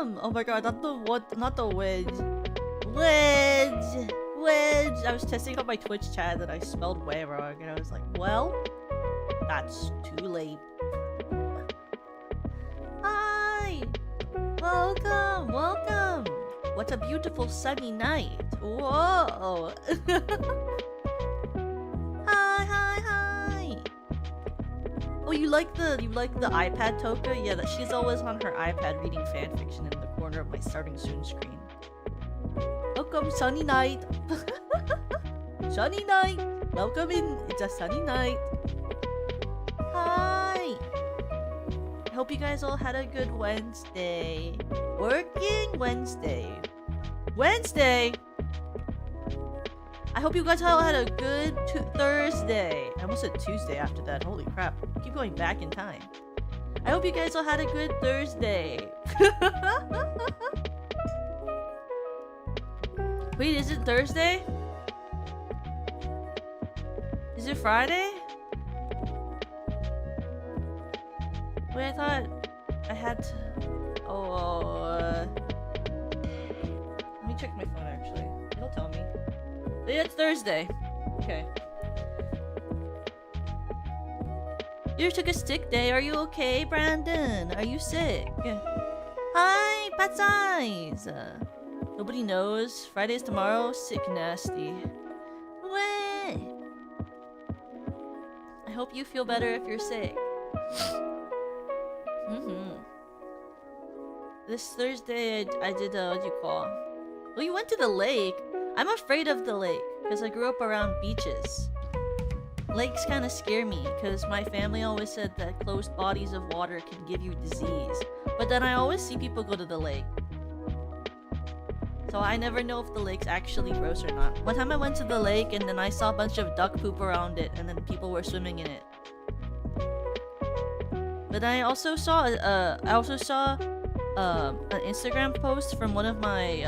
welcome! Oh my god, not the wedge. Wedge! Wedge! I was testing out my Twitch chat and I spelled way wrong and I was like, well, that's too late. Hi! Welcome! Welcome! What a beautiful sunny night. Whoa! Hi! Oh, you like the iPad Toka? Yeah, that she's always on her iPad reading fanfiction in the corner of my starting soon screen. Welcome, sunny night. Sunny night. Welcome in. It's a sunny night. Hi. I hope you guys all had a good Wednesday. Working Wednesday. Wednesday. I hope you guys all had a good Thursday. I almost said Tuesday after that. Holy crap. I keep going back in time. I hope you guys all had a good Thursday. Wait, is it Thursday? Is it Friday? Wait, I thought I had to... let me check my phone actually. It'll tell me. Yeah, it's Thursday. Okay. You took a sick day. Are you okay, Brandon? Are you sick? Hi, Pat's Eyes. Nobody knows. Friday's tomorrow. Sick nasty. What? I hope you feel better if you're sick. This Thursday I did what do you call? Well, you went to the lake. I'm afraid of the lake because I grew up around beaches. Lakes kind of scare me because my family always said that closed bodies of water can give you disease. But then I always see people go to the lake. So I never know if the lake's actually gross or not. One time I went to the lake and then I saw a bunch of duck poop around it and then people were swimming in it. But I also saw an Instagram post from one of my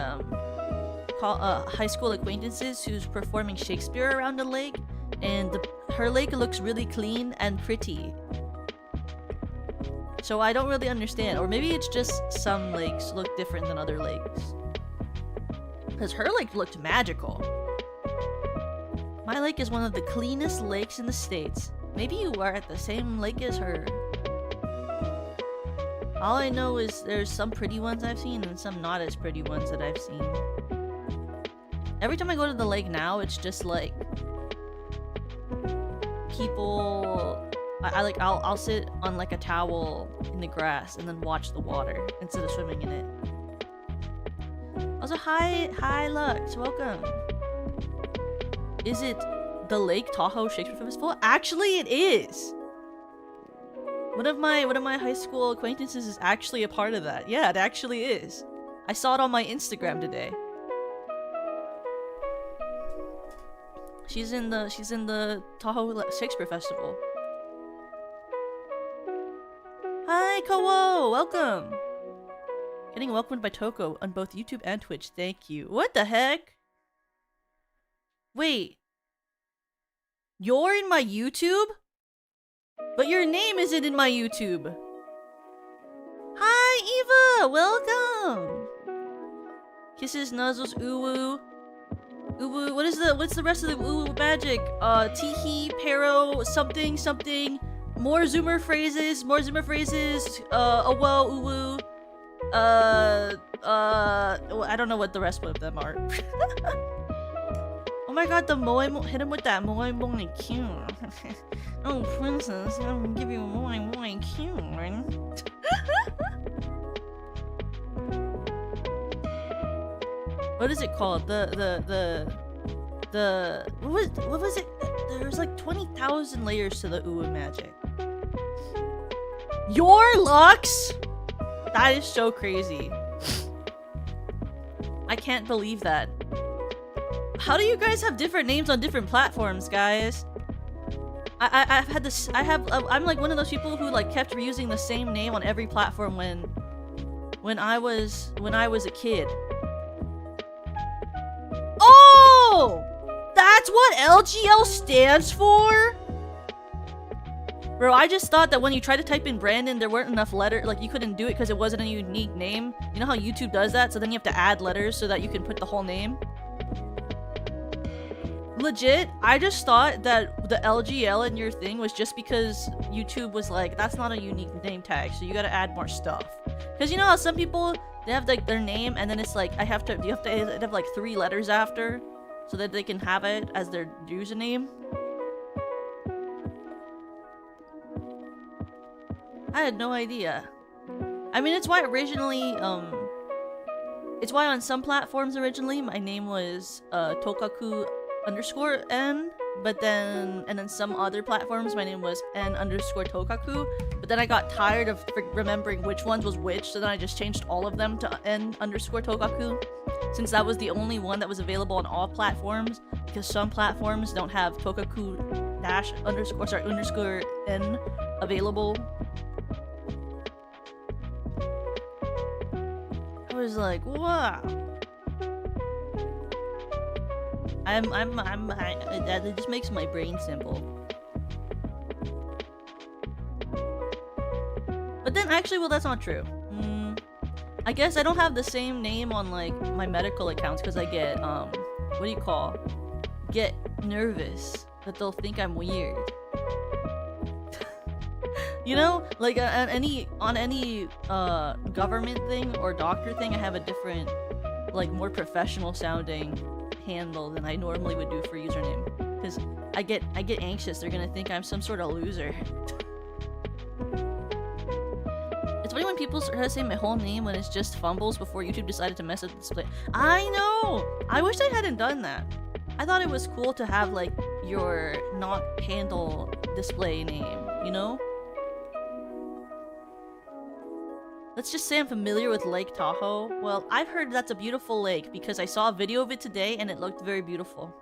high school acquaintances who's performing Shakespeare around the lake, and her lake looks really clean and pretty. So I don't really understand, or maybe it's just some lakes look different than other lakes. Because her lake looked magical. My lake is one of the cleanest lakes in the States. Maybe you are at the same lake as her. All I know is there's some pretty ones I've seen and some not as pretty ones that I've seen. Every time I go to the lake now, it's just like people. I'll sit on like a towel in the grass and then watch the water instead of swimming in it. Also, hi Lux, welcome. Is it the Lake Tahoe Shakespeare Festival? Actually, it is. One of my high school acquaintances is actually a part of that. Yeah, it actually is. I saw it on my Instagram today. She's in the Tahoe Shakespeare Festival. Hi, Kowo! Welcome! Getting welcomed by Toko on both YouTube and Twitch. Thank you. What the heck? Wait. You're in my YouTube? But your name isn't in my YouTube. Hi, Eva! Welcome! Kisses, nuzzles, uwu. Uwu, what's the rest of the uwu magic? Teehee, pero, something, something. More zoomer phrases, awo, uwu. I don't know what the rest of them are. Oh my god, the moe hit him with that moe cute. Oh, princess, I'm gonna give you a moe cute. What is it called? The what was it? There's like 20,000 layers to the uwu magic. Your Lux? That is so crazy. I can't believe that. How do you guys have different names on different platforms, guys? I'm like one of those people who like kept reusing the same name on every platform when I was a kid. Oh! That's what LGL stands for? Bro, I just thought that when you try to type in Brandon, there weren't enough letters. Like, you couldn't do it because it wasn't a unique name. You know how YouTube does that? So then you have to add letters so that you can put the whole name. Legit, I just thought that the LGL in your thing was just because YouTube was like, that's not a unique name tag, so you gotta add more stuff. Because you know how some people, they have like their name and then it's like, you have to have like 3 letters after so that they can have it as their username. I had no idea. I mean, it's why originally, it's why on some platforms originally my name was Tokaku_N, but then, and then some other platforms my name was N_Tokaku, but then I got tired of remembering which ones was which, so then I just changed all of them to N_Tokaku, since that was the only one that was available on all platforms, because some platforms don't have Tokaku_N available. I was like, wow. It just makes my brain simple. But then actually, well, that's not true. I guess I don't have the same name on like my medical accounts because I get what do you call? Get nervous that they'll think I'm weird. You know, like on any government thing or doctor thing, I have a different, like, more professional sounding handle than I normally would do for username, because I get anxious. They're gonna think I'm some sort of loser. It's funny when people try to say my whole name when it's just fumbles before YouTube decided to mess up the display. I know! I wish I hadn't done that. I thought it was cool to have like your not handle display name, you know? Let's just say I'm familiar with Lake Tahoe. Well, I've heard that's a beautiful lake because I saw a video of it today and it looked very beautiful.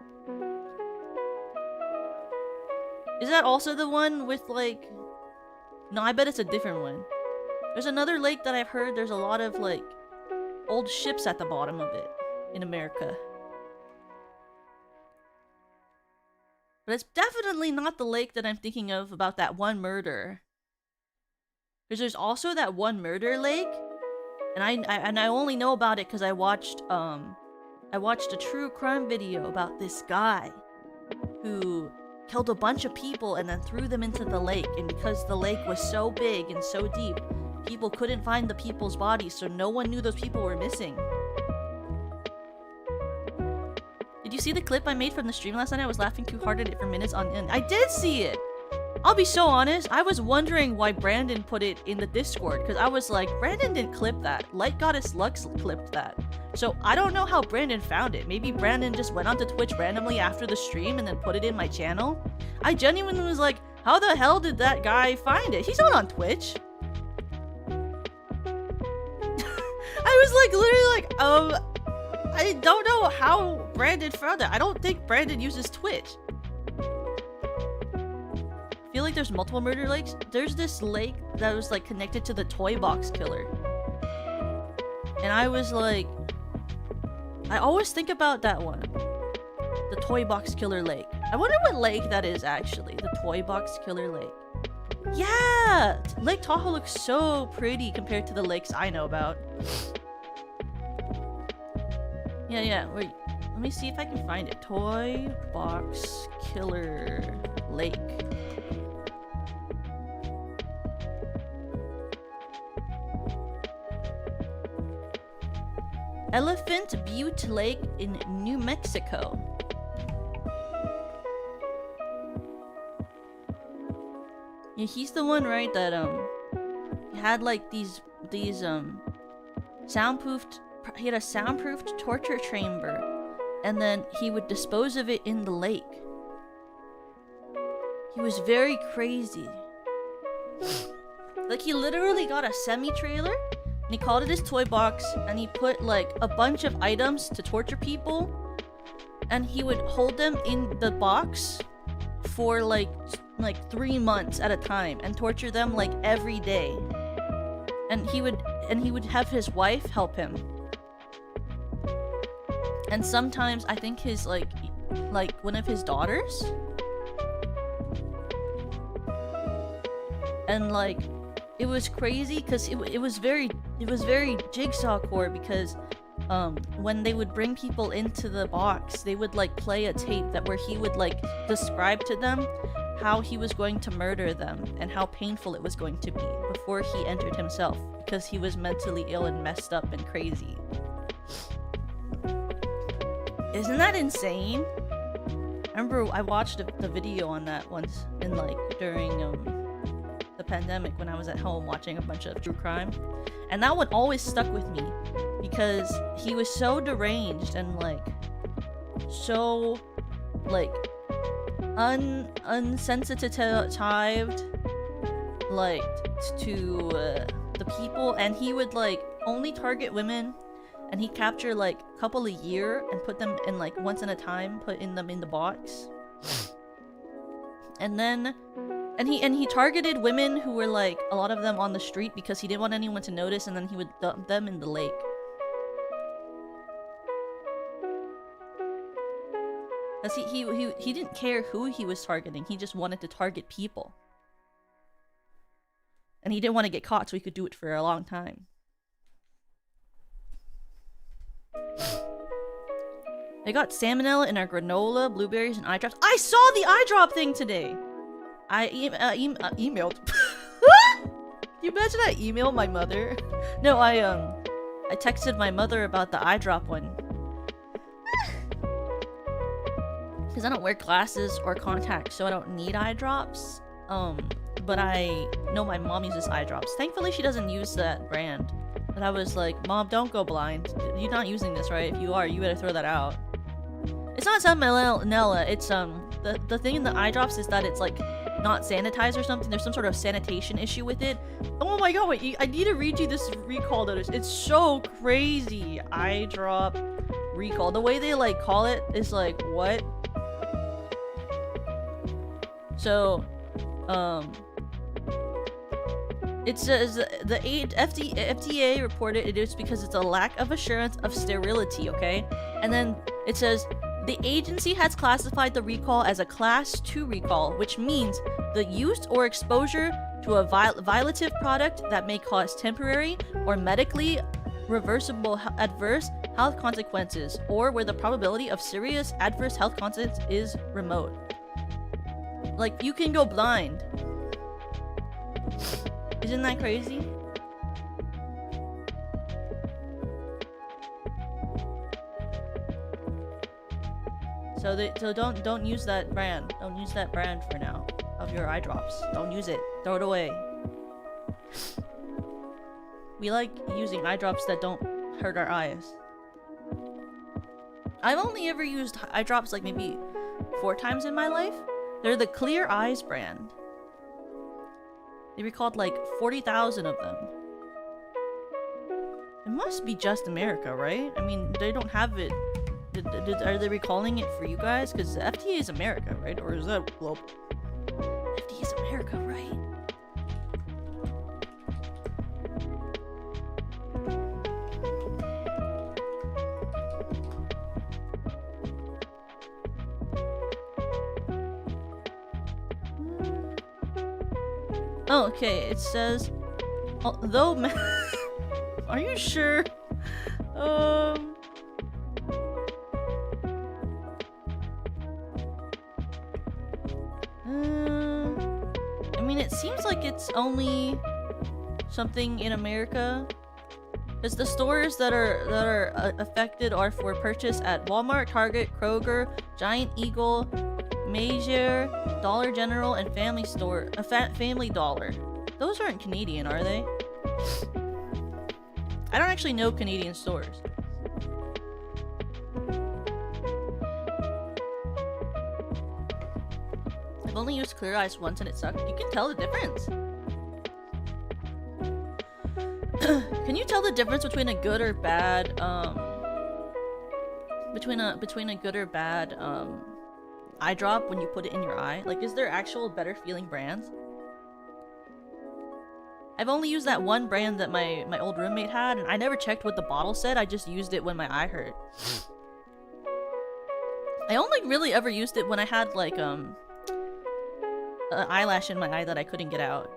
Is that also the one with like... No, I bet it's a different one. There's another lake that I've heard there's a lot of like old ships at the bottom of it in America. But it's definitely not the lake that I'm thinking of about that one murder. Because there's also that one murder lake, and I only know about it because I watched a true crime video about this guy who killed a bunch of people and then threw them into the lake, and because the lake was so big and so deep, people couldn't find the people's bodies, so no one knew those people were missing. Did you see the clip I made from the stream last night? I was laughing too hard at it for minutes on end. I did see it! I'll be so honest, I was wondering why Brandon put it in the Discord, because I was like, Brandon didn't clip that. Light Goddess Lux clipped that. So I don't know how Brandon found it. Maybe Brandon just went onto Twitch randomly after the stream and then put it in my channel. I genuinely was like, how the hell did that guy find it? He's not on Twitch. I was like, literally like, I don't know how Brandon found it. I don't think Brandon uses Twitch. I feel like there's multiple murder lakes. There's this lake that was like connected to the toy box killer. And I was like, I always think about that one. The toy box killer lake. I wonder what lake that is actually. The toy box killer lake. Yeah! Lake Tahoe looks so pretty compared to the lakes I know about. Yeah, wait. Let me see if I can find it. Toy box killer lake. Elephant Butte Lake in New Mexico. Yeah, he's the one, right, that he had like these soundproofed, he had a soundproofed torture chamber, and then he would dispose of it in the lake. He was very crazy. Like, he literally got a semi-trailer and he called it his toy box, and he put like a bunch of items to torture people, and he would hold them in the box for like 3 months at a time and torture them like every day. And he would have his wife help him. And sometimes I think his like one of his daughters. and like it was crazy because it was very Jigsaw core because when they would bring people into the box, they would like play a tape where he would like describe to them how he was going to murder them and how painful it was going to be before he entered himself because he was mentally ill and messed up and crazy. Isn't that insane? I remember I watched the video on that once in like during the pandemic when I was at home watching a bunch of true crime, and that one always stuck with me because he was so deranged and like so like unsensitized like to the people, and he would like only target women, and he'd capture like a couple a year and put them in like once at a time, putting them in the box. And he targeted women who were like a lot of them on the street because he didn't want anyone to notice, and then he would dump them in the lake. Cause he didn't care who he was targeting, he just wanted to target people. And he didn't want to get caught so he could do it for a long time. I got salmonella in our granola, blueberries, and eye drops. I saw the eye drop thing today! I emailed. Can you imagine I emailed my mother? No, I texted my mother about the eye drop one. Because I don't wear glasses or contacts, so I don't need eye drops. But I know my mom uses eye drops. Thankfully, she doesn't use that brand. But I was like, Mom, don't go blind. You're not using this, right? If you are, you better throw that out. It's not salmonella. It's the thing in the eye drops is that it's like not sanitized or something. There's some sort of sanitation issue with it. Oh my god, wait, I need to read you this recall notice. It's so crazy. Eye drop recall. The way they like call it is like, what? So, it says the FDA reported it is because it's a lack of assurance of sterility, okay? And then it says the agency has classified the recall as a Class 2 recall, which means the use or exposure to a violative product that may cause temporary or medically reversible adverse health consequences, or where the probability of serious adverse health consequences is remote. Like, you can go blind. Isn't that crazy? So don't use that brand. Don't use that brand for now of your eye drops. Don't use it. Throw it away. We like using eye drops that don't hurt our eyes. I've only ever used eye drops like maybe 4 times in my life. They're the Clear Eyes brand. They recalled like 40,000 of them. It must be just America, right? I mean, they don't have it. Are they recalling it for you guys? Because the FDA is America, right? Or is that global? FDA is America, right? Oh, okay, it says, although are you sure? I mean, it seems like it's only something in America, because the stores that are affected are for purchase at Walmart, Target, Kroger, Giant Eagle, Major, Dollar General, and Family Store. Family Dollar. Those aren't Canadian, are they? I don't actually know Canadian stores. I've only used Clear Eyes once and it sucked. You can tell the difference. Can you tell the difference between a good or bad between a good or bad eye drop when you put it in your eye? Like, is there actual better feeling brands? I've only used that one brand that my old roommate had, and I never checked what the bottle said. I just used it when my eye hurt. I only really ever used it when I had like an eyelash in my eye that I couldn't get out.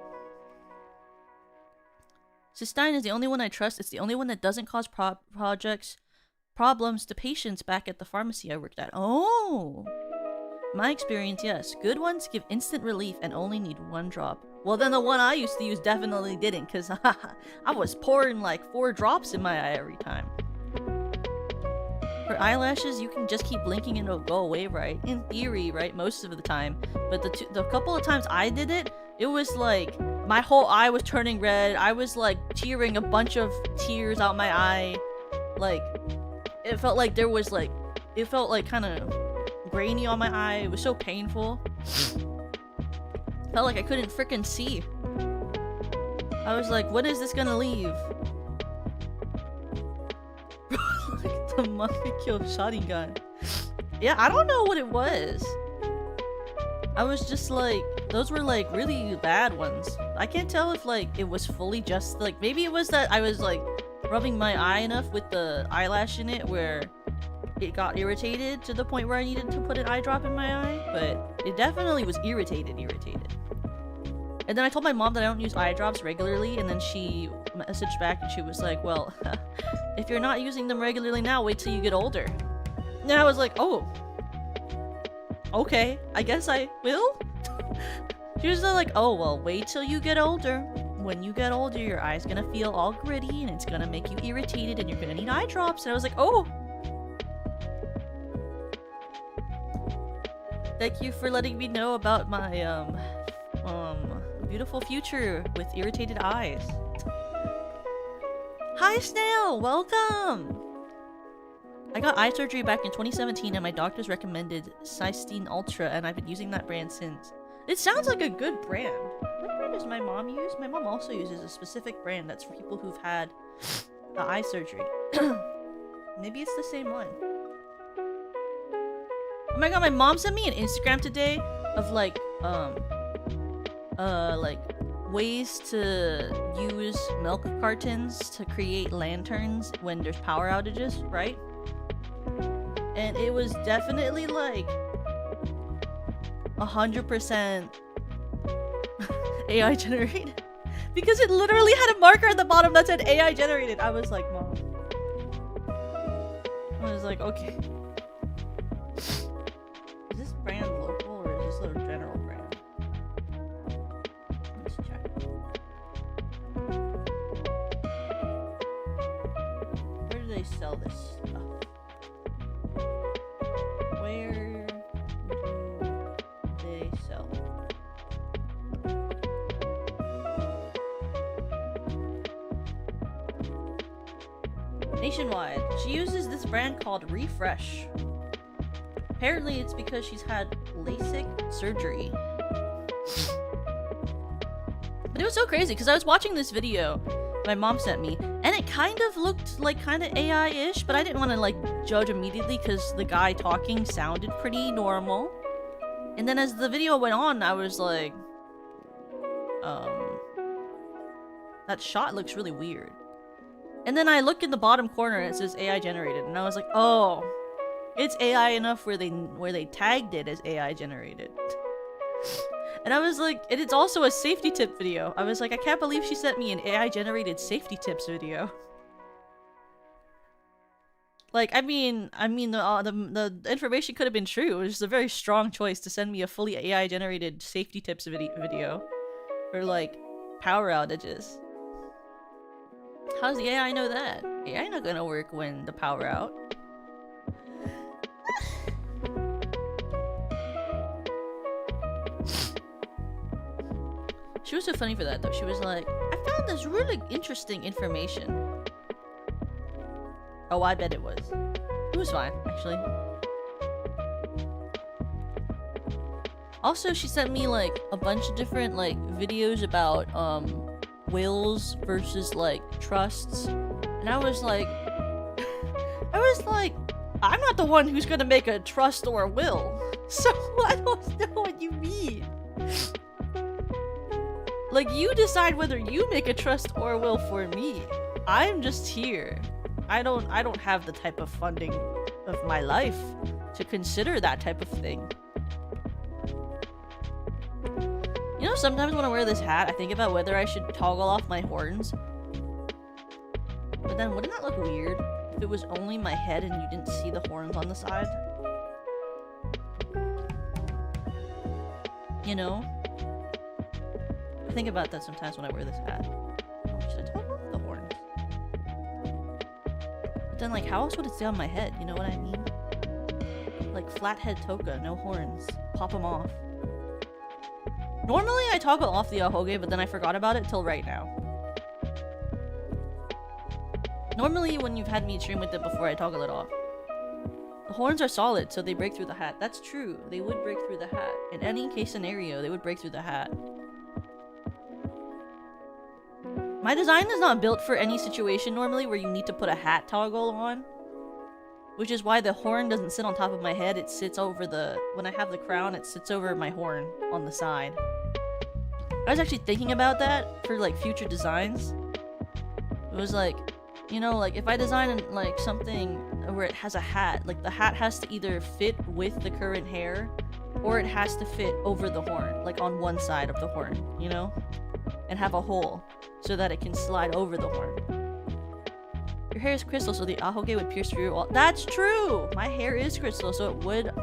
Cystine is the only one I trust. It's the only one that doesn't cause problems to patients back at the pharmacy I worked at. Oh! My experience, yes. Good ones give instant relief and only need 1 drop. Well, then the one I used to use definitely didn't, because I was pouring like 4 drops in my eye every time. For eyelashes, you can just keep blinking and it'll go away, right? In theory, right? Most of the time. But the couple of times I did it, it was like my whole eye was turning red. I was like tearing a bunch of tears out my eye. Like, it felt like there was like, it felt like kind of grainy on my eye. It was so painful. Felt like I couldn't freaking see. I was like, when is this gonna leave? Like the monkey kill shotgun. Yeah, I don't know what it was. I was just like, those were like really bad ones. I can't tell if like it was fully just like, maybe it was that I was like rubbing my eye enough with the eyelash in it where it got irritated to the point where I needed to put an eye drop in my eye, but it definitely was irritated. And then I told my mom that I don't use eye drops regularly, and then she messaged back and she was like, well, if you're not using them regularly now, wait till you get older. And I was like, oh, okay, I guess I will. She was like, oh, well, wait till you get older. When you get older, your eye's gonna feel all gritty and it's gonna make you irritated and you're gonna need eye drops. And I was like, oh. Thank you for letting me know about my, beautiful future with irritated eyes. Hi, Snail! Welcome! I got eye surgery back in 2017 and my doctors recommended Cystine Ultra and I've been using that brand since. It sounds like a good brand. What brand does my mom use? My mom also uses a specific brand that's for people who've had eye surgery. Maybe it's the same one. Oh my god, my mom sent me an Instagram today of like ways to use milk cartons to create lanterns when there's power outages, right? And it was definitely like 100% AI generated. Because it literally had a marker at the bottom that said AI generated. I was like, Mom. I was like, okay. Is this brand local or is this a general brand? Let's check. Where do they sell this stuff? Where do they sell? Nationwide. She uses this brand called Refresh. Apparently it's because she's had LASIK surgery. But it was so crazy because I was watching this video my mom sent me and it kind of looked like kind of AI-ish, but I didn't want to like judge immediately because the guy talking sounded pretty normal. And then as the video went on, I was like, that shot looks really weird. And then I look in the bottom corner and it says AI generated, and I was like, oh, it's AI enough where they tagged it as AI generated. And I was like, and it's also a safety tip video. I was like, I can't believe she sent me an AI generated safety tips video. Like, I mean, the information could have been true. It was just a very strong choice to send me a fully AI generated safety tips video for like power outages. How's the AI know that? AI not gonna work when the power out. She was so funny for that though. She was like, I found this really interesting information. Oh, I bet it was. It was fine, actually. Also, she sent me like a bunch of different like videos about wills versus like trusts, and I was like, I'm not the one who's gonna make a trust or a will, so I don't know what you mean. Like, you decide whether you make a trust or a will for me. I'm just here. I don't have the type of funding of my life to consider that type of thing. You know, sometimes when I wear this hat, I think about whether I should toggle off my horns But then wouldn't that look weird if it was only my head and you didn't see the horns on the side? You know? I think about that sometimes when I wear this hat. Oh, should I toggle off the horns? But then, like, how else would it stay on my head? You know what I mean? Like, flathead toka, no horns. Pop them off. Normally I toggle off the ahoge, but then I forgot about it till right now. Normally when you've had me stream with it before, I toggle it off. The horns are solid, so they break through the hat. That's true. They would break through the hat. In any case scenario, they would break through the hat. My design is not built for any situation normally where you need to put a hat toggle on. Which is why the horn doesn't sit on top of my head, it sits over the... When I have the crown, it sits over my horn on the side. I was actually thinking about that for, like, future designs. It was like, you know, like, if I design, like, something where it has a hat, like, the hat has to either fit with the current hair, or it has to fit over the horn, like, on one side of the horn, you know? And have a hole, so that it can slide over the horn. Your hair is crystal, so the ahoge would pierce through all— That's true! My hair is crystal, so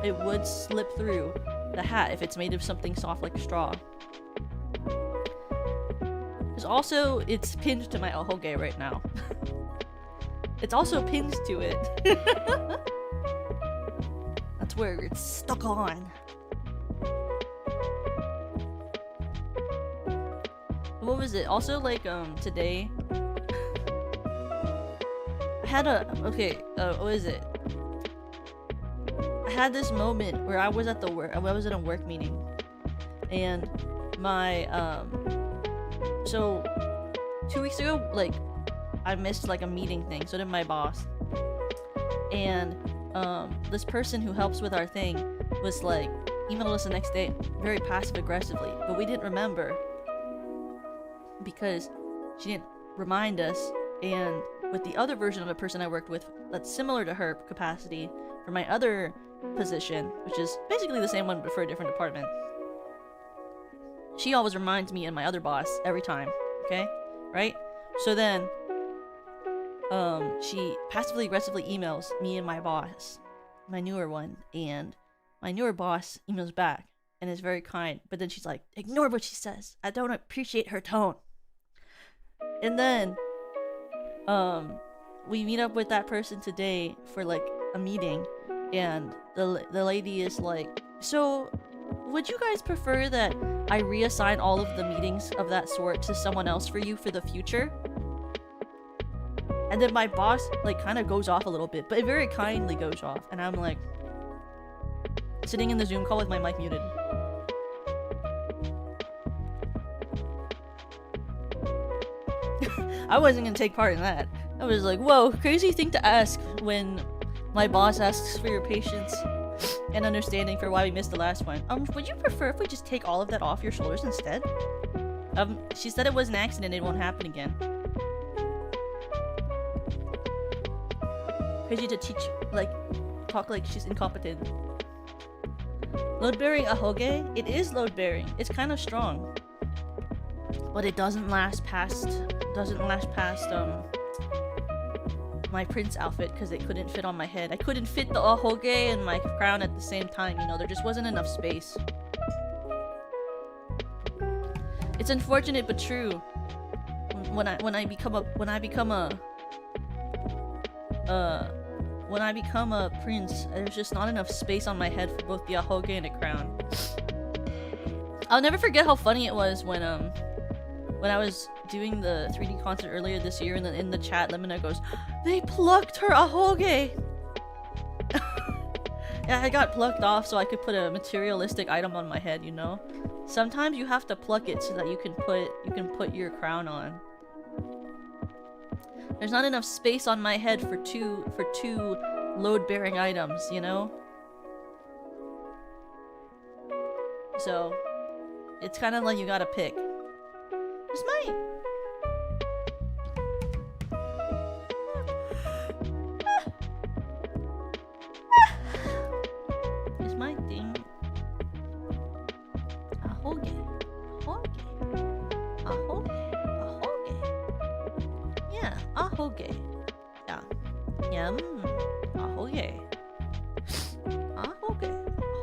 it would slip through the hat if it's made of something soft like straw. There's also, it's pinned to my ahoge right now. It's also pinned to it. That's where it's stuck on. What was it? Also, like, today... I had a... Okay, what is it? I had this moment where I was at the work... I was in a work meeting. And my, So, 2 weeks ago, like, I missed, like, a meeting thing. So did my boss. And, this person who helps with our thing was, like, emailed us the next day very passive-aggressively. But we didn't remember. Because she didn't remind us. And with the other version of a person I worked with that's similar to her capacity for my other position, which is basically the same one but for a different department, she always reminds me and my other boss every time, okay? Right? So then, she passively aggressively emails me and my boss, my newer one, and my newer boss emails back and is very kind, but then she's like, ignore what she says. I don't appreciate her tone. And then, we meet up with that person today for, like, a meeting, and the lady is like, so, would you guys prefer that I reassign all of the meetings of that sort to someone else for you for the future? And then my boss, like, kind of goes off a little bit, but it very kindly goes off, and I'm like, sitting in the Zoom call with my mic muted. I wasn't gonna take part in that. I was like, whoa, crazy thing to ask when my boss asks for your patience and understanding for why we missed the last one. Would you prefer if we just take all of that off your shoulders instead? She said it was an accident, it won't happen again. Crazy to teach, like, talk like she's incompetent. Load-bearing ahoge? It is load-bearing. It's kind of strong. But it doesn't last past my prince outfit because it couldn't fit on my head. I couldn't fit the ahoge and my crown at the same time, you know, there just wasn't enough space. It's unfortunate but true. When I become a prince, there's just not enough space on my head for both the ahoge and a crown. I'll never forget how funny it was when I was doing the 3D concert earlier this year, and then in the chat, Lemina goes, "They plucked her ahoge!" Yeah, I got plucked off so I could put a materialistic item on my head, you know? Sometimes you have to pluck it so that you can put your crown on. There's not enough space on my head for two load-bearing items, you know? So, it's kind of like you gotta pick. Where's my... Is my thing... Ahoge. Ahoge. Ahoge. Ahoge. Yeah, ahoge. Yeah. Yum. Ahoge. Ahoge.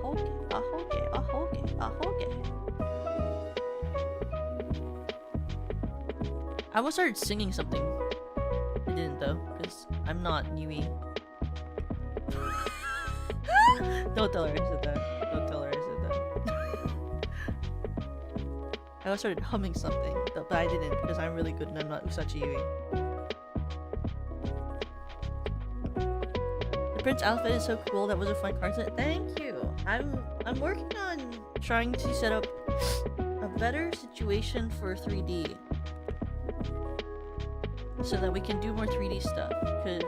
Ahoge. Ahoge. Ahoge. Ahoge. I almost started singing something. I didn't though, because I'm not Yui. Don't tell her I said that. Don't tell her I said that. I almost started humming something, but I didn't because I'm really good and I'm not Usachi Yui. The prince outfit is so cool. That was a fun card set. Thank you. I'm working on trying to set up a better situation for 3D. So that we can do more 3D stuff, because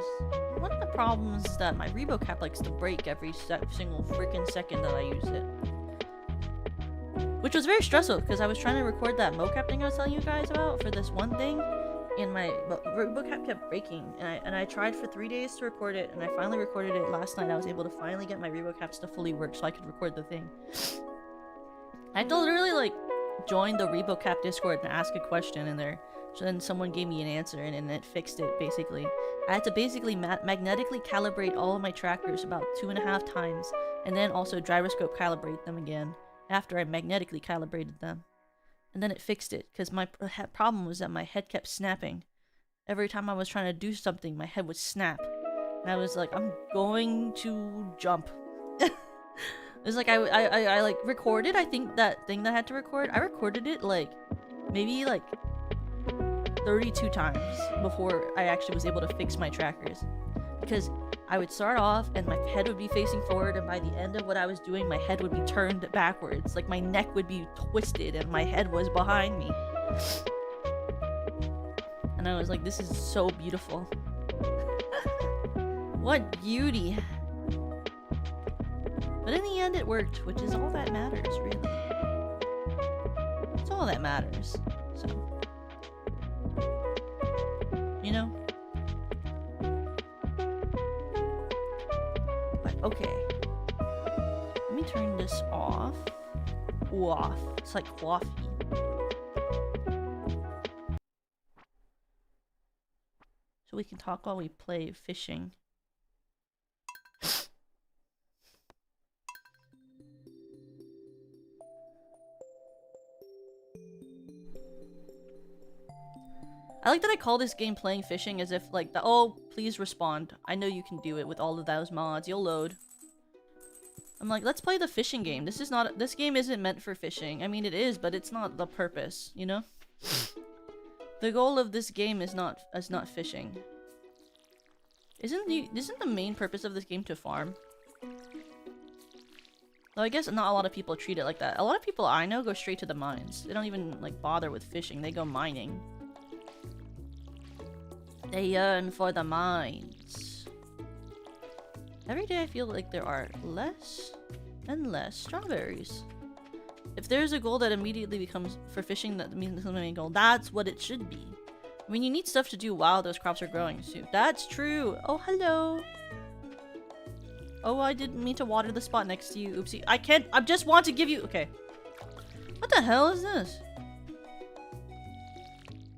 one of the problems is that my ReboCap likes to break every single freaking second that I use it. Which was very stressful, because I was trying to record that mocap thing I was telling you guys about for this one thing, and my ReboCap kept breaking, and I tried for 3 days to record it, and I finally recorded it last night. I was able to finally get my ReboCaps to fully work so I could record the thing. I had to literally, like, join the ReboCap Discord and ask a question in there. So then someone gave me an answer and it fixed it, basically. I had to basically magnetically calibrate all of my trackers about 2.5 times, and then also gyroscope calibrate them again after I magnetically calibrated them. And then it fixed it, because my problem was that my head kept snapping. Every time I was trying to do something, my head would snap. And I was like, I'm going to jump. It was like, I like recorded, I think that thing that I had to record, I recorded it like, maybe like 32 times before I actually was able to fix my trackers, because I would start off and my head would be facing forward, and by the end of what I was doing, my head would be turned backwards, like my neck would be twisted and my head was behind me. And I was like, this is so beautiful. What beauty. But in the end it worked, which is all that matters, really. It's all that matters. So, you know? But okay. Let me turn this off. Off. It's like coffee. So we can talk while we play fishing. I like that I call this game playing fishing as if like the oh please respond. I know you can do it with all of those mods. You'll load. I'm like, let's play the fishing game. This game isn't meant for fishing. I mean it is, but it's not the purpose, you know? The goal of this game is not fishing. Isn't the main purpose of this game to farm? Though I guess not a lot of people treat it like that. A lot of people I know go straight to the mines. They don't even like bother with fishing. They go mining. They yearn for the mines. Every day I feel like there are less and less strawberries. If there's a goal that immediately becomes for fishing, that means the main goal. That's what it should be. I mean, you need stuff to do while those crops are growing too. That's true. Oh, hello. Oh, I didn't mean to water the spot next to you. Oopsie. I can't. I just want to give you. Okay. What the hell is this?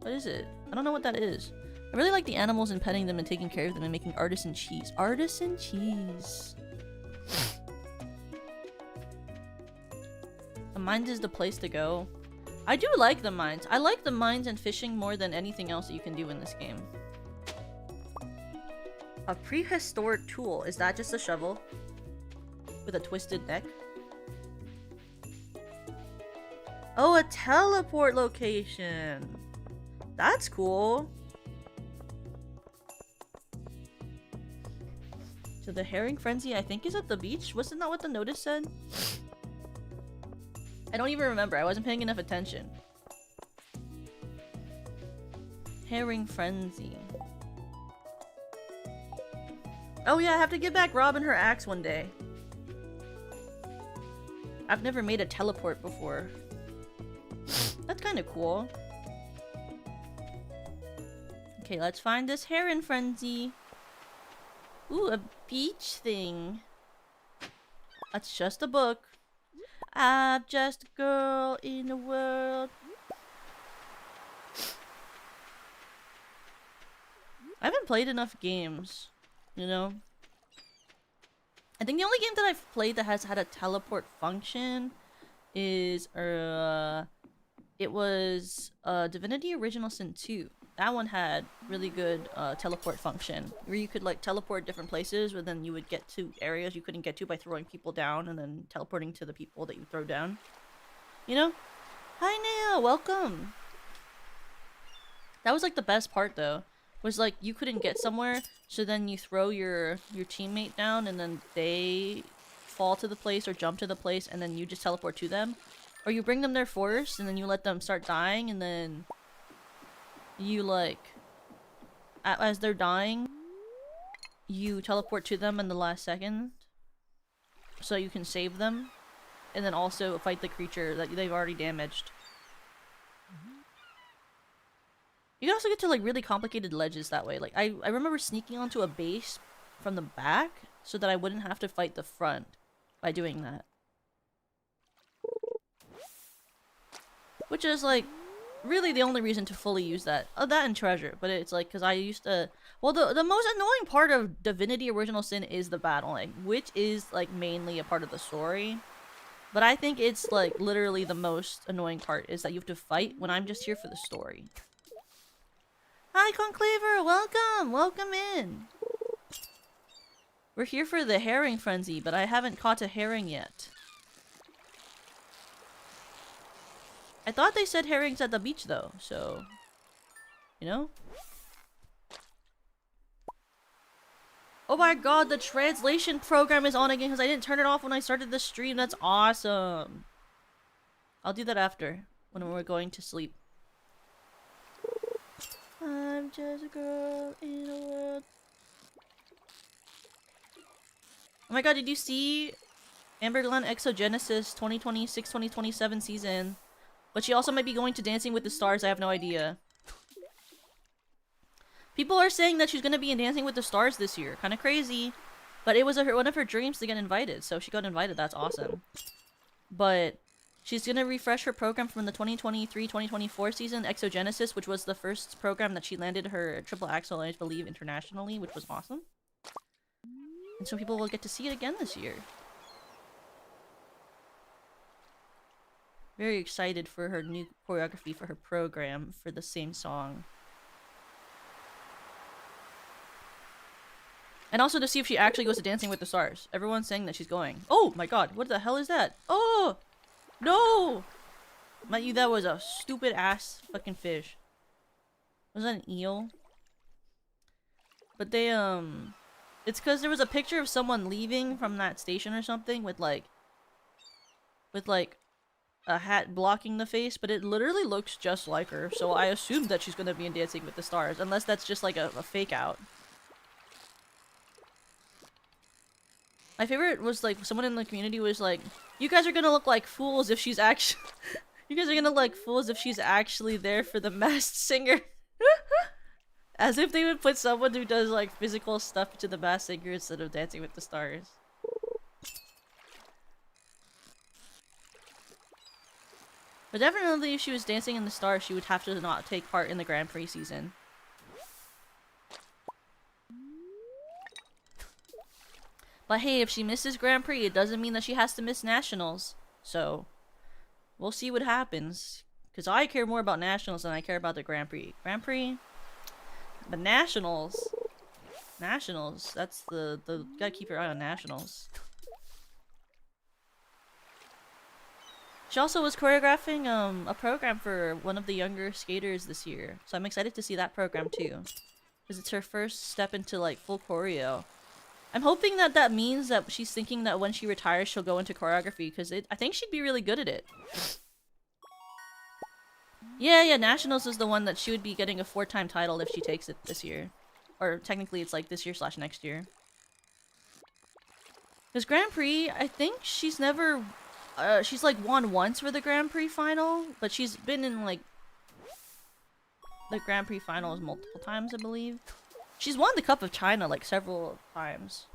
What is it? I don't know what that is. I really like the animals and petting them and taking care of them and making artisan cheese. Artisan cheese. The mines is the place to go. I do like the mines. I like the mines and fishing more than anything else that you can do in this game. A prehistoric tool. Is that just a shovel? With a twisted neck? Oh, a teleport location. That's cool. So the herring frenzy, I think, is at the beach. Wasn't that what the notice said? I don't even remember. I wasn't paying enough attention. Herring frenzy. Oh yeah, I have to give back Robin her axe one day. I've never made a teleport before. That's kind of cool. Okay, let's find this heron frenzy. Ooh, a beach thing. That's just a book. I'm just a girl in the world. I haven't played enough games, you know? I think the only game that I've played that has had a teleport function is, it was, Divinity Original Sin 2. That one had really good, teleport function, where you could, like, teleport different places, but then you would get to areas you couldn't get to by throwing people down, and then teleporting to the people that you throw down. You know? Hi, Nea! Welcome! That was, like, the best part, though. Was, like, you couldn't get somewhere, so then you throw your teammate down, and then they fall to the place or jump to the place, and then you just teleport to them. Or you bring them there first, and then you let them start dying, and then you, like, as they're dying, you teleport to them in the last second, so you can save them, and then also fight the creature that they've already damaged. You can also get to, like, really complicated ledges that way. Like, I remember sneaking onto a base from the back so that I wouldn't have to fight the front by doing that. Which is, like, really the only reason to fully use that. Oh, that and treasure. But it's, like, because I used to... Well, the most annoying part of Divinity Original Sin is the battling, which is, like, mainly a part of the story. But I think it's, like, literally the most annoying part is that you have to fight when I'm just here for the story. Hi, Conclaver! Welcome! Welcome in! We're here for the herring frenzy, but I haven't caught a herring yet. I thought they said herrings at the beach, though, so... You know? Oh my god, the translation program is on again because I didn't turn it off when I started the stream. That's awesome! I'll do that after, when we're going to sleep. I'm just a girl in a world. Oh my god, did you see Amber Glenn Exogenesis 2026-2027 season? But she also might be going to Dancing with the Stars, I have no idea. People are saying that she's gonna be in Dancing with the Stars this year. Kinda crazy. But it was one of her dreams to get invited, so she got invited, that's awesome. But... she's gonna refresh her program from the 2023-2024 season, Exogenesis, which was the first program that she landed her triple axel, I believe, internationally, which was awesome. And so people will get to see it again this year. Very excited for her new choreography for her program for the same song. And also to see if she actually goes to Dancing with the Stars. Everyone's saying that she's going. Oh my god, what the hell is that? Oh! No! Matthew, that was a stupid ass fucking fish. Was that an eel? But they, it's because there was a picture of someone leaving from that station or something with like a hat blocking the face, but it literally looks just like her, so I assumed that she's gonna be in Dancing with the Stars, unless that's just like a fake out. My favorite was like, someone in the community was like, you guys are gonna look like fools if she's actually- you guys are gonna look like fools if she's actually there for the Masked Singer. As if they would put someone who does like physical stuff to the Masked Singer instead of Dancing with the Stars. But definitely if she was Dancing in the Stars, she would have to not take part in the Grand Prix season. But hey, if she misses Grand Prix, it doesn't mean that she has to miss Nationals. So, we'll see what happens. Because I care more about Nationals than I care about the Grand Prix. Grand Prix? But Nationals... Nationals, that's the gotta keep your eye on Nationals. She also was choreographing a program for one of the younger skaters this year. So I'm excited to see that program too. Because it's her first step into like full choreo. I'm hoping that that means that she's thinking that when she retires she'll go into choreography. Because I think she'd be really good at it. Yeah, Nationals is the one that she would be getting a 4-time title if she takes it this year. Or technically it's like this year / next year. Because Grand Prix, I think she's never... she's like won once for the Grand Prix final, but she's been in like the Grand Prix finals multiple times, I believe. She's won the Cup of China like several times.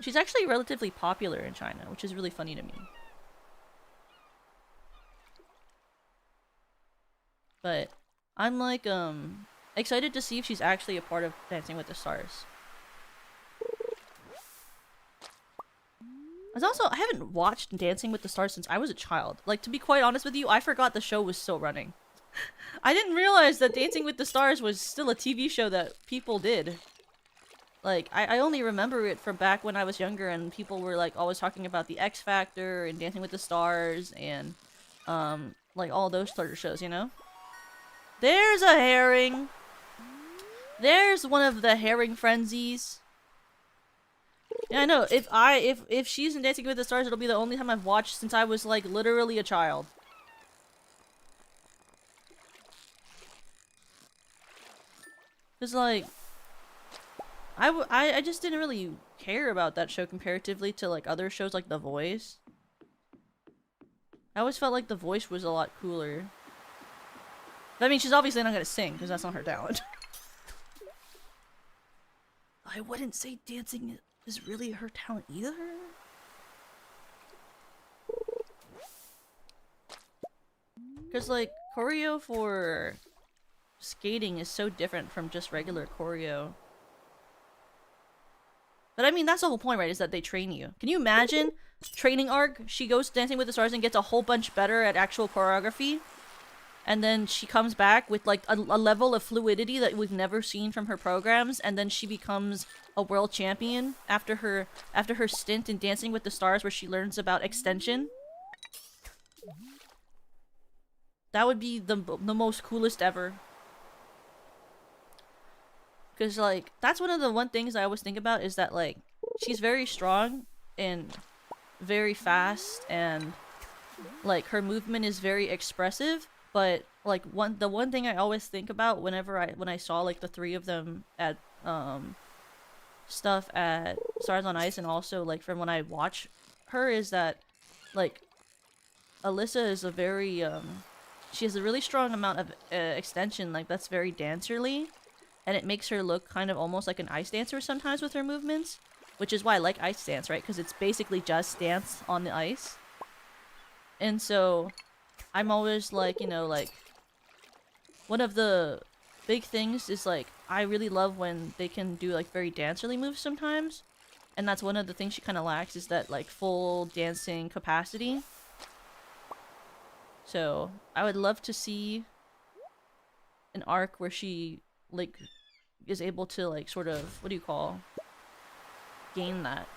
She's actually relatively popular in China, which is really funny to me. But I'm like excited to see if she's actually a part of Dancing with the Stars. I haven't watched Dancing with the Stars since I was a child. Like, to be quite honest with you, I forgot the show was still running. I didn't realize that Dancing with the Stars was still a TV show that people did. Like, I only remember it from back when I was younger and people were like always talking about the X Factor and Dancing with the Stars and like all those sort of shows, you know? There's a herring! There's one of the herring frenzies. Yeah, I know. If she's in Dancing with the Stars, it'll be the only time I've watched since I was like literally a child. Cause like, I just didn't really care about that show comparatively to like other shows like The Voice. I always felt like The Voice was a lot cooler. But, I mean, she's obviously not gonna sing because that's not her talent. I wouldn't say dancing is really her talent either. Because, like, choreo for skating is so different from just regular choreo. But I mean, that's the whole point, right? Is that they train you. Can you imagine training arc? She goes Dancing with the Stars and gets a whole bunch better at actual choreography. And then she comes back with like a level of fluidity that we've never seen from her programs. And then she becomes a world champion after her stint in Dancing with the Stars where she learns about extension. That would be the most coolest ever. Because, like, that's one things I always think about is that, like, she's very strong and very fast and, like, her movement is very expressive. But, like, the one thing I always think about when I saw, like, the three of them at, stuff at Stars on Ice and also, like, from when I watch her is that, like, Alyssa is a very, she has a really strong amount of extension, like, that's very dancerly. And it makes her look kind of almost like an ice dancer sometimes with her movements. Which is why I like ice dance, right? Because it's basically just dance on the ice. And so, I'm always like, you know, like... One of the big things is like, I really love when they can do like very dancerly moves sometimes. And that's one of the things she kind of lacks is that like full dancing capacity. So, I would love to see an arc where she like is able to like sort of gain that,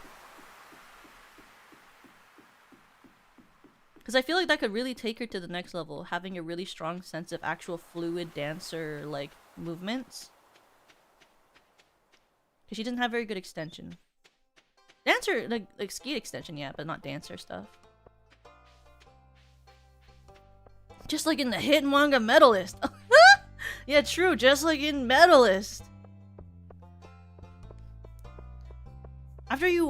because I feel like that could really take her to the next level, having a really strong sense of actual fluid dancer like movements, because she doesn't have very good extension. Dancer like skate extension, yeah, but not dancer stuff. Just like in the hit manga Medalist. Yeah, true, just like in Medalist. After you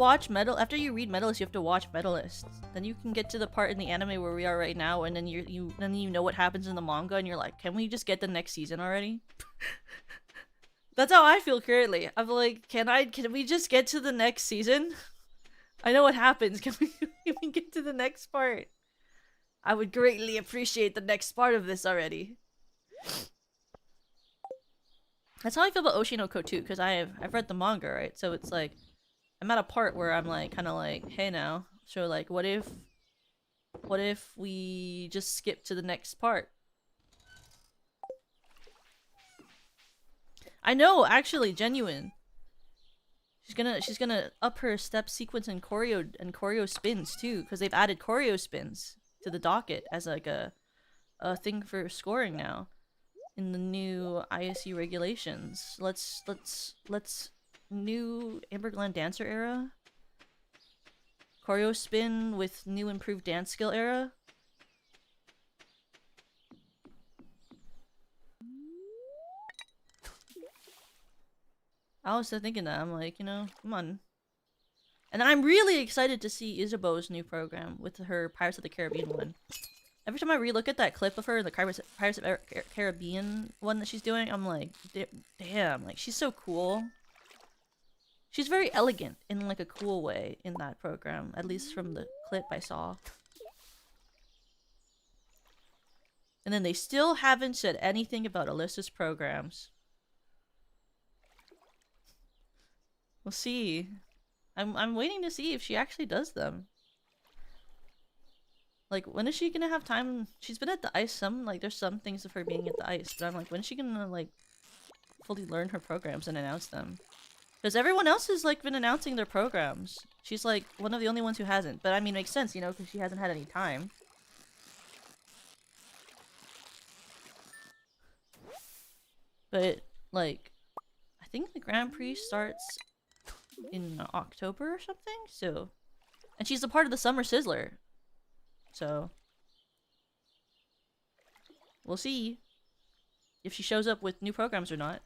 read Medalist, you have to watch Medalist. Then you can get to the part in the anime where we are right now, and then you know what happens in the manga, and you're like, can we just get the next season already? That's how I feel currently. I'm like, can we just get to the next season? I know what happens. Can we get to the next part? I would greatly appreciate the next part of this already. That's how I feel about Oshinoko too, because I've read the manga, right? So it's like I'm at a part where I'm like kind of like, hey now, so like what if we just skip to the next part? I know, actually, genuine. She's gonna up her step sequence and choreo spins too, because they've added choreo spins to the docket as like a thing for scoring now. In the new ISU regulations. Let's new Amber Glen Dancer era. Choreo spin with new improved dance skill era. I was thinking that. I'm like, you know, come on. And I'm really excited to see Isabeau's new program with her Pirates of the Caribbean one. Every time I relook at that clip of her in the Pirates of the Caribbean one that she's doing, I'm like, damn, like, she's so cool. She's very elegant in, like, a cool way in that program, at least from the clip I saw. And then they still haven't said anything about Alyssa's programs. We'll see. I'm waiting to see if she actually does them. Like, when is she gonna have time? She's been at the ice there's some things of her being at the ice, but I'm like, when is she gonna, like, fully learn her programs and announce them? Because everyone else has, like, been announcing their programs. She's, like, one of the only ones who hasn't. But, I mean, makes sense, you know, because she hasn't had any time. But, like, I think the Grand Prix starts in October or something, so... And she's a part of the Summer Sizzler. So... We'll see if she shows up with new programs or not.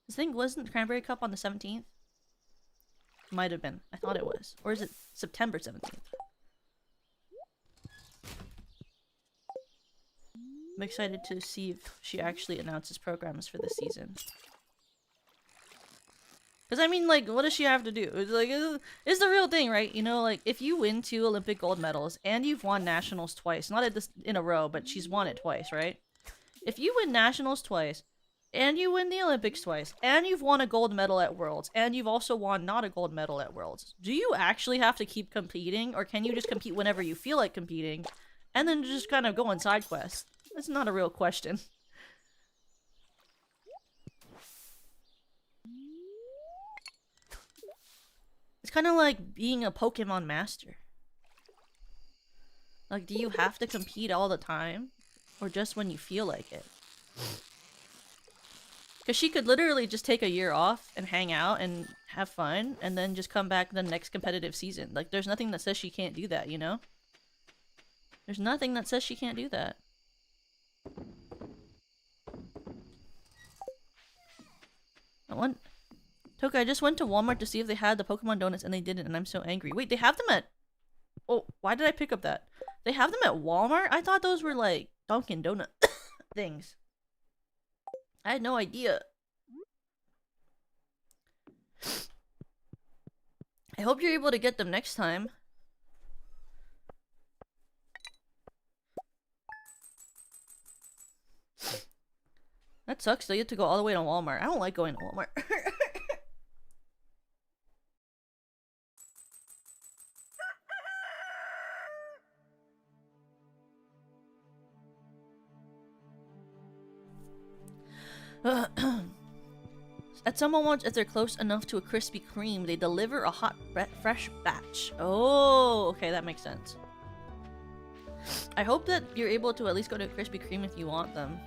This thing wasn't Cranberry Cup on the 17th? Might have been. I thought it was. Or is it September 17th? I'm excited to see if she actually announces programs for this season. Because, I mean, like, what does she have to do? It's like, it's the real thing, right? You know, like, if you win 2 Olympic gold medals, and you've won nationals twice, not at this in a row, but she's won it twice, right? If you win nationals twice, and you win the Olympics twice, and you've won a gold medal at Worlds, and you've also won not a gold medal at Worlds, do you actually have to keep competing, or can you just compete whenever you feel like competing, and then just kind of go on side quests? That's not a real question. It's kind of like being a Pokemon master. Like, do you have to compete all the time? Or just when you feel like it? Because she could literally just take a year off and hang out and have fun, and then just come back the next competitive season. Like, there's nothing that says she can't do that, you know? There's nothing that says she can't do that. Toka, I just went to Walmart to see if they had the Pokemon donuts and they didn't, and I'm so angry. Wait, they have them at... Oh, why did I pick up that? They have them at Walmart? I thought those were like Dunkin' Donut things. I had no idea. I hope you're able to get them next time. That sucks though, you have to go all the way to Walmart. I don't like going to Walmart. At someone wants, if they're close enough to a Krispy Kreme, they deliver a hot, fresh batch. Oh, okay, that makes sense. I hope that you're able to at least go to a Krispy Kreme if you want them.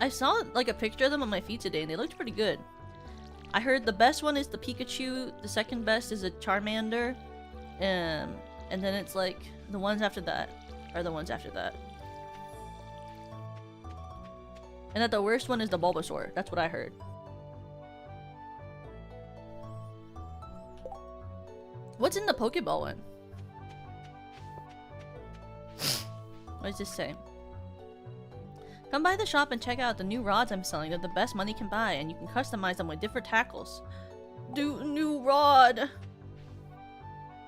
I saw like a picture of them on my feed today and they looked pretty good. I heard the best one is the Pikachu, the second best is a Charmander, and then it's like the ones after that are the ones after that. And that the worst one is the Bulbasaur. That's what I heard. What's in the Pokeball one? What does this say? Come by the shop and check out the new rods I'm selling. They're the best money can buy, and you can customize them with different tackles. New rod!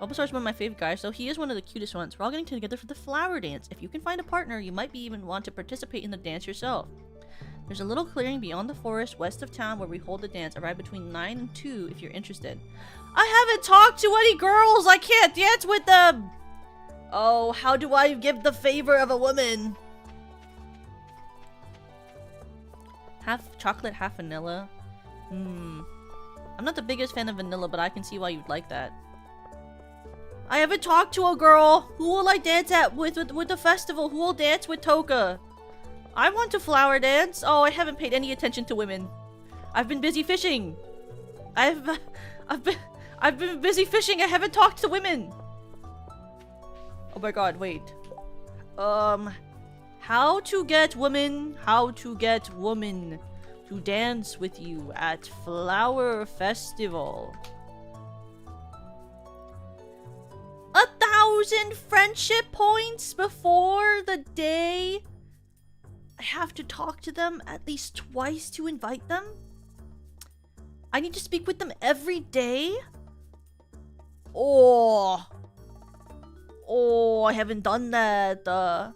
Bulbasaur's one of my favorite guys, though he is one of the cutest ones. We're all getting together for the flower dance. If you can find a partner, you might even want to participate in the dance yourself. There's a little clearing beyond the forest west of town where we hold the dance. Arrive between 9 and 2 if you're interested. I haven't talked to any girls! I can't dance with them! Oh, how do I give the favor of a woman? Half chocolate, half vanilla. I'm not the biggest fan of vanilla, but I can see why you'd like that. I haven't talked to a girl! Who will I dance at with the festival? Who will dance with Toka? I want to flower dance. Oh, I haven't paid any attention to women. I've been busy fishing. I've been busy fishing. I haven't talked to women. Oh my god, wait. How to get women to dance with you at Flower Festival. 1,000 friendship points before the day I have to talk to them at least twice to invite them? I need to speak with them every day? Oh. Oh, I haven't done that. I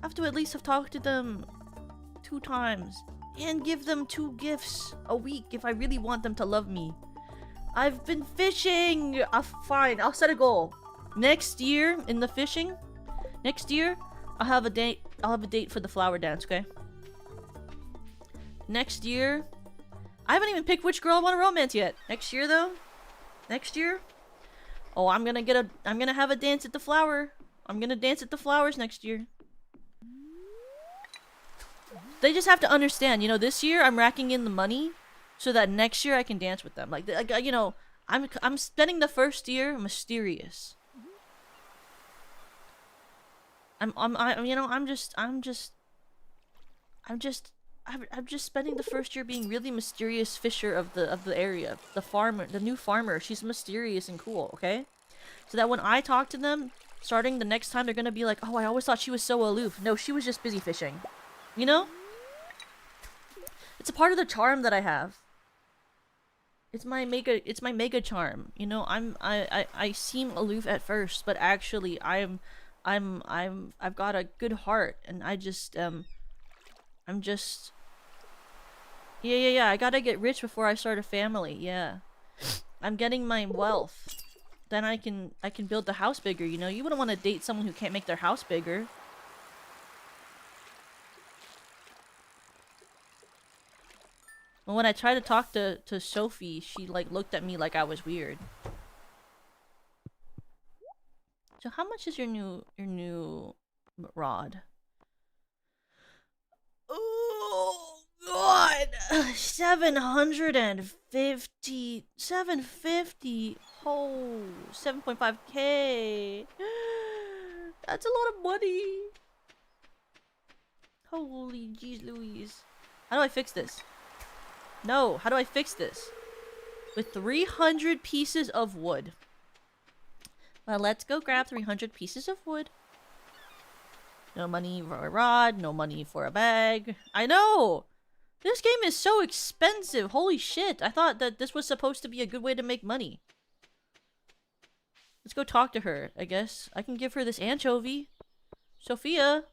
have to at least have talked to them 2 times. And give them 2 gifts a week if I really want them to love me. I've been fishing! Fine, I'll set a goal. Next year, in the fishing, next year, I'll have a date for the flower dance, okay? Next year, I haven't even picked which girl I want to romance yet. Next year, though, next year, oh, I'm gonna have a dance at the flower. I'm gonna dance at the flowers next year. They just have to understand, you know, this year I'm racking in the money so that next year I can dance with them. Like you know, I'm spending the first year mysterious. I'm just spending the first year being really mysterious fisher of the area. The farmer, the new farmer, she's mysterious and cool, okay? So that when I talk to them, starting the next time, they're gonna be like, oh, I always thought she was so aloof. No, she was just busy fishing. You know? It's a part of the charm that I have. It's my mega charm. You know, I seem aloof at first, but actually I've got a good heart, and I'm just yeah, I gotta get rich before I start a family. Yeah, I'm getting my wealth, then I can build the house bigger. You know, you wouldn't want to date someone who can't make their house bigger. Well, when I tried to talk to Sophie, she like looked at me like I was weird. So how much is your new rod? Oh god, 750, 750. Oh, 7.5k. That's a lot of money. Holy jeez Louise. How do I fix this? No, how do I fix this? With 300 pieces of wood. Well, let's go grab 300 pieces of wood. No money for a rod, no money for a bag. I know! This game is so expensive, holy shit. I thought that this was supposed to be a good way to make money. Let's go talk to her, I guess. I can give her this anchovy. Sophia?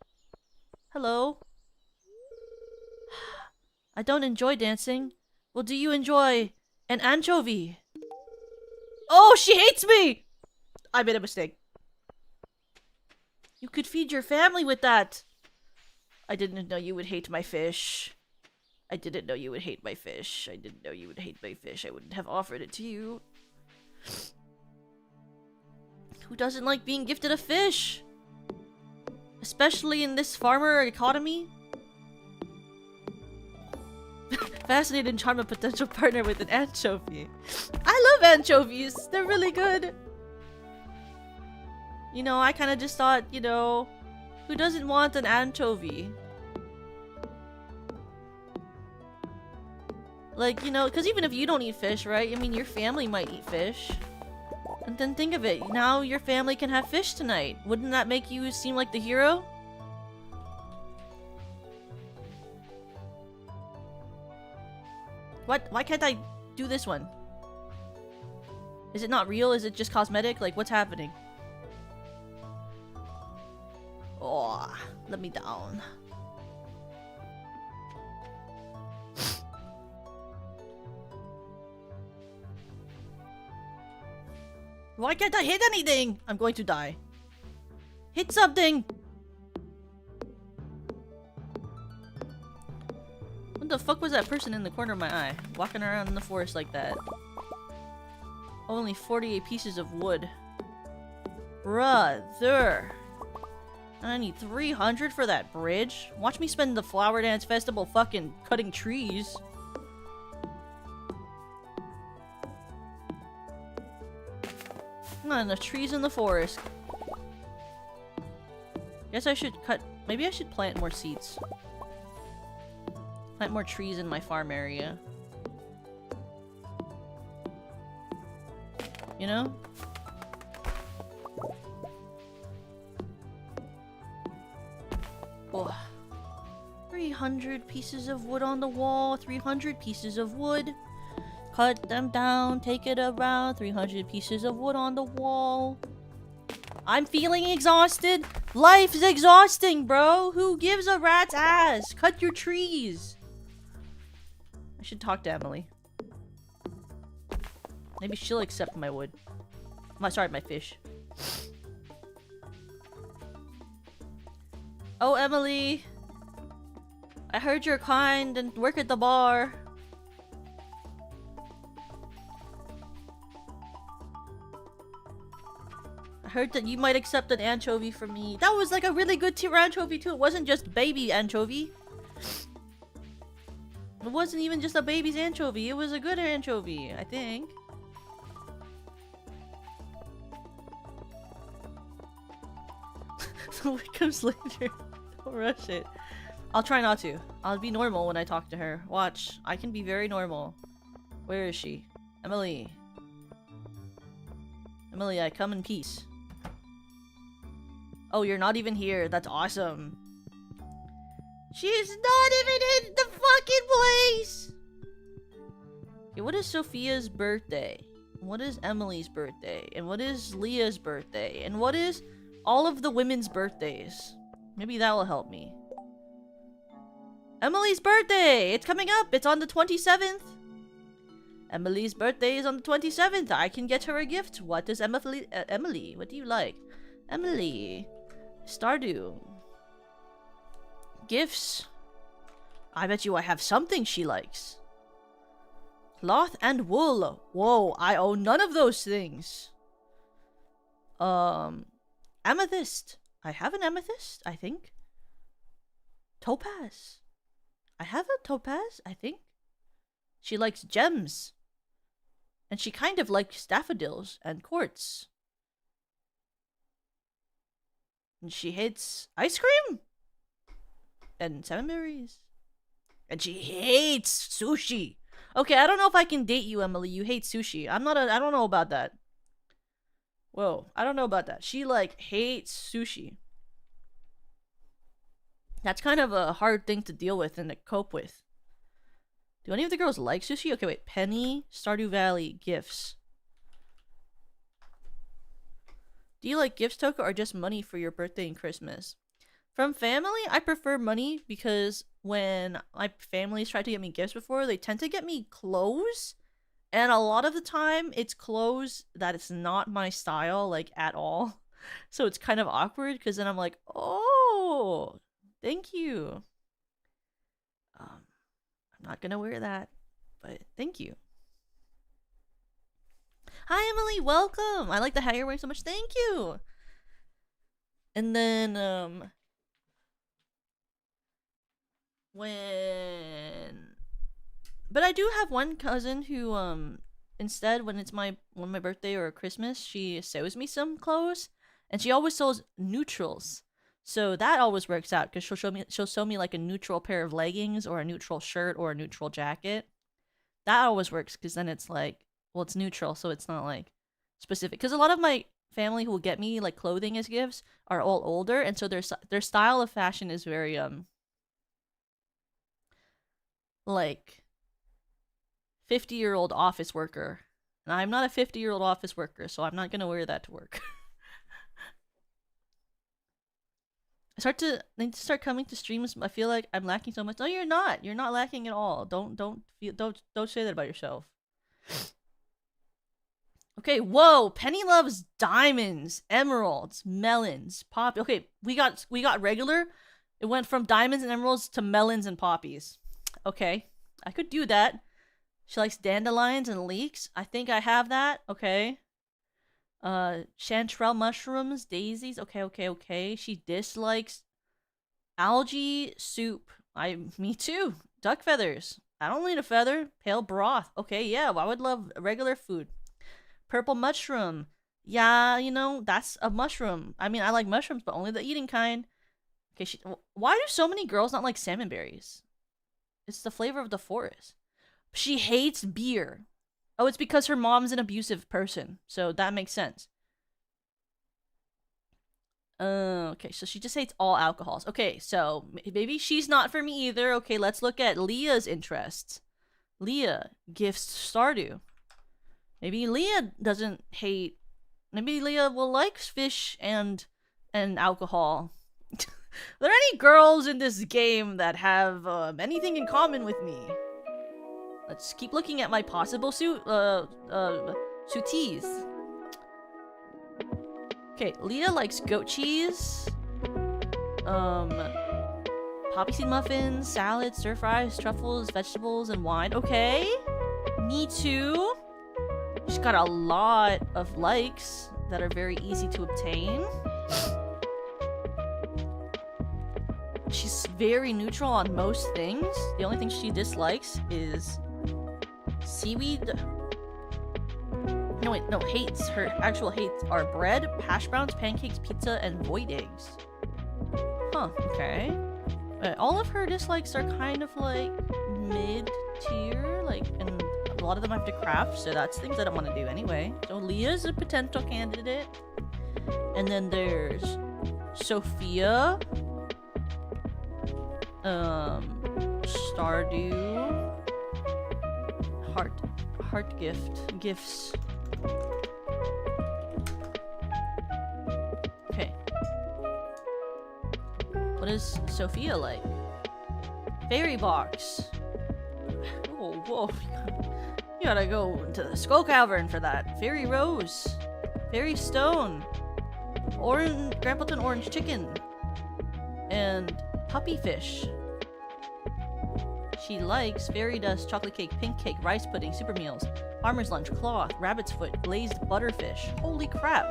Hello? I don't enjoy dancing. Well, do you enjoy an anchovy? Oh, she hates me! I made a mistake. You could feed your family with that. I didn't know you would hate my fish. I didn't know you would hate my fish. I didn't know you would hate my fish. I wouldn't have offered it to you. Who doesn't like being gifted a fish? Especially in this farmer economy? Fascinated and charm a potential partner with an anchovy. I love anchovies. They're really good. You know, I kind of just thought, you know, who doesn't want an anchovy? Like, you know, because even if you don't eat fish, right? I mean, your family might eat fish. And then think of it. Now your family can have fish tonight. Wouldn't that make you seem like the hero? What? Why can't I do this one? Is it not real? Is it just cosmetic? Like, what's happening? Oh, let me down. Why can't I hit anything? I'm going to die. Hit something! What the fuck was that person in the corner of my eye? Walking around in the forest like that. Only 48 pieces of wood. Brother. I need 300 for that bridge. Watch me spend the flower dance festival fucking cutting trees. Not enough trees in the forest. Guess I should cut... Maybe I should plant more seeds. Plant more trees in my farm area. You know? Oh. 300 pieces of wood on the wall. 300 pieces of wood. cut them down, take it around. 300 pieces of wood on the wall. I'm feeling exhausted. Life's exhausting, bro. Who gives a rat's ass? Cut your trees. I should talk to Emily. Maybe she'll accept my wood. Sorry, my fish. Oh, Emily. I heard you're kind and work at the bar. I heard that you might accept an anchovy from me. That was like a really good tier anchovy too. It wasn't just baby anchovy. It wasn't even just a baby's anchovy. It was a good anchovy, I think. The week comes later. Don't rush it. I'll try not to. I'll be normal when I talk to her. Watch. I can be very normal. Where is she? Emily. Emily, I come in peace. Oh, you're not even here. That's awesome. She's not even in the fucking place! Okay, what is Sophia's birthday? What is Emily's birthday? And what is Leah's birthday? And what is all of the women's birthdays? Maybe that will help me. Emily's birthday! It's coming up! It's on the 27th! Emily's birthday is on the 27th. I can get her a gift. What does Emily? What do you like? Emily. Stardew. Gifts. I bet you I have something she likes. Cloth and wool. Whoa, I own none of those things. Amethyst. I have an amethyst, I think. Topaz. I have a topaz, I think. She likes gems. And she kind of likes daffodils and quartz. And she hates ice cream. And salmonberries. And she hates sushi. Okay, I don't know if I can date you, Emily. You hate sushi. I don't know about that. Whoa, I don't know about that. She, like, hates sushi. That's kind of a hard thing to deal with and to cope with. Do any of the girls like sushi? Okay, wait. Penny, Stardew Valley, gifts. Do you like gifts, Toko, or just money for your birthday and Christmas? From family, I prefer money because when my families tried to get me gifts before, they tend to get me clothes. And a lot of the time, it's clothes that it's not my style, like, at all. So it's kind of awkward because then I'm like, oh, thank you. I'm not gonna wear that, but thank you. Hi, Emily, welcome. I like the hat you're wearing so much. Thank you. And then, but I do have one cousin who, instead, when it's my birthday or Christmas, she sews me some clothes, and she always sews neutrals. So that always works out because she'll sew me like a neutral pair of leggings or a neutral shirt or a neutral jacket. That always works because then it's like, well, it's neutral, so it's not like specific. Because a lot of my family who will get me like clothing as gifts are all older, and so their style of fashion is very like 50-year-old office worker. And I'm not a 50-year-old office worker, so I'm not gonna wear that to work. I need to start coming to streams. I feel like I'm lacking so much. No, you're not. You're not lacking at all. Don't say that about yourself. Okay, whoa. Penny loves diamonds, emeralds, melons, poppy. Okay, we got regular. It went from diamonds and emeralds to melons and poppies. Okay, I could do that. She likes dandelions and leeks. I think I have that. Okay. Chanterelle mushrooms, daisies. Okay. She dislikes algae soup. Me too. Duck feathers. I don't need a feather. Pale broth. Okay, yeah. Well, I would love regular food. Purple mushroom. Yeah, you know, that's a mushroom. I mean, I like mushrooms, but only the eating kind. Okay, why do so many girls not like salmon berries? It's the flavor of the forest. She hates beer. Oh, it's because her mom's an abusive person. So that makes sense. Okay, so she just hates all alcohols. Okay, so maybe she's not for me either. Okay, let's look at Leah's interests. Leah gifts Stardew. Maybe Leah doesn't hate. Maybe Leah will like fish and alcohol. Are there any girls in this game that have anything in common with me? Let's keep looking at my possible suitees. Okay, Leah likes goat cheese. Poppy seed muffins, salad, stir fries, truffles, vegetables, and wine. Okay. Me too. She's got a lot of likes that are very easy to obtain. She's very neutral on most things. The only thing she dislikes is seaweed. No, wait, no, hates. Her actual hates are bread, hash browns, pancakes, pizza, and void eggs. Huh, okay. All of her dislikes are kind of like mid-tier, like, and a lot of them I have to craft, so that's things I don't want to do anyway. So Leah's a potential candidate. And then there's Sophia. Stardew. Heart gifts. Okay. What is Sophia like? Fairy box. Whoa. You gotta go to the Skull Cavern for that. Fairy rose. Fairy stone. Grappleton orange chicken. And puppy fish. She likes fairy dust, chocolate cake, pink cake, rice pudding, super meals, farmer's lunch, cloth, rabbit's foot, glazed butterfish. Holy crap.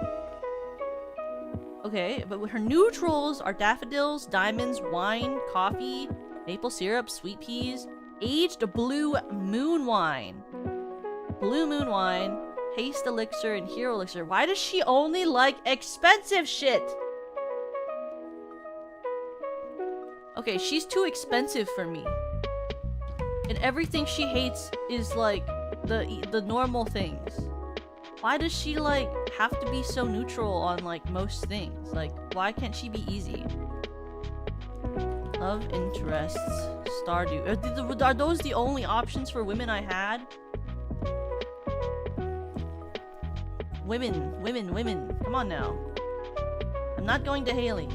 Okay, but her neutrals are daffodils, diamonds, wine, coffee, maple syrup, sweet peas, aged blue moon wine. Blue moon wine, haste elixir, and hero elixir. Why does she only like expensive shit? Okay, she's too expensive for me. And everything she hates is like the normal things. Why does she like have to be so neutral on like most things? Like, why can't she be easy? Love interests, Stardew. Are those the only options for women I had? Women. Come on now. I'm not going to Haley.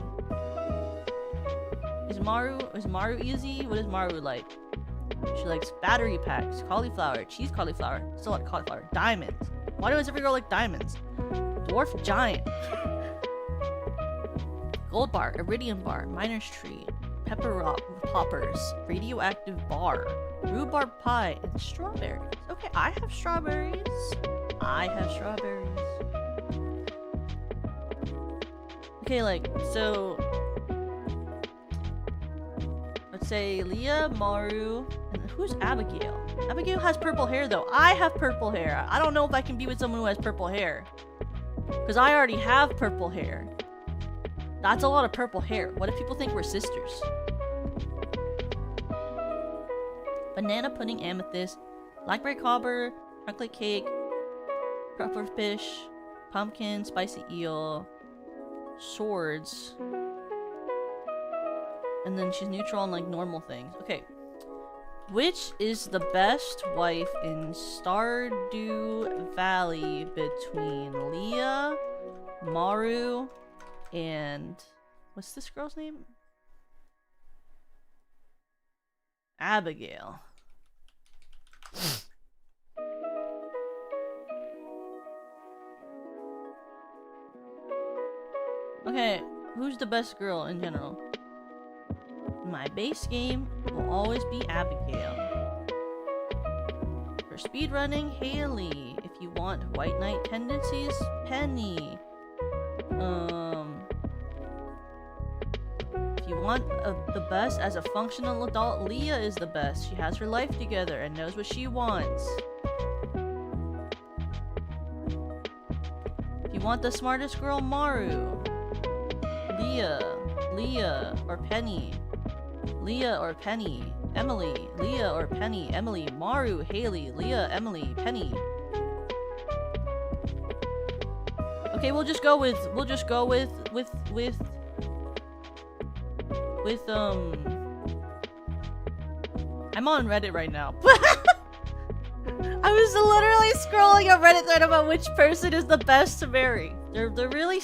Is Maru easy? What is Maru like? She likes battery packs, cauliflower, cheese cauliflower, still like cauliflower, diamonds. Why does every girl like diamonds? Dwarf giant. Gold bar, iridium bar, miner's tree, pepper poppers, radioactive bar, rhubarb pie, and strawberries. Okay, I have strawberries. Okay, like, so let's say Leah, Maru, and who's Abigail? Abigail has purple hair though. I have purple hair. I don't know if I can be with someone who has purple hair. Because I already have purple hair. That's a lot of purple hair. What if people think we're sisters? Banana pudding amethyst, blackberry cobbler, chocolate cake, puffer fish, pumpkin, spicy eel, swords. And then she's neutral on like normal things. Okay. Which is the best wife in Stardew Valley between Leah, Maru, and what's this girl's name? Abigail. Okay, who's the best girl in general? My base game will always be Abigail. For speedrunning, Haley. If you want White Knight tendencies, Penny. If you want the best as a functional adult, Leah is the best. She has her life together and knows what she wants. If you want the smartest girl, Maru. Leah or Penny. Leah or Penny. Emily. Leah or Penny. Emily. Maru. Haley. Leah. Emily. Penny. Okay, we'll just go with I'm on Reddit right now. I was literally scrolling a Reddit thread about which person is the best to marry. They're really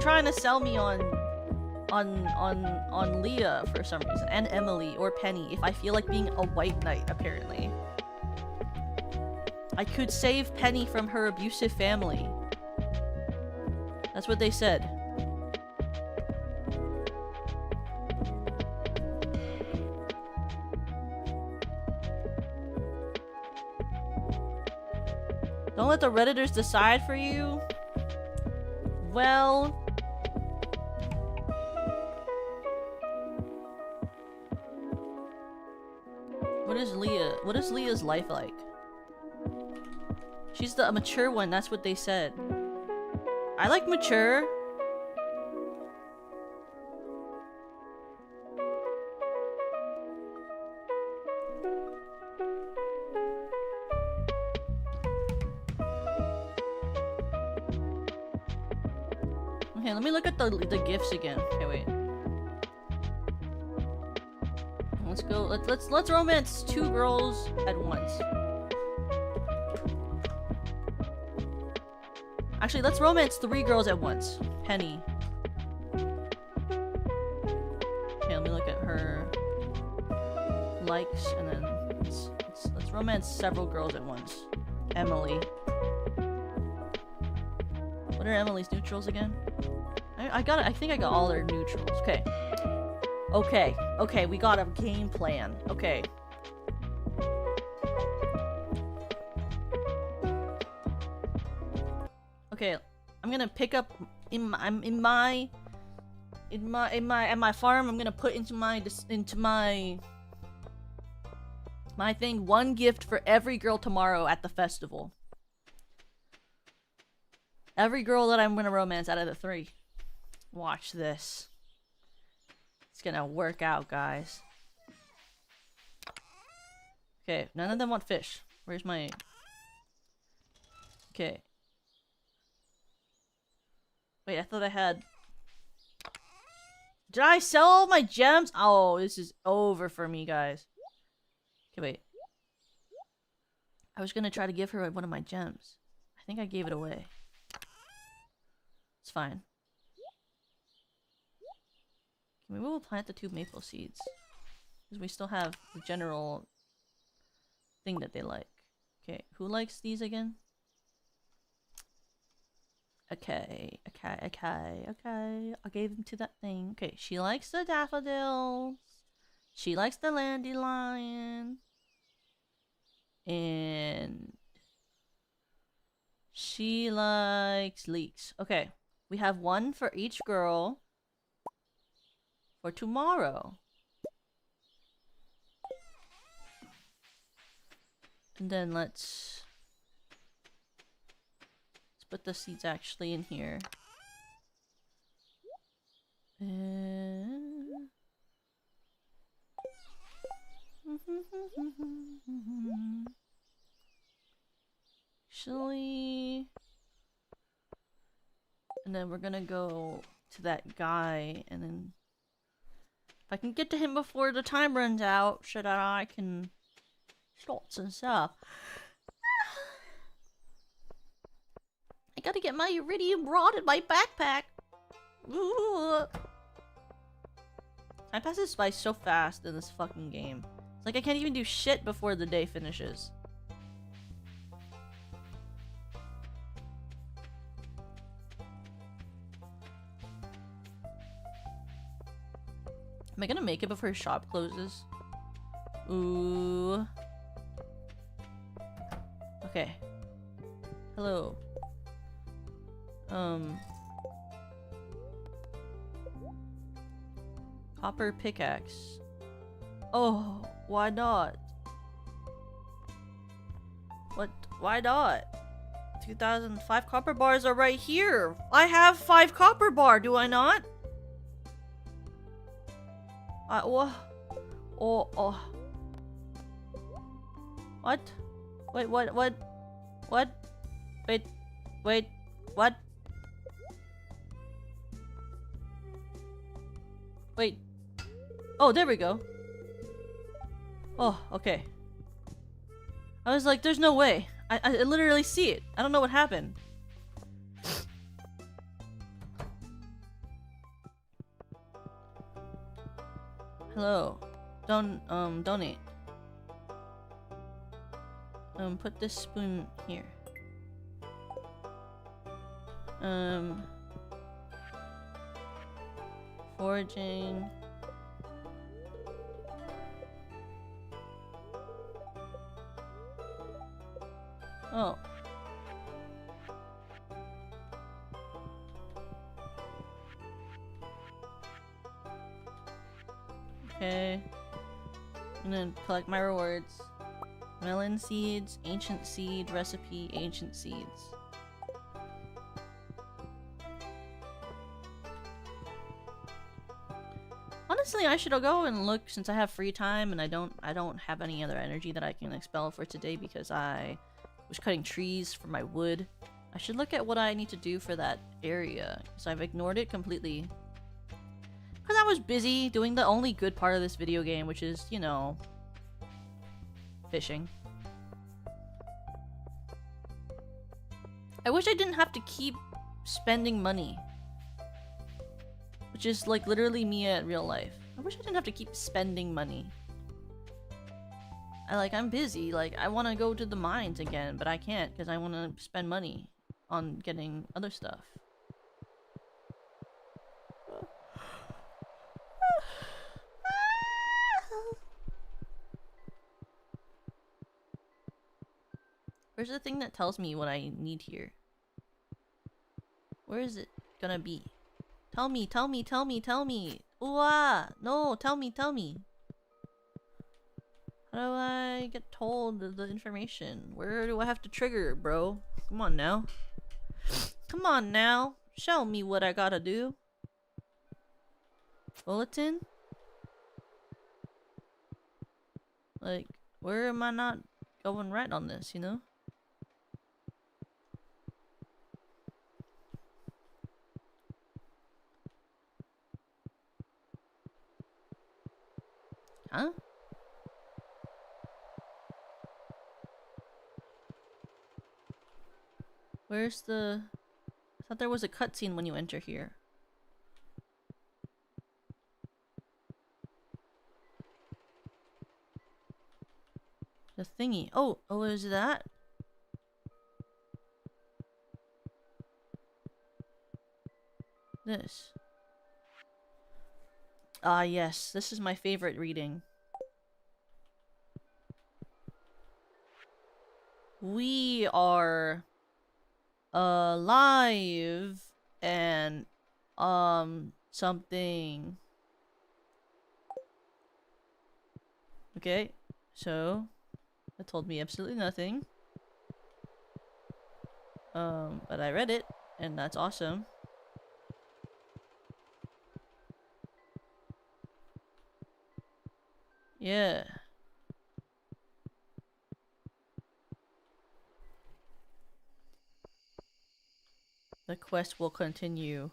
trying to sell me on Leah for some reason, and Emily or Penny if I feel like being a white knight, apparently. I could save Penny from her abusive family. That's what they said. Don't let the Redditors decide for you? Well... What is Leah's life like? She's the mature one, that's what they said. I like mature. Okay, let me look at the gifts again. Okay, wait. Let's go. Let's romance 2 girls at once. Actually, let's romance 3 girls at once. Penny. Okay, let me look at her likes, and then let's romance several girls at once. Emily. What are Emily's neutrals again? I think I got all their neutrals. Okay. Okay, we got a game plan. Okay. Okay, I'm gonna pick up in my farm. I'm gonna put into my thing 1 gift for every girl tomorrow at the festival. Every girl that I'm gonna romance out of the 3. Watch this. It's gonna work out, guys. Okay, none of them want fish. Where's my... Okay. Wait, I thought I had... Did I sell all my gems? Oh, this is over for me, guys. Okay, wait. I was gonna try to give her one of my gems. I think I gave it away. It's fine. Maybe we'll plant the 2 maple seeds. Because we still have the general thing that they like. Okay, who likes these again? Okay. I gave them to that thing. Okay, she likes the daffodils. She likes the dandelion. And she likes leeks. Okay, we have 1 for each girl for tomorrow. And then let's put the seeds actually in here. Actually, and then we're gonna go to that guy, and then if I can get to him before the time runs out, so that I can start some stuff. I gotta get my iridium rod in my backpack. Ooh. Time passes by so fast in this fucking game. It's like I can't even do shit before the day finishes. Am I gonna make it before his shop closes? Ooh. Okay. Hello. Copper pickaxe. Oh, why not? What? Why not? 2005 copper bars are right here. I have 5 copper bar, do I not? What? Oh. What? Wait, what? Wait, what? Wait. Oh, there we go. Oh, okay. I was like, there's no way. I literally see it. I don't know what happened. Hello. Donate. Put this spoon here. Foraging. Oh. Okay. And then collect my rewards. Melon seeds, ancient seed, recipe, ancient seeds. Honestly, I should go and look since I have free time and I don't have any other energy that I can expel for today because I was cutting trees for my wood. I should look at what I need to do for that area because I've ignored it completely. Because I was busy doing the only good part of this video game, which is, you know, fishing. I wish I didn't have to keep spending money. Which is like literally me at real life. I wish I didn't have to keep spending money. I'm busy, like I want to go to the mines again, but I can't because I want to spend money on getting other stuff. Where's the thing that tells me what I need here? Where is it gonna be? Tell me, tell me, tell me, tell me. Ooh, ah, no, tell me, tell me. How do I get told the information? Where do I have to trigger, bro? Come on now. Come on now. Show me what I gotta do. Bulletin? Like, where am I not going right on this, you know? Huh? Where's the... I thought there was a cutscene when you enter here. The thingy. Oh, is that? This. Ah, yes. This is my favorite reading. We are alive and something. Okay, so that told me absolutely nothing. But I read it and that's awesome. Yeah. The quest will continue.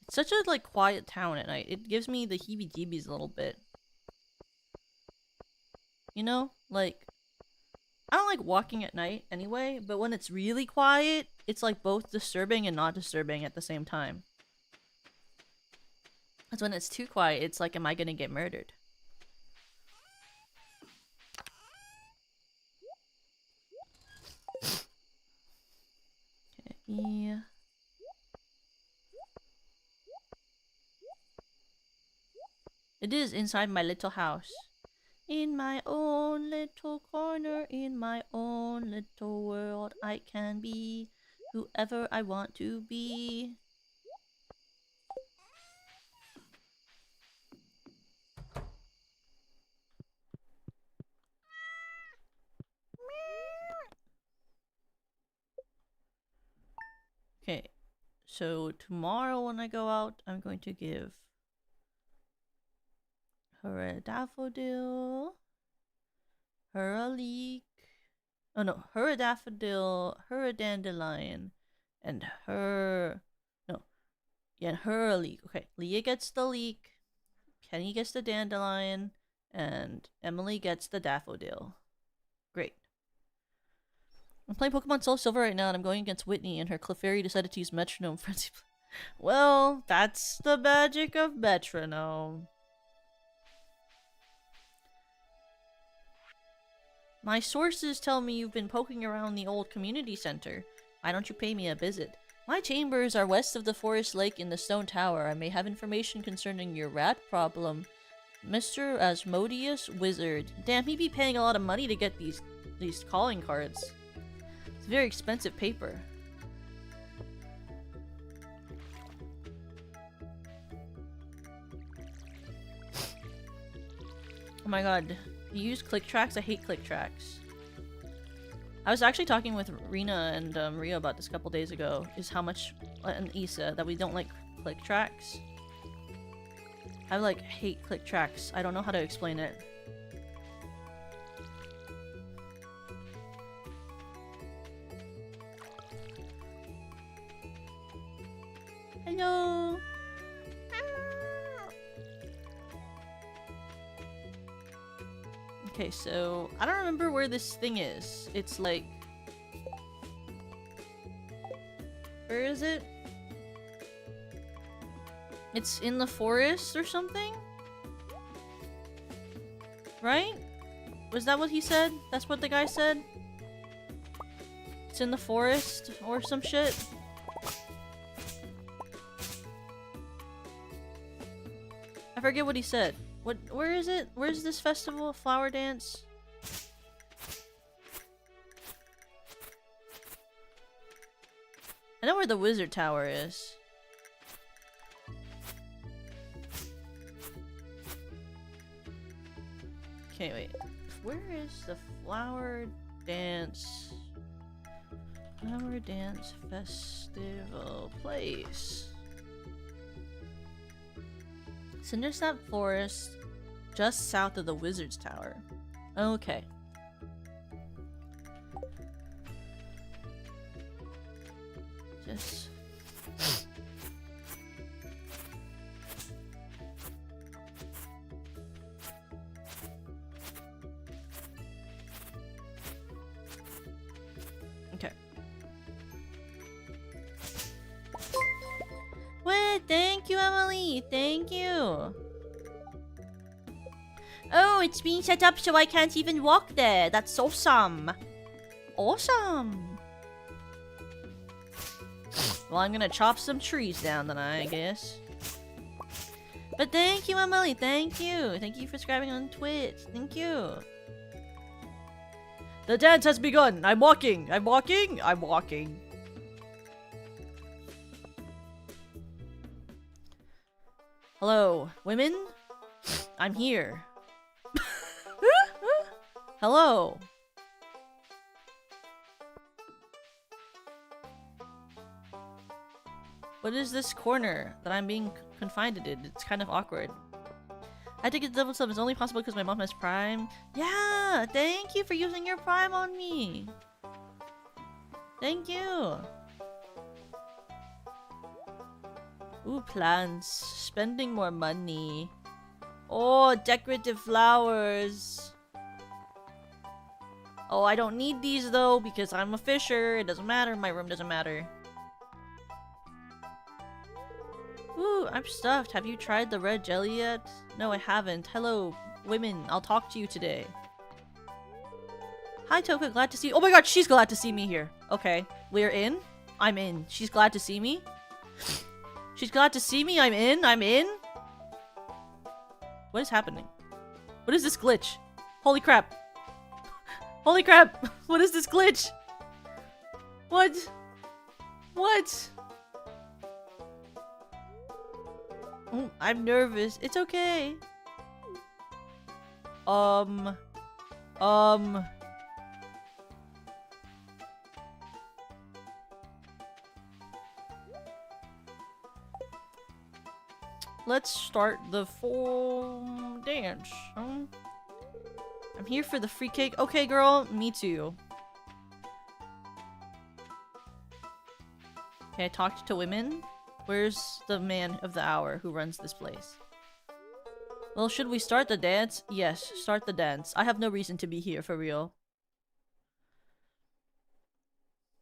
It's such a like quiet town at night. It gives me the heebie-jeebies a little bit. You know? Like, I don't like walking at night anyway, but when it's really quiet, it's like both disturbing and not disturbing at the same time. Because when it's too quiet, it's like, am I gonna get murdered? Okay, yeah. It is inside my little house. In my own little corner, in my own little world, I can be whoever I want to be. Okay, so tomorrow when I go out, I'm going to give her a daffodil, her a leek, oh no, her a daffodil, her a dandelion, and her, no, Yeah, her leek. Okay, Leah gets the leek, Kenny gets the dandelion, and Emily gets the daffodil. Great. I'm playing Pokemon Soul Silver right now, and I'm going against Whitney, and her Clefairy decided to use Metronome Frenzy. Well, that's the magic of Metronome. My sources tell me you've been poking around the old community center. Why don't you pay me a visit? My chambers are west of the forest lake in the stone tower. I may have information concerning your rat problem. Mr. Asmodeus Wizard. Damn, he'd be paying a lot of money to get these calling cards. It's very expensive paper. Oh my god. You use click tracks? I hate click tracks. I was actually talking with Rena and Rio about this a couple days ago, is how much, and Issa, that we don't like click tracks. I like hate click tracks. I don't know how to explain it. Hello! Okay, so I don't remember where this thing is. It's like... Where is it? It's in the forest or something? Right? Was that what he said? That's what the guy said? It's in the forest or some shit? I forget what he said. Where is it? Where's this festival? Flower dance? I know where the wizard tower is. Okay, wait. Where is the flower dance? Flower dance festival place. Cindersnap Forest, just south of the Wizard's Tower. Okay. Just... Okay. Wait, thank you, Emily! Thank you! Oh, it's being set up so I can't even walk there. That's awesome. Awesome. Well, I'm gonna chop some trees down then, I guess. But thank you, Emily. Thank you. Thank you for subscribing on Twitch. Thank you. The dance has begun. I'm walking. I'm walking. I'm walking. Hello, women? I'm here. Hello. What is this corner that I'm being confined in? It's kind of awkward. I had to get double sub. It's only possible because my mom has Prime. Yeah, thank you for using your Prime on me. Thank you. Ooh, plants. Spending more money. Oh, decorative flowers. Oh, I don't need these though because I'm a fisher. It doesn't matter. My room doesn't matter. Ooh, I'm stuffed. Have you tried the red jelly yet? No, I haven't. Hello, women. I'll talk to you today. Hi, Toka. Glad to see you. Oh my god, she's glad to see me here. Okay, we're in. I'm in. She's glad to see me. She's glad to see me. I'm in. I'm in. What is happening? What is this glitch? Holy crap. Holy crap. What is this glitch? What? What? Oh, I'm nervous. It's okay. Let's start the full dance. I'm here for the free cake. Okay, girl. Me too. Okay, I talked to women. Where's the man of the hour who runs this place? Well, should we start the dance? Yes, start the dance. I have no reason to be here, for real.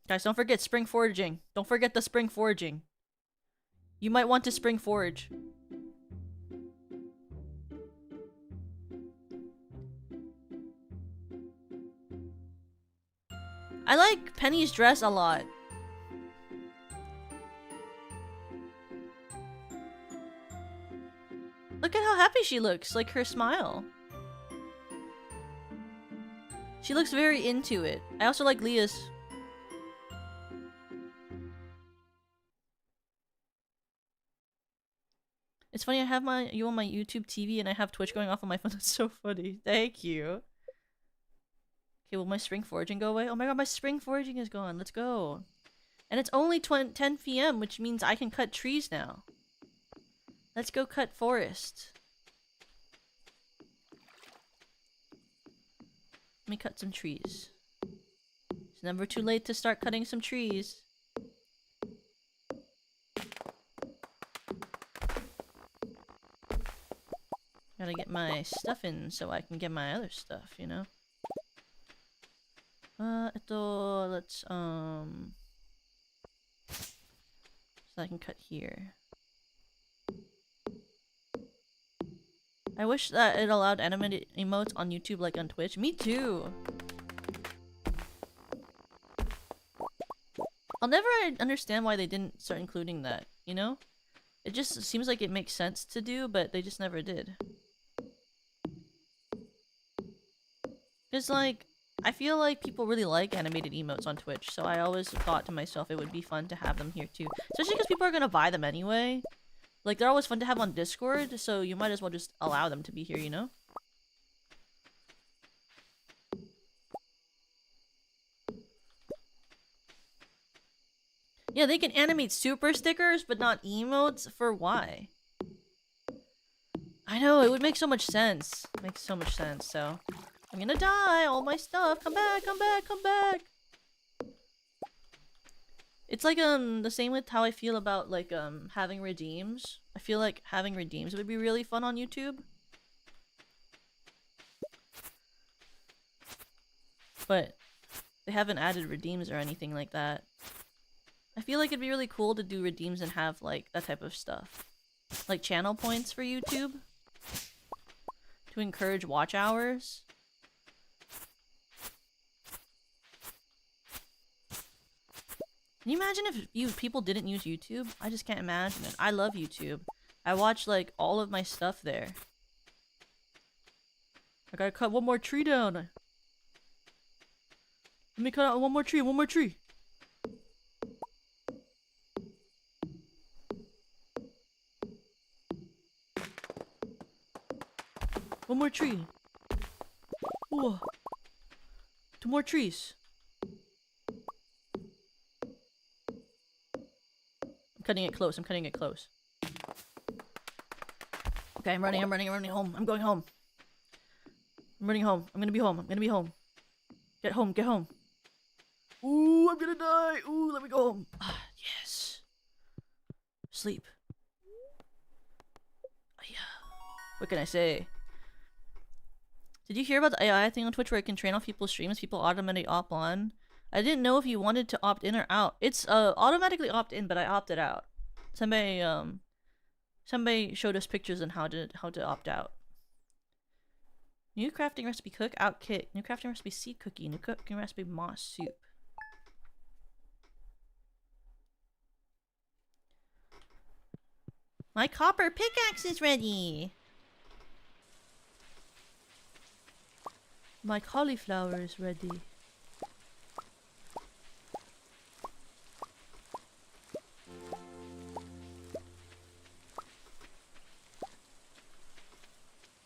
Guys, don't forget spring foraging. Don't forget the spring foraging. You might want to spring forage. I like Penny's dress a lot. Look at how happy she looks, like her smile. She looks very into it. I also like Leah's. It's funny, I have you on my YouTube TV and I have Twitch going off on my phone. That's so funny. Thank you. Okay, will my spring foraging go away? Oh my god, my spring foraging is gone. Let's go. And it's only 10 p.m., which means I can cut trees now. Let's go cut forest. Let me cut some trees. It's never too late to start cutting some trees. Gotta get my stuff in so I can get my other stuff, you know? Let's, so I can cut here. I wish that it allowed animated emotes on YouTube like on Twitch. Me too! I'll never understand why they didn't start including that, you know? It just seems like it makes sense to do, but they just never did. Cause like, I feel like people really like animated emotes on Twitch, so I always thought to myself it would be fun to have them here too. Especially because people are gonna buy them anyway. Like, they're always fun to have on Discord, so you might as well just allow them to be here, you know? Yeah, they can animate super stickers, but not emotes? For why? I know, it would make so much sense. It makes so much sense, so... I'm gonna die! All my stuff! Come back! Come back! Come back! It's like, the same with how I feel about, like, having redeems. I feel like having redeems would be really fun on YouTube. But they haven't added redeems or anything like that. I feel like it'd be really cool to do redeems and have, like, that type of stuff. Like channel points for YouTube. To encourage watch hours. Can you imagine if people didn't use YouTube? I just can't imagine it. I love YouTube. I watch, like, all of my stuff there. I gotta cut one more tree down. Let me cut out one more tree, one more tree. One more tree. Whoa. 2 more trees. I'm cutting it close, I'm cutting it close. Okay, I'm running home. I'm going home. I'm running home. I'm gonna be home. I'm gonna be home. Get home, get home. Ooh, I'm gonna die. Ooh, let me go home. Ah, yes. Sleep. What can I say? Did you hear about the AI thing on Twitch where it can train off people's streams? People automatically opt on. I didn't know if you wanted to opt in or out. It's automatically opt in, but I opted out. Somebody showed us pictures on how to opt out. New crafting recipe cook out kit. New crafting recipe seed cookie. New cooking recipe moss soup. My copper pickaxe is ready. My cauliflower is ready.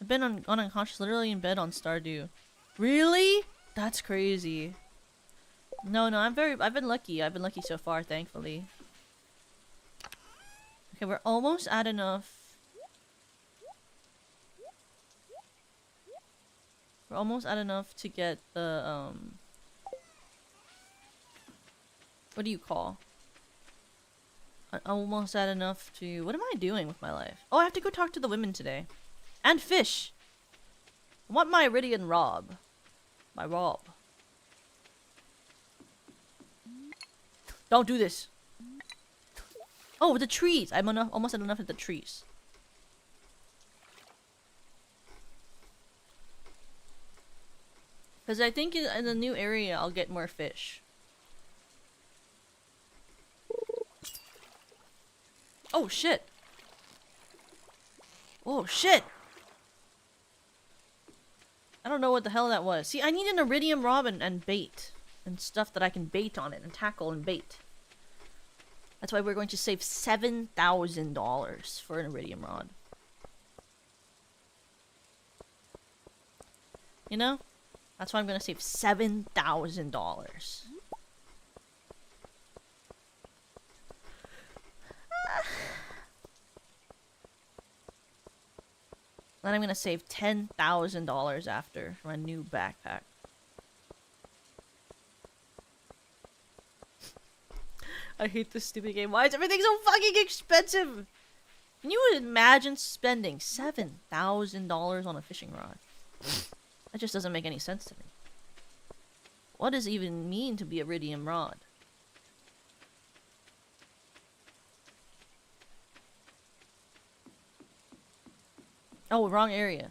I've been unconscious, literally in bed on Stardew. Really? That's crazy. No, I've been lucky. I've been lucky so far, thankfully. Okay, we're almost at enough. We're almost at enough to get the, what do you call? I almost had enough to... What am I doing with my life? Oh, I have to go talk to the women today. And fish! I want my iridian rob. My rob. Don't do this! Oh, the trees! I'm almost had enough of the trees. Because I think in the new area, I'll get more fish. Oh, shit! Oh, shit! I don't know what the hell that was. See, I need an iridium rod and bait. And stuff that I can bait on it. And tackle and bait. That's why we're going to save $7,000 for an iridium rod. You know? That's why I'm going to save $7,000. Then I'm going to save $10,000 after for my new backpack. I hate this stupid game. Why is everything so fucking expensive? Can you imagine spending $7,000 on a fishing rod? That just doesn't make any sense to me. What does it even mean to be a iridium rod? Oh, wrong area.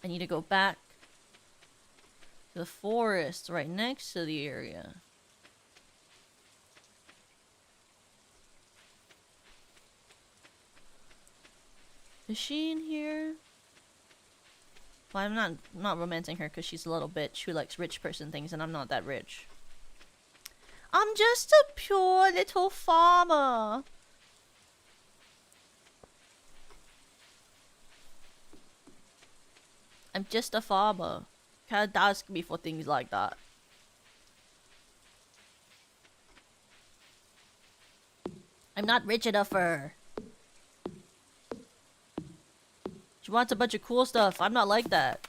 I need to go back to the forest right next to the area. Is she in here? Well, I'm not romancing her because she's a little bitch who likes rich person things, and I'm not that rich. I'm just a pure little farmer. I'm just a farmer. Can't ask me for things like that. I'm not rich enough for her. She wants a bunch of cool stuff. I'm not like that.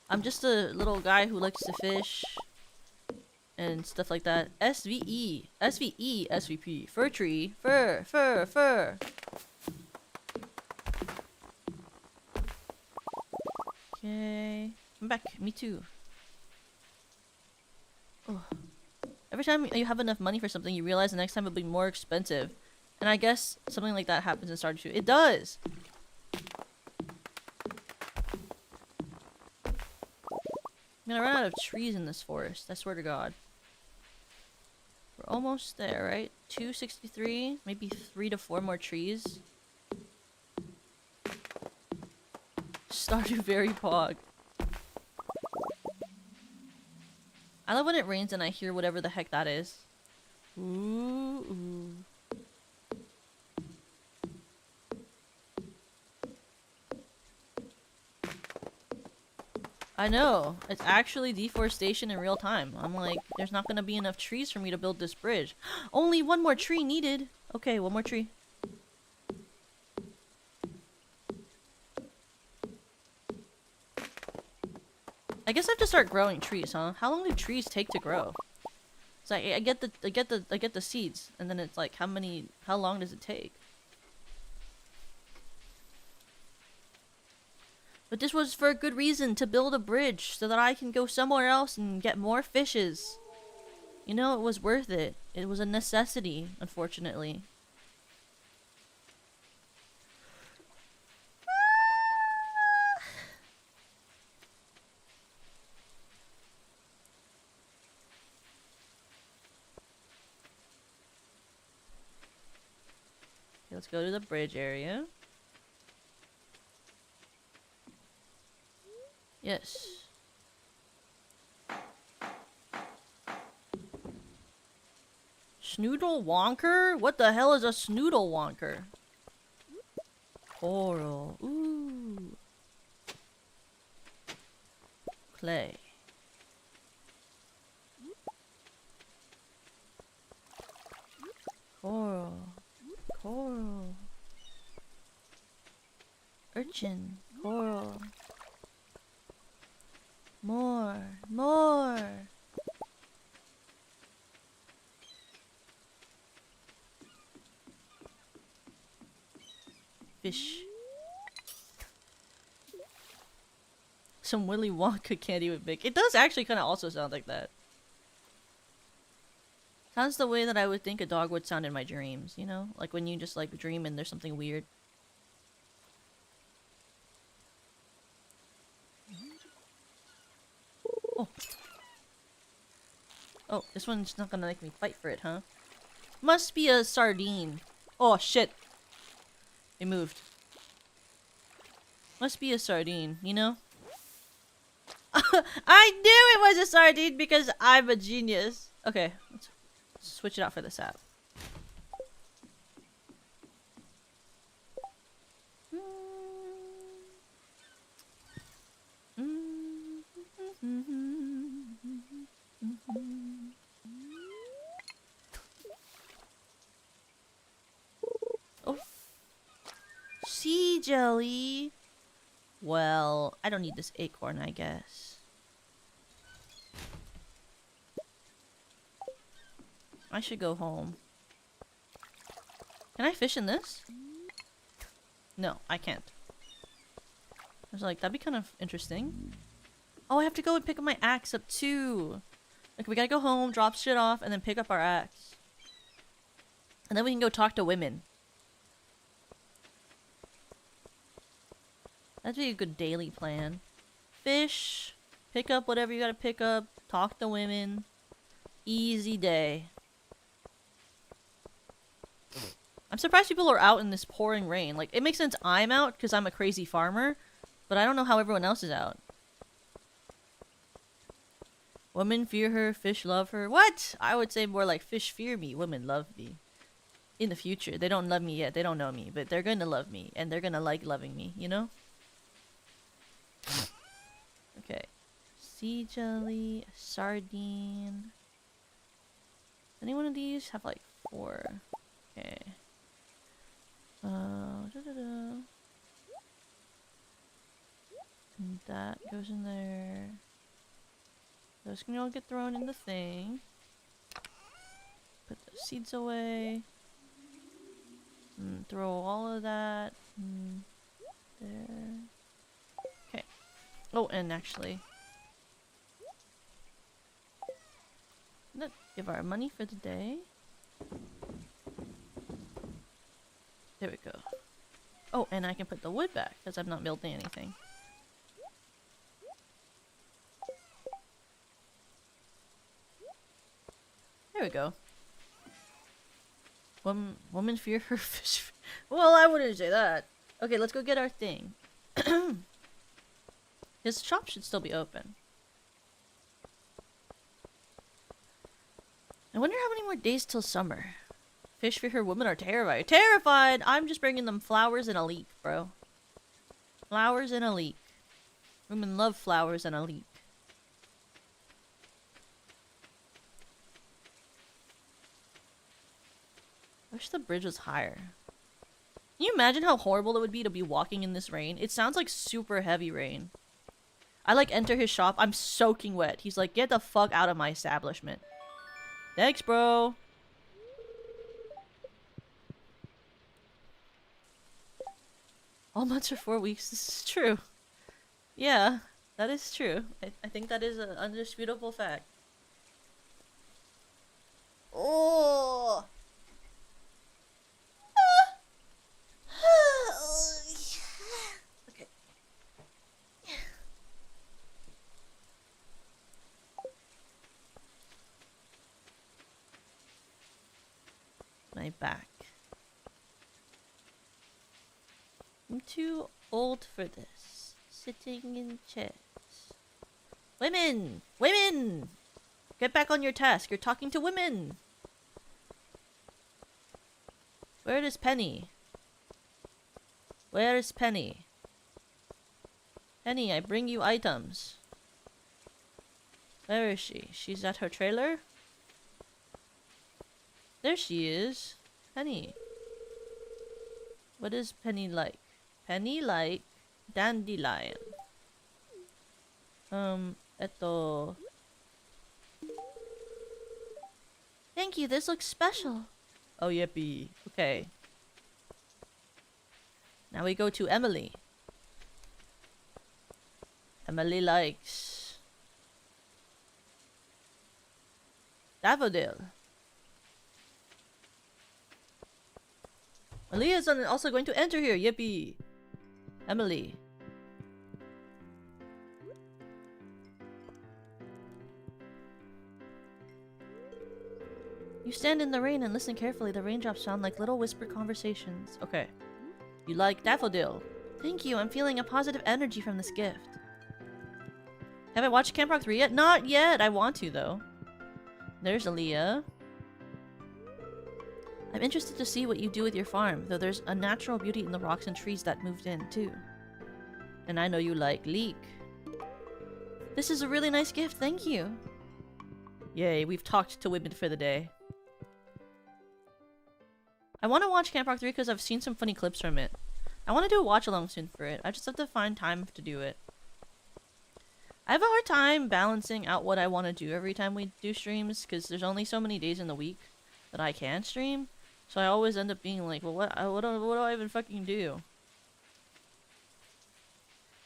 I'm just a little guy who likes to fish. And stuff like that. SVE. SVE. SVP. Fur tree. Fur. Fur. Fur. Okay. I'm back. Me too. Oh. Every time you have enough money for something, you realize the next time it'll be more expensive. And I guess something like that happens in Stardew. It does! I'm gonna run out of trees in this forest. I swear to God. We're almost there, right? 263? Maybe 3 to 4 more trees? Stardew very pog. I love when it rains and I hear whatever the heck that is. Ooh, ooh. I know. It's actually deforestation in real time. I'm like, there's not gonna be enough trees for me to build this bridge. Only one more tree needed. Okay, one more tree. I guess I have to start growing trees, huh? How long do trees take to grow? So I get the seeds, and then it's like, how long does it take? But this was for a good reason, to build a bridge so that I can go somewhere else and get more fishes. You know, it was worth it. It was a necessity, unfortunately. Okay, let's go to the bridge area. Yes. Snoodle Wonker? What the hell is a Snoodle Wonker? Coral. Ooh. Clay. Coral. Coral. Urchin. Coral. More. More. fish. Some Willy Wonka candy would make. It does actually kind of also sound like that. Sounds the way that I would think a dog would sound in my dreams, you know? Like when you just like dream and there's something weird. Oh. Oh, this one's not gonna make me fight for it, huh? Must be a sardine. Oh, shit. It moved. Must be a sardine, you know? I knew it was a sardine because I'm a genius. Okay, let's switch it out for this app. Oh. Sea jelly. Well, I don't need this acorn, I guess. I should go home. Can I fish in this? No, I can't. I was like, that'd be kind of interesting. Oh, I have to go and pick up my axe up too. Like, we gotta go home, drop shit off, and then pick up our axe. And then we can go talk to women. That'd be a good daily plan. Fish, pick up whatever you gotta pick up, talk to women. Easy day. I'm surprised people are out in this pouring rain. Like, it makes sense I'm out because I'm a crazy farmer, but I don't know how everyone else is out. Women fear her, fish love her. What? I would say more like fish fear me, women love me. In the future. They don't love me yet, they don't know me, but they're gonna love me, and they're gonna like loving me, you know? Okay. Sea jelly, sardine. Any one of these have like 4. Okay. And that goes in there. Those can all get thrown in the thing. Put the seeds away. And throw all of that in there. Okay. Oh, and actually, let's give our money for the day. There we go. Oh, and I can put the wood back because I'm not building anything. There we go. Woman fear her fish. Well, I wouldn't say that. Okay, let's go get our thing. His shop should still be open. I wonder how many more days till summer. Fish fear her, women are terrified. Terrified! I'm just bringing them flowers and a leek, bro. Flowers and a leek. Women love flowers and a leek. I wish the bridge was higher. Can you imagine how horrible it would be to be walking in this rain? It sounds like super heavy rain. I like enter his shop. I'm soaking wet. He's like, get the fuck out of my establishment. Thanks, bro. All months are 4 weeks. This is true. Yeah, that is true. I think that is an undisputable fact. Oh. Okay. My back. I'm too old for this. Sitting in chairs. Women! Women! Get back on your task. You're talking to women. Where is Penny? Where is Penny? Penny, I bring you items. Where is she? She's at her trailer? There she is. Penny. What is Penny like? Penny like dandelion. Eto. Thank you, this looks special. Oh, yippee. Okay. Now we go to Emily. Emily likes daffodil. Malia is also going to enter here. Yippee. Emily. You stand in the rain and listen carefully. The raindrops sound like little whispered conversations. Okay. You like daffodil. Thank you. I'm feeling a positive energy from this gift. Have I watched Camp Rock 3 yet? Not yet. I want to, though. There's Aaliyah. I'm interested to see what you do with your farm, though there's a natural beauty in the rocks and trees that moved in, too. And I know you like leek. This is a really nice gift, thank you. Yay, we've talked to women for the day. I want to watch Camp Rock 3 because I've seen some funny clips from it. I want to do a watch-along soon for it. I just have to find time to do it. I have a hard time balancing out what I want to do every time we do streams because there's only so many days in the week that I can stream. So I always end up being like, well, what do I even fucking do?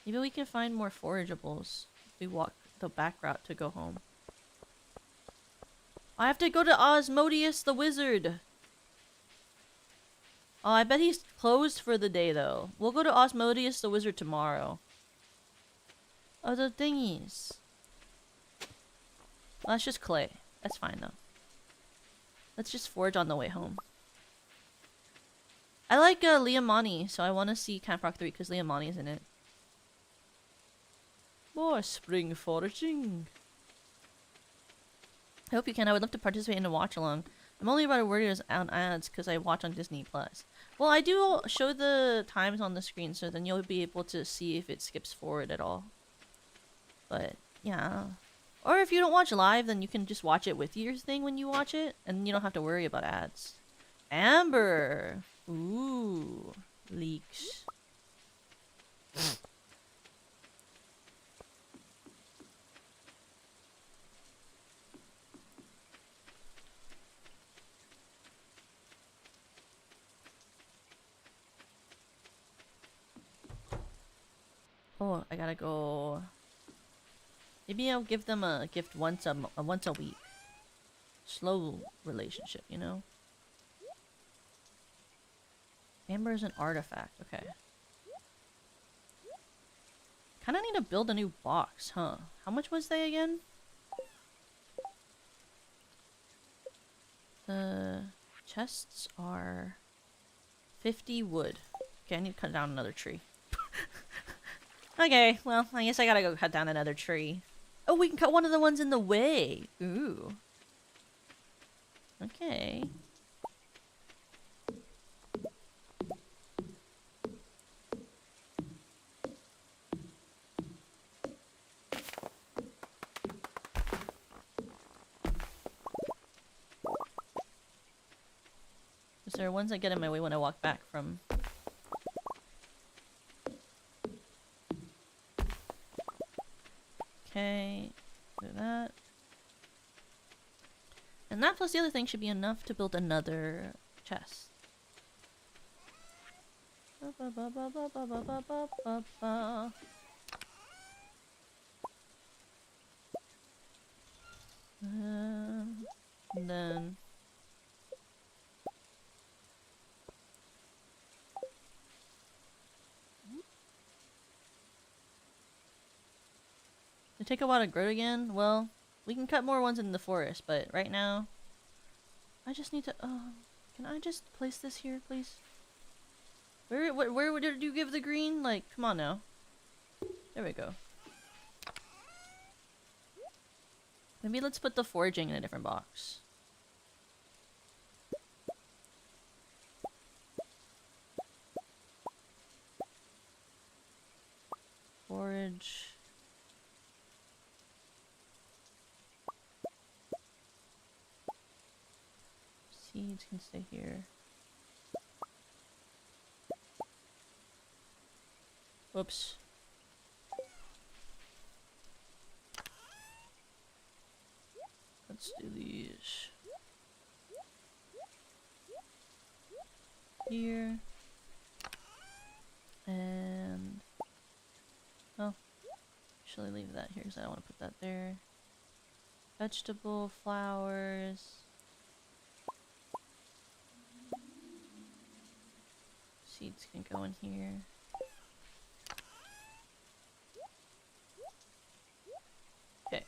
Maybe we can find more forageables if we walk the back route to go home. I have to go to Osmodeus the Wizard! Oh, I bet he's closed for the day, though. We'll go to Osmodeus the Wizard tomorrow. Oh, the thingies. Well, that's just clay. That's fine, though. Let's just forage on the way home. I like Liamani, so I want to see Camp Rock 3 because Liamani's in it. More spring foraging. I hope you can. I would love to participate in a watch-along. I'm only about worried on ads because I watch on Disney+. Well, I do show the times on the screen, so then you'll be able to see if it skips forward at all. But, yeah. Or if you don't watch live, then you can just watch it with your thing when you watch it, and you don't have to worry about ads. Amber! Ooh. Leaks. Oh, I gotta go. Maybe I'll give them a gift once a week. Slow relationship, you know? Amber is an artifact. Okay. Kinda need to build a new box, huh? How much was they again? The chests are 50 wood. Okay, I need to cut down another tree. Okay, well, I guess I gotta go cut down another tree. Oh, we can cut one of the ones in the way. Ooh. Okay. Is there ones that get in my way when I walk back from... Okay, do that. And that plus the other thing should be enough to build another chest. And then... They take a while to grow again? Well, we can cut more ones in the forest, but right now... I just need to... can I just place this here, please? Where did you give the green? Like, come on now. There we go. Maybe let's put the foraging in a different box. Forage... Seeds can stay here. Whoops. Let's do these. Here. And oh, actually leave that here because I don't want to put that there. Vegetable, flowers. Seeds can go in here. Okay.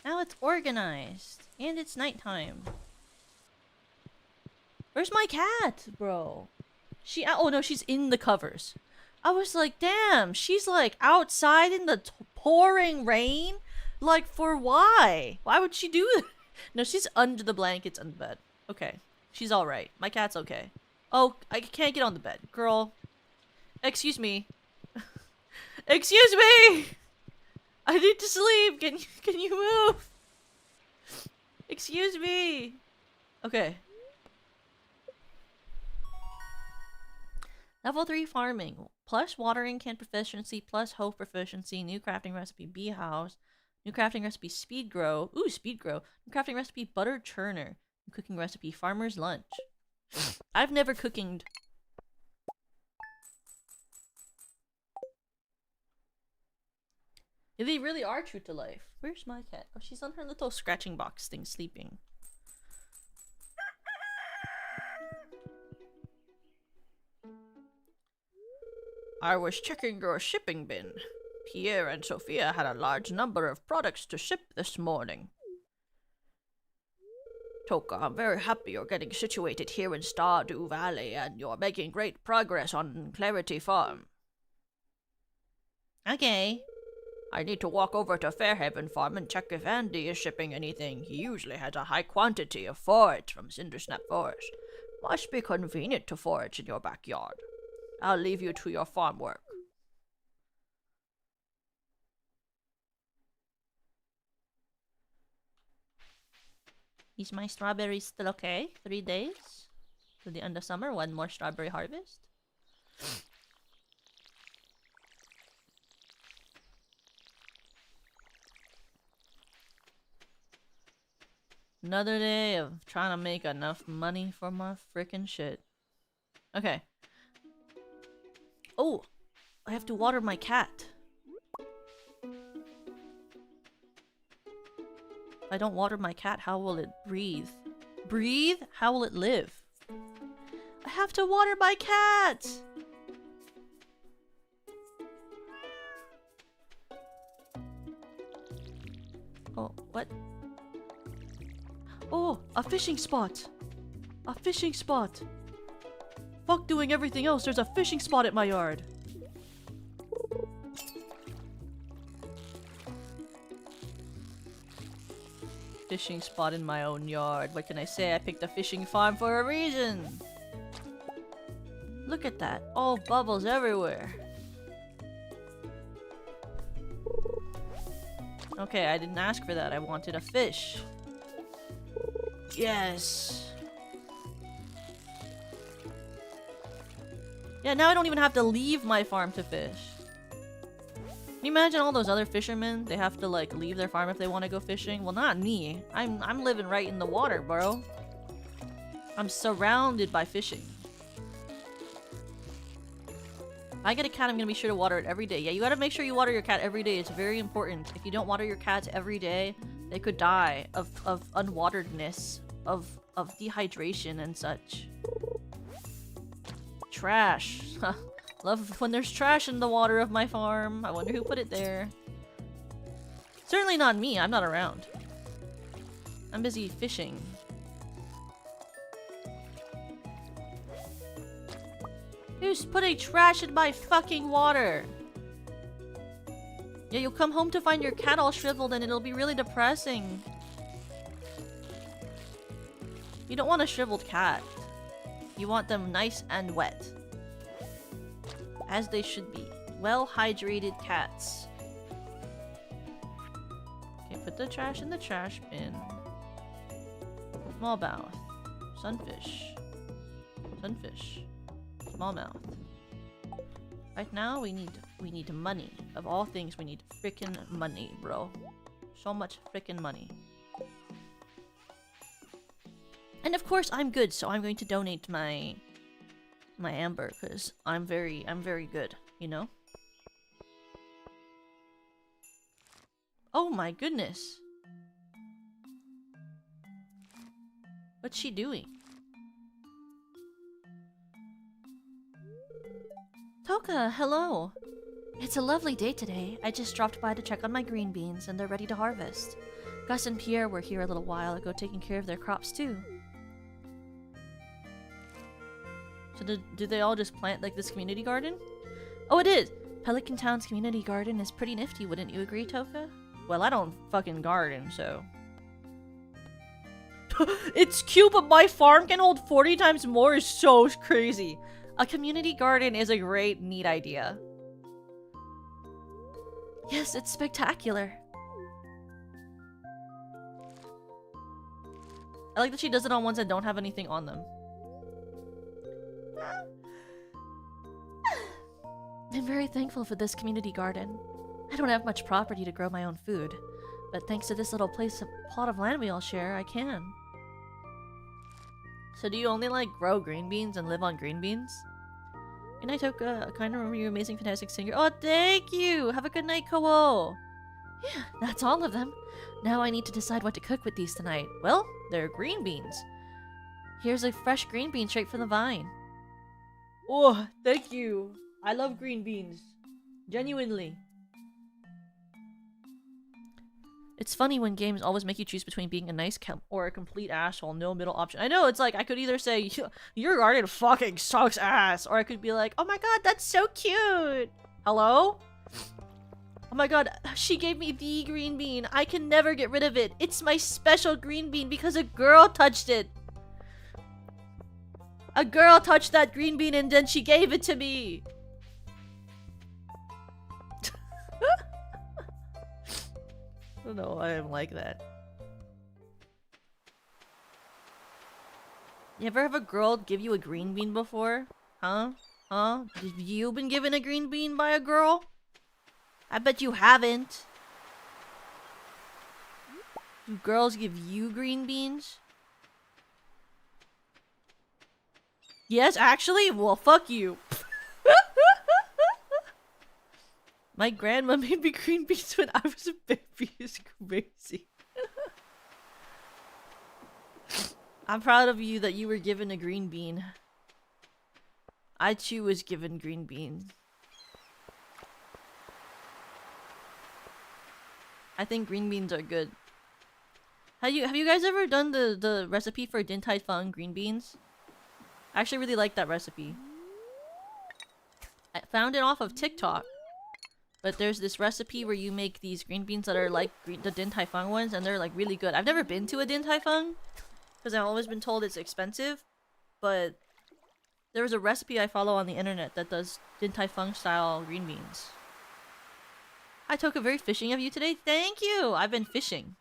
Now it's organized. And it's nighttime. Where's my cat, bro? Oh no, she's in the covers. I was like, damn, she's like outside in the pouring rain? Like, for why? Why would she do that? No, she's under the blankets on the bed. Okay. She's alright. My cat's okay. Oh, I can't get on the bed. Girl. Excuse me. Excuse me! I need to sleep. Can you move? Excuse me. Okay. Level 3 farming. Plus watering can proficiency, plus hoe proficiency, new crafting recipe, bee house, new crafting recipe, speed grow. Ooh, speed grow. New crafting recipe, butter churner. New cooking recipe, farmer's lunch. I've never cookinged. They really are true to life. Where's my cat? Oh, she's on her little scratching box thing sleeping. I was checking your shipping bin. Pierre and Sophia had a large number of products to ship this morning. Toka, I'm very happy you're getting situated here in Stardew Valley and you're making great progress on Clarity Farm. Okay. I need to walk over to Fairhaven Farm and check if Andy is shipping anything. He usually has a high quantity of forage from Cindersnap Forest. Must be convenient to forage in your backyard. I'll leave you to your farm work. Is my strawberry still okay? 3 days? To the end of summer, 1 more strawberry harvest? Another day of trying to make enough money for my frickin' shit. Okay. Oh! I have to water my cat. If I don't water my cat, how will it breathe? Breathe? How will it live? I have to water my cat! Oh, what? Oh, a fishing spot! A fishing spot! Fuck doing everything else, there's a fishing spot at my yard! Fishing spot in my own yard. What can I say? I picked a fishing farm for a reason! Look at that. All bubbles everywhere. Okay, I didn't ask for that. I wanted a fish. Yes! Yeah, now I don't even have to leave my farm to fish. Can you imagine all those other fishermen? They have to like leave their farm if they want to go fishing. Well, not me. I'm living right in the water, bro. I'm surrounded by fishing. If I get a cat, I'm gonna be sure to water it every day. Yeah, you gotta make sure you water your cat every day. It's very important. If you don't water your cats every day, they could die of unwateredness, of dehydration and such. Trash. Love when there's trash in the water of my farm. I wonder who put it there. Certainly not me. I'm not around. I'm busy fishing. Who's putting trash in my fucking water? Yeah, you'll come home to find your cat all shriveled and it'll be really depressing. You don't want a shriveled cat. You want them nice and wet. As they should be. Well-hydrated cats. Okay, put the trash in the trash bin. Smallmouth. Sunfish. Sunfish. Smallmouth. Right now, we need money. Of all things, we need frickin' money, bro. So much frickin' money. And of course, I'm good, so I'm going to donate my my amber, because I'm very good, you know? Oh my goodness. What's she doing? Toka, hello! It's a lovely day today. I just dropped by to check on my green beans, and they're ready to harvest. Gus and Pierre were here a little while ago taking care of their crops too. So do they all just plant like this community garden? Oh, it is! Pelican Town's community garden is pretty nifty, wouldn't you agree, Toka? Well, I don't fucking garden, so... It's cute, but my farm can hold 40 times more is so crazy. A community garden is a great, neat idea. Yes, it's spectacular. I like that she does it on ones that don't have anything on them. I'm very thankful for this community garden. I don't have much property to grow my own food, but thanks to this little plot of land we all share, I can. So do you only like grow green beans and live on green beans? Good night, Toka. I kind of remember you, amazing, fantastic singer. Oh, thank you! Have a good night, Kowo! Yeah, that's all of them. Now I need to decide what to cook with these tonight. Well, they're green beans. Here's a fresh green bean straight from the vine. Oh, thank you. I love green beans. Genuinely. It's funny when games always make you choose between being a nice or a complete asshole, no middle option. I know, it's like, I could either say, your garden fucking sucks ass, or I could be like, oh my god, that's so cute! Hello? Oh my god, she gave me the green bean. I can never get rid of it. It's my special green bean because a girl touched it. A girl touched that green bean and then she gave it to me. I don't know why I'm like that. You ever have a girl give you a green bean before? Huh? Huh? Have you been given a green bean by a girl? I bet you haven't. Do girls give you green beans? Yes, actually? Well, fuck you. My grandma made me green beans when I was a baby. It's crazy. I'm proud of you that you were given a green bean. I too was given green beans. I think green beans are good. Have you guys ever done the recipe for Din Tai Fung green beans? I actually really like that recipe. I found it off of TikTok. But there's this recipe where you make these green beans that are like the Din Tai Fung ones, and they're like really good. I've never been to a Din Tai Fung because I've always been told it's expensive. But there was a recipe I follow on the internet that does Din Tai Fung style green beans. Hi Toka, very fishing of you today. Thank you. I've been fishing.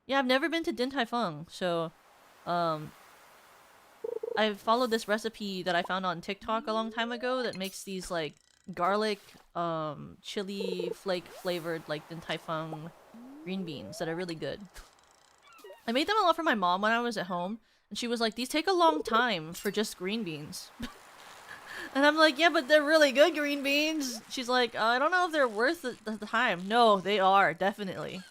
Yeah, I've never been to Din Tai Fung, so I followed this recipe that I found on TikTok a long time ago that makes these like garlic chili flake flavored like Din Tai Fung green beans that are really good. I made them a lot for my mom when I was at home, and she was like, these take a long time for just green beans. And I'm like, yeah, but they're really good green beans. She's like, I don't know if they're worth the time. No, they are, definitely.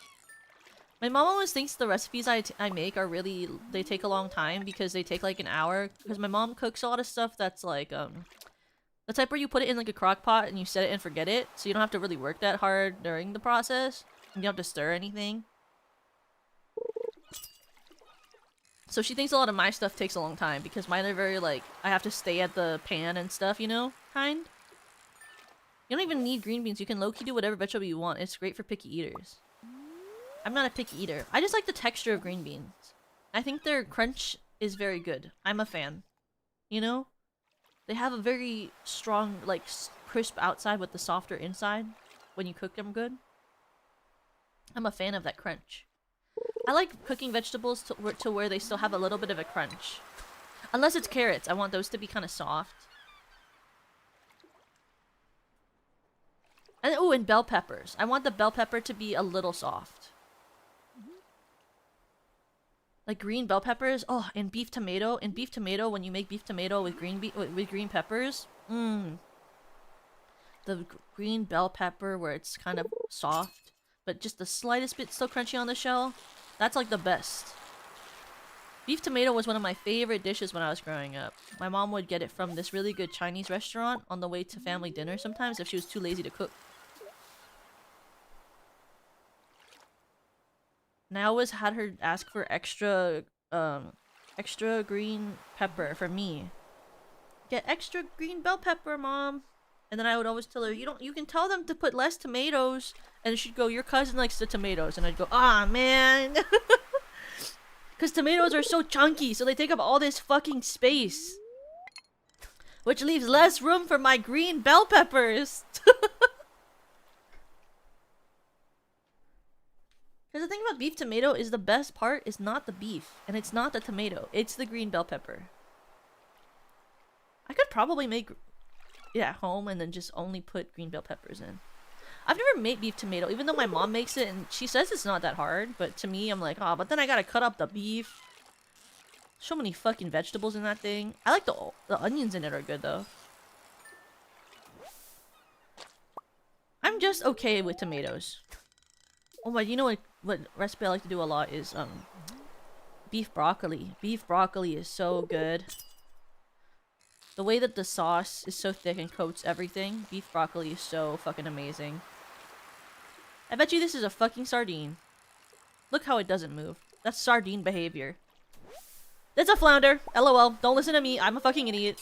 My mom always thinks the recipes I make are really, they take a long time because they take like an hour, because my mom cooks a lot of stuff that's like the type where you put it in like a crock pot and you set it and forget it, so you don't have to really work that hard during the process. You don't have to stir anything. So she thinks a lot of my stuff takes a long time because mine are very like, I have to stay at the pan and stuff, you know? Kind. You don't even need green beans. You can low-key do whatever vegetable you want. It's great for picky eaters. I'm not a picky eater. I just like the texture of green beans. I think their crunch is very good. I'm a fan. You know? They have a very strong, like, crisp outside with the softer inside when you cook them good. I'm a fan of that crunch. I like cooking vegetables to where they still have a little bit of a crunch. Unless it's carrots. I want those to be kind of soft. And oh, and bell peppers. I want the bell pepper to be a little soft. Like green bell peppers. Oh, and beef tomato. And beef tomato, when you make beef tomato with with green peppers. Mmm. The green bell pepper where it's kind of soft, but just the slightest bit still crunchy on the shell. That's like the best. Beef tomato was one of my favorite dishes when I was growing up. My mom would get it from this really good Chinese restaurant on the way to family dinner sometimes if she was too lazy to cook. And I always had her ask for extra green pepper for me. Get extra green bell pepper, Mom. And then I would always tell her, you can tell them to put less tomatoes. And she'd go, your cousin likes the tomatoes. And I'd go, ah, man. Because tomatoes are so chunky, so they take up all this fucking space. Which leaves less room for my green bell peppers. Because the thing about beef tomato is the best part is not the beef. And it's not the tomato. It's the green bell pepper. I could probably make it at home and then just only put green bell peppers in. I've never made beef tomato, even though my mom makes it and she says it's not that hard. But to me, I'm like, oh, but then I gotta cut up the beef. So many fucking vegetables in that thing. I like the onions in it are good though. I'm just okay with tomatoes. Oh my, you know what recipe I like to do a lot is beef broccoli. Beef broccoli is so good. The way that the sauce is so thick and coats everything, beef broccoli is so fucking amazing. I bet you this is a fucking sardine. Look how it doesn't move. That's sardine behavior. That's a flounder. LOL. Don't listen to me. I'm a fucking idiot.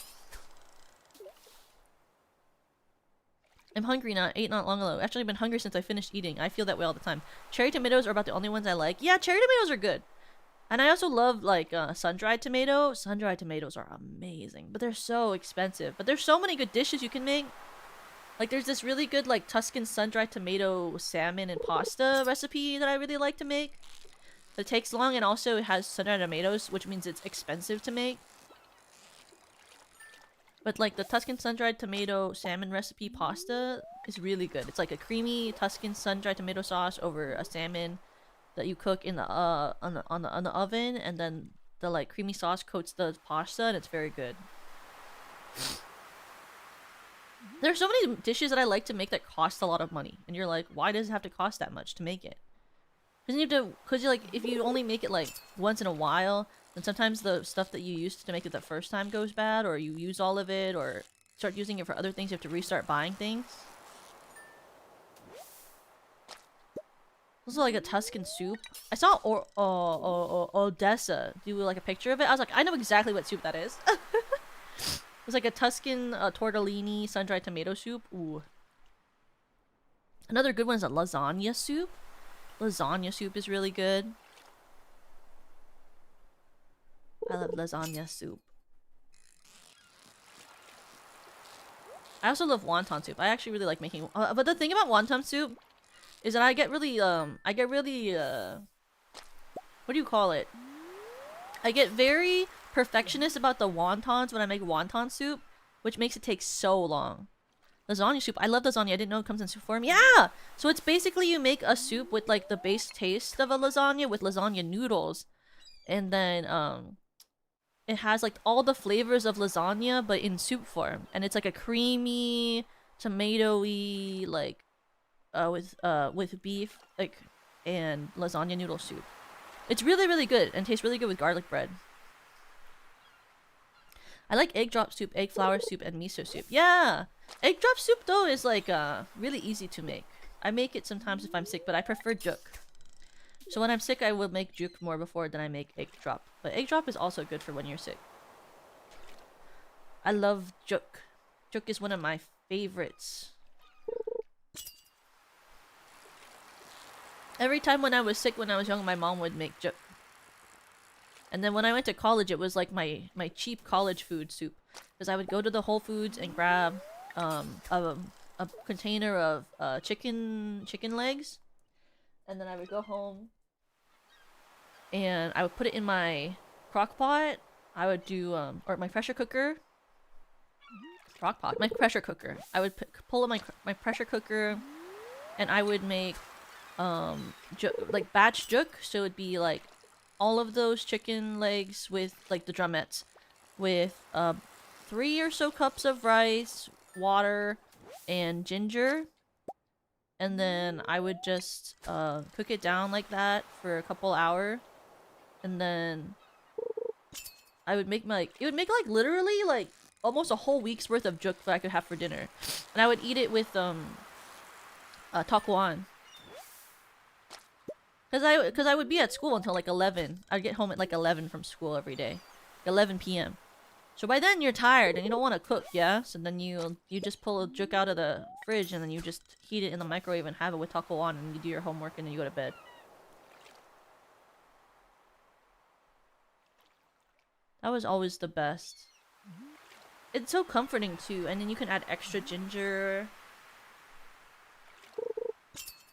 I'm hungry now. Ate not long ago. Actually, I've been hungry since I finished eating. I feel that way all the time. Cherry tomatoes are about the only ones I like. Yeah, cherry tomatoes are good. And I also love, like, sun-dried tomato. Sun-dried tomatoes are amazing. But they're so expensive. But there's so many good dishes you can make. Like, there's this really good, like, Tuscan sun-dried tomato salmon and pasta recipe that I really like to make. It takes long and also it has sun-dried tomatoes, which means it's expensive to make. But, like, the Tuscan sun-dried tomato salmon recipe pasta is really good. It's like a creamy Tuscan sun-dried tomato sauce over a salmon that you cook in the on the oven, and then the like creamy sauce coats the pasta, and it's very good. There's so many dishes that I like to make that cost a lot of money, and you're like, why does it have to cost that much to make it? Because you have to, because you like, if you only make it like once in a while, then sometimes the stuff that you used to make it the first time goes bad, or you use all of it, or start using it for other things. You have to restart buying things. Also, like a Tuscan soup. I saw Odessa do like a picture of it. I was like, I know exactly what soup that is. It's like a Tuscan tortellini sun-dried tomato soup. Ooh. Another good one is a lasagna soup. Lasagna soup is really good. I love lasagna soup. I also love wonton soup. I actually really like making. But the thing about wonton soup is that I get really, what do you call it? I get very perfectionist about the wontons when I make wonton soup, which makes it take so long. Lasagna soup. I love lasagna. I didn't know it comes in soup form. Yeah! So it's basically you make a soup with like the base taste of a lasagna with lasagna noodles. And then, it has like all the flavors of lasagna, but in soup form. And it's like a creamy, tomatoey, like, with beef, like, and lasagna noodle soup. It's really, really good and tastes really good with garlic bread. I like egg drop soup, egg flour soup, and miso soup. Yeah! Egg drop soup, though, is, like, really easy to make. I make it sometimes if I'm sick, but I prefer juk. So when I'm sick, I will make juk more before than I make egg drop. But egg drop is also good for when you're sick. I love juk. Juk is one of my favorites. Every time when I was sick when I was young, my mom would make juk. And then when I went to college, it was like my cheap college food soup. Because I would go to the Whole Foods and grab a container of chicken legs. And then I would go home. And I would put it in my crock pot. I would do, or my pressure cooker. Crock pot. My pressure cooker. I would pull up my pressure cooker. And I would make like batch juk, so it'd be like all of those chicken legs with like the drumettes with 3 or so cups of rice, water, and ginger. And then I would just cook it down like that for a couple hours. And then I would make my it would make like literally like almost a whole week's worth of juk that I could have for dinner. And I would eat it with takuan. Cause I would be at school until like 11. I'd get home at like 11 from school every day. 11 p.m. So by then you're tired and you don't want to cook, yeah? So then you just pull a juk out of the fridge and then you just heat it in the microwave and have it with takuan and you do your homework and then you go to bed. That was always the best. It's so comforting too, and then you can add extra ginger.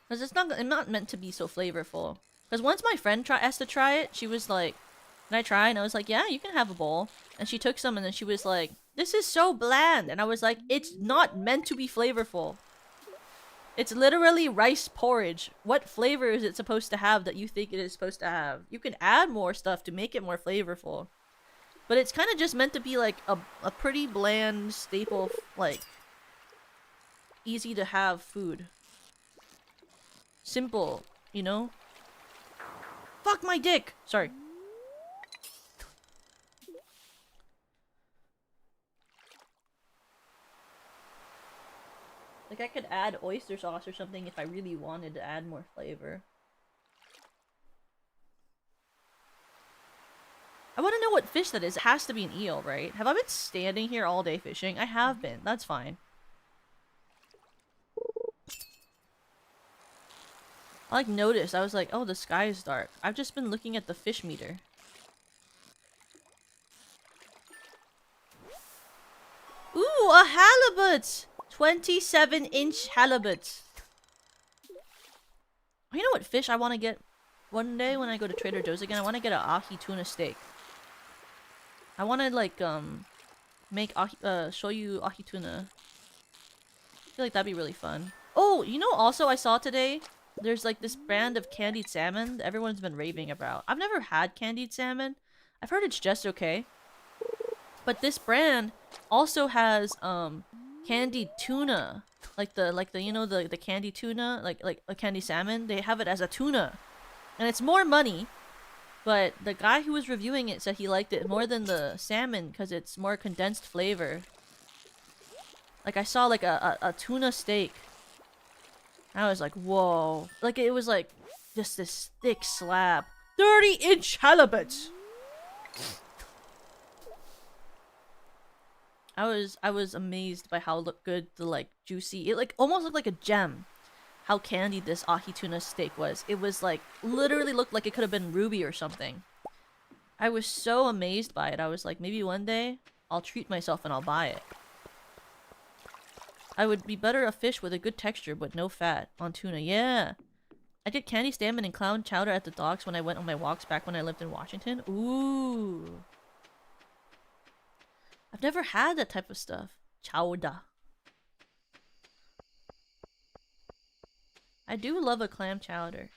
Cause it's not meant to be so flavorful. Cause once my friend asked to try it, she was like, "Can I try?" And I was like, "Yeah, you can have a bowl." And she took some, and then she was like, "This is so bland." And I was like, "It's not meant to be flavorful. It's literally rice porridge. What flavor is it supposed to have that you think it is supposed to have? You can add more stuff to make it more flavorful." But it's kind of just meant to be like a pretty bland staple, like easy to have food. Simple, you know? Fuck my dick! Sorry. Like I could add oyster sauce or something if I really wanted to add more flavor. I want to know what fish that is. It has to be an eel, right? Have I been standing here all day fishing? I have been. That's fine. I like noticed. I was like, oh, the sky is dark. I've just been looking at the fish meter. Ooh, a halibut! 27-inch halibut. You know what fish I want to get one day when I go to Trader Joe's again? I want to get an ahi tuna steak. I want to like make shoyu ahi tuna. I feel like that'd be really fun. Oh, you know also I saw today there's like this brand of candied salmon that everyone's been raving about. I've never had candied salmon. I've heard it's just okay. But this brand also has candied tuna. Like the you know the candied tuna, like a candied salmon. They have it as a tuna. And it's more money. But the guy who was reviewing it said he liked it more than the salmon because it's more condensed flavor. Like I saw like a tuna steak. I was like, whoa. Like it was like just this thick slab. 30-inch halibut! I was amazed by how good the like juicy, it like almost looked like a gem. How candied this ahi tuna steak was. It was like literally looked like it could have been ruby or something. I was so amazed by it. I was like, maybe one day I'll treat myself and I'll buy it. I would be better a fish with a good texture but no fat on tuna. Yeah. I did candy salmon and clown chowder at the docks when I went on my walks back when I lived in Washington. Ooh. I've never had that type of stuff. Chowder. I do love a clam chowder.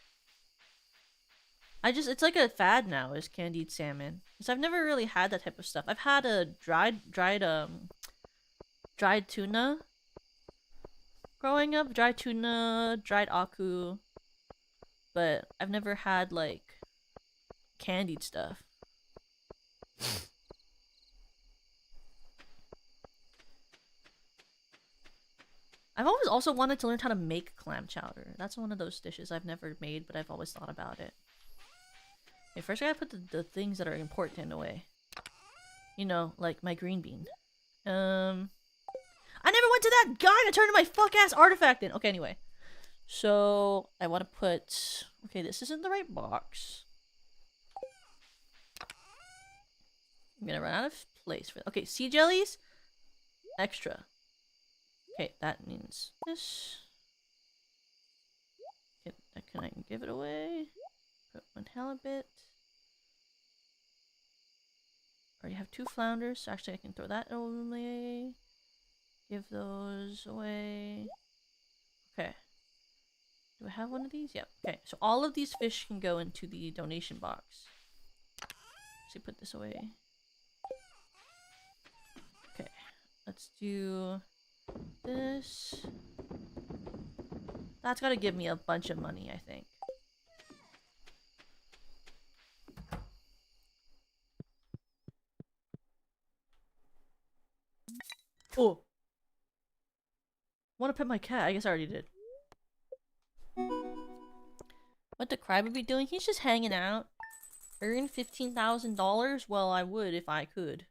It's like a fad now, is candied salmon. Because I've never really had that type of stuff. I've had a dried tuna. Growing up, dried tuna, dried aku. But I've never had, like, candied stuff. I've always also wanted to learn how to make clam chowder. That's one of those dishes I've never made, but I've always thought about it. Okay, first I gotta put the things that are important away. You know, like my green bean. I never went to that guy to turn my fuck-ass artifact in! Okay, anyway. So, I want to put... Okay, this isn't the right box. I'm gonna run out of place for... Okay, sea jellies. Extra. Okay, that means this. Okay, can I give it away? Put one halibut. Already have 2 flounders, so actually I can throw that away. Give those away. Okay. Do I have one of these? Yep. Okay, so all of these fish can go into the donation box. Actually, put this away. Okay, let's do this. That's gotta give me a bunch of money, I think. Oh! Wanna pet my cat? I guess I already did. What the Crybaby doing? He's just hanging out. Earn $15,000? Well, I would if I could.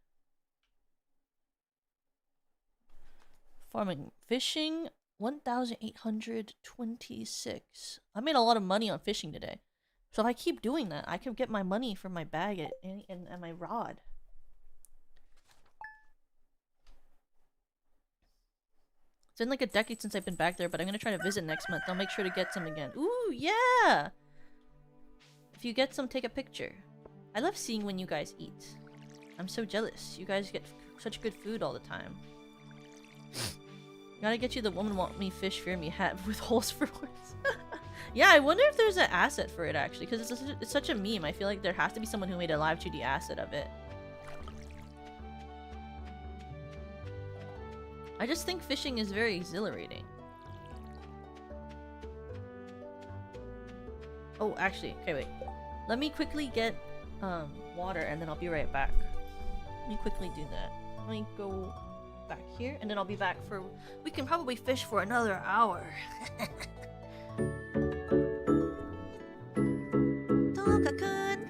Farming. Fishing. 1,826. I made a lot of money on fishing today. So if I keep doing that, I can get my money from my bag and my rod. It's been like a decade since I've been back there, but I'm gonna try to visit next month. I'll make sure to get some again. Ooh, yeah! If you get some, take a picture. I love seeing when you guys eat. I'm so jealous. You guys get such good food all the time. Gotta get you the woman want me fish fear me hat with holes for horns. Yeah, I wonder if there's an asset for it actually, because it's such a meme. I feel like there has to be someone who made a live 2D asset of it. I just think fishing is very exhilarating. Oh, actually, okay, wait. Let me quickly get water and then I'll be right back. Let me quickly do that. Let me go back here and then I'll be back for... We can probably fish for another hour. Toka-kun!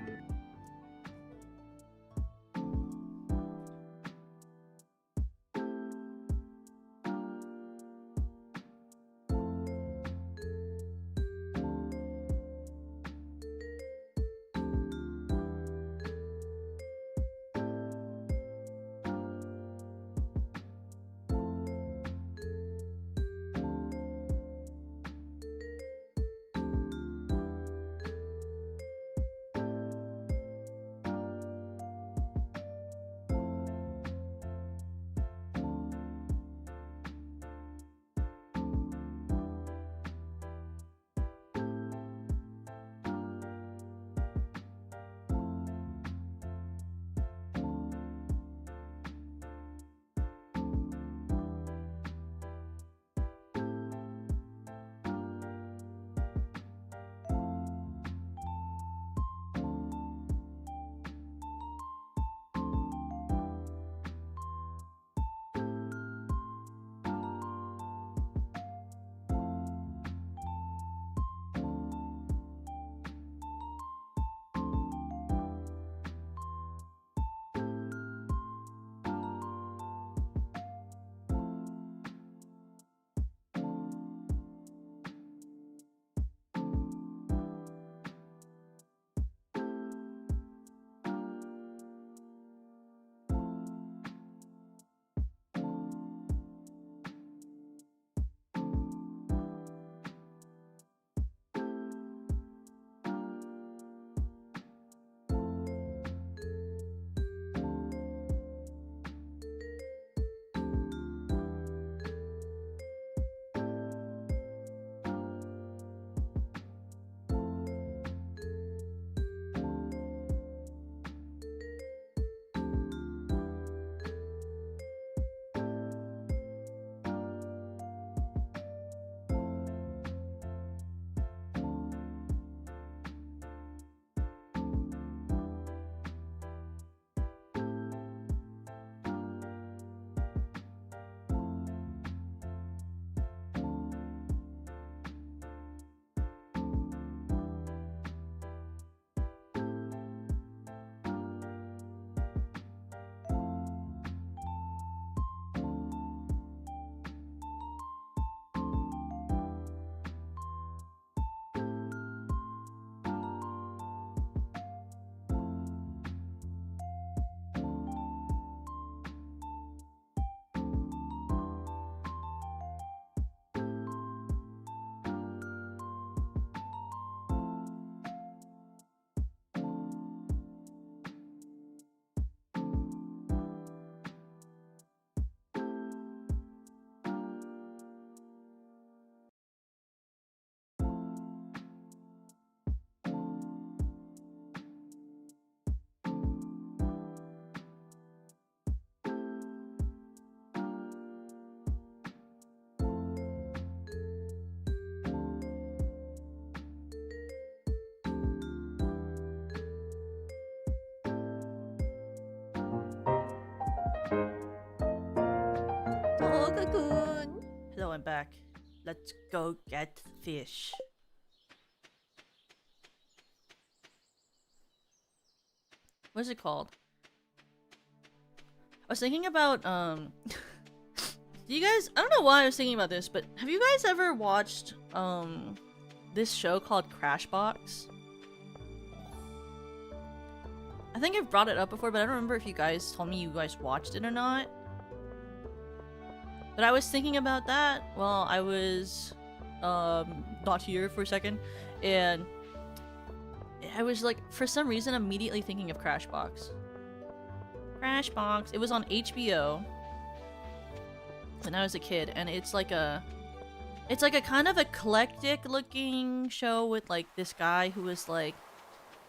Oh, cocoon. Hello, I'm back. Let's go get fish. What is it called? I was thinking about, do you guys, I don't know why I was thinking about this, but have you guys ever watched, this show called Crashbox? I think I've brought it up before, but I don't remember if you guys told me you guys watched it or not. But I was thinking about that while I was, not here for a second, and I was like, for some reason, immediately thinking of Crashbox. Crashbox. It was on HBO when I was a kid, and it's like a kind of eclectic looking show with like this guy who was like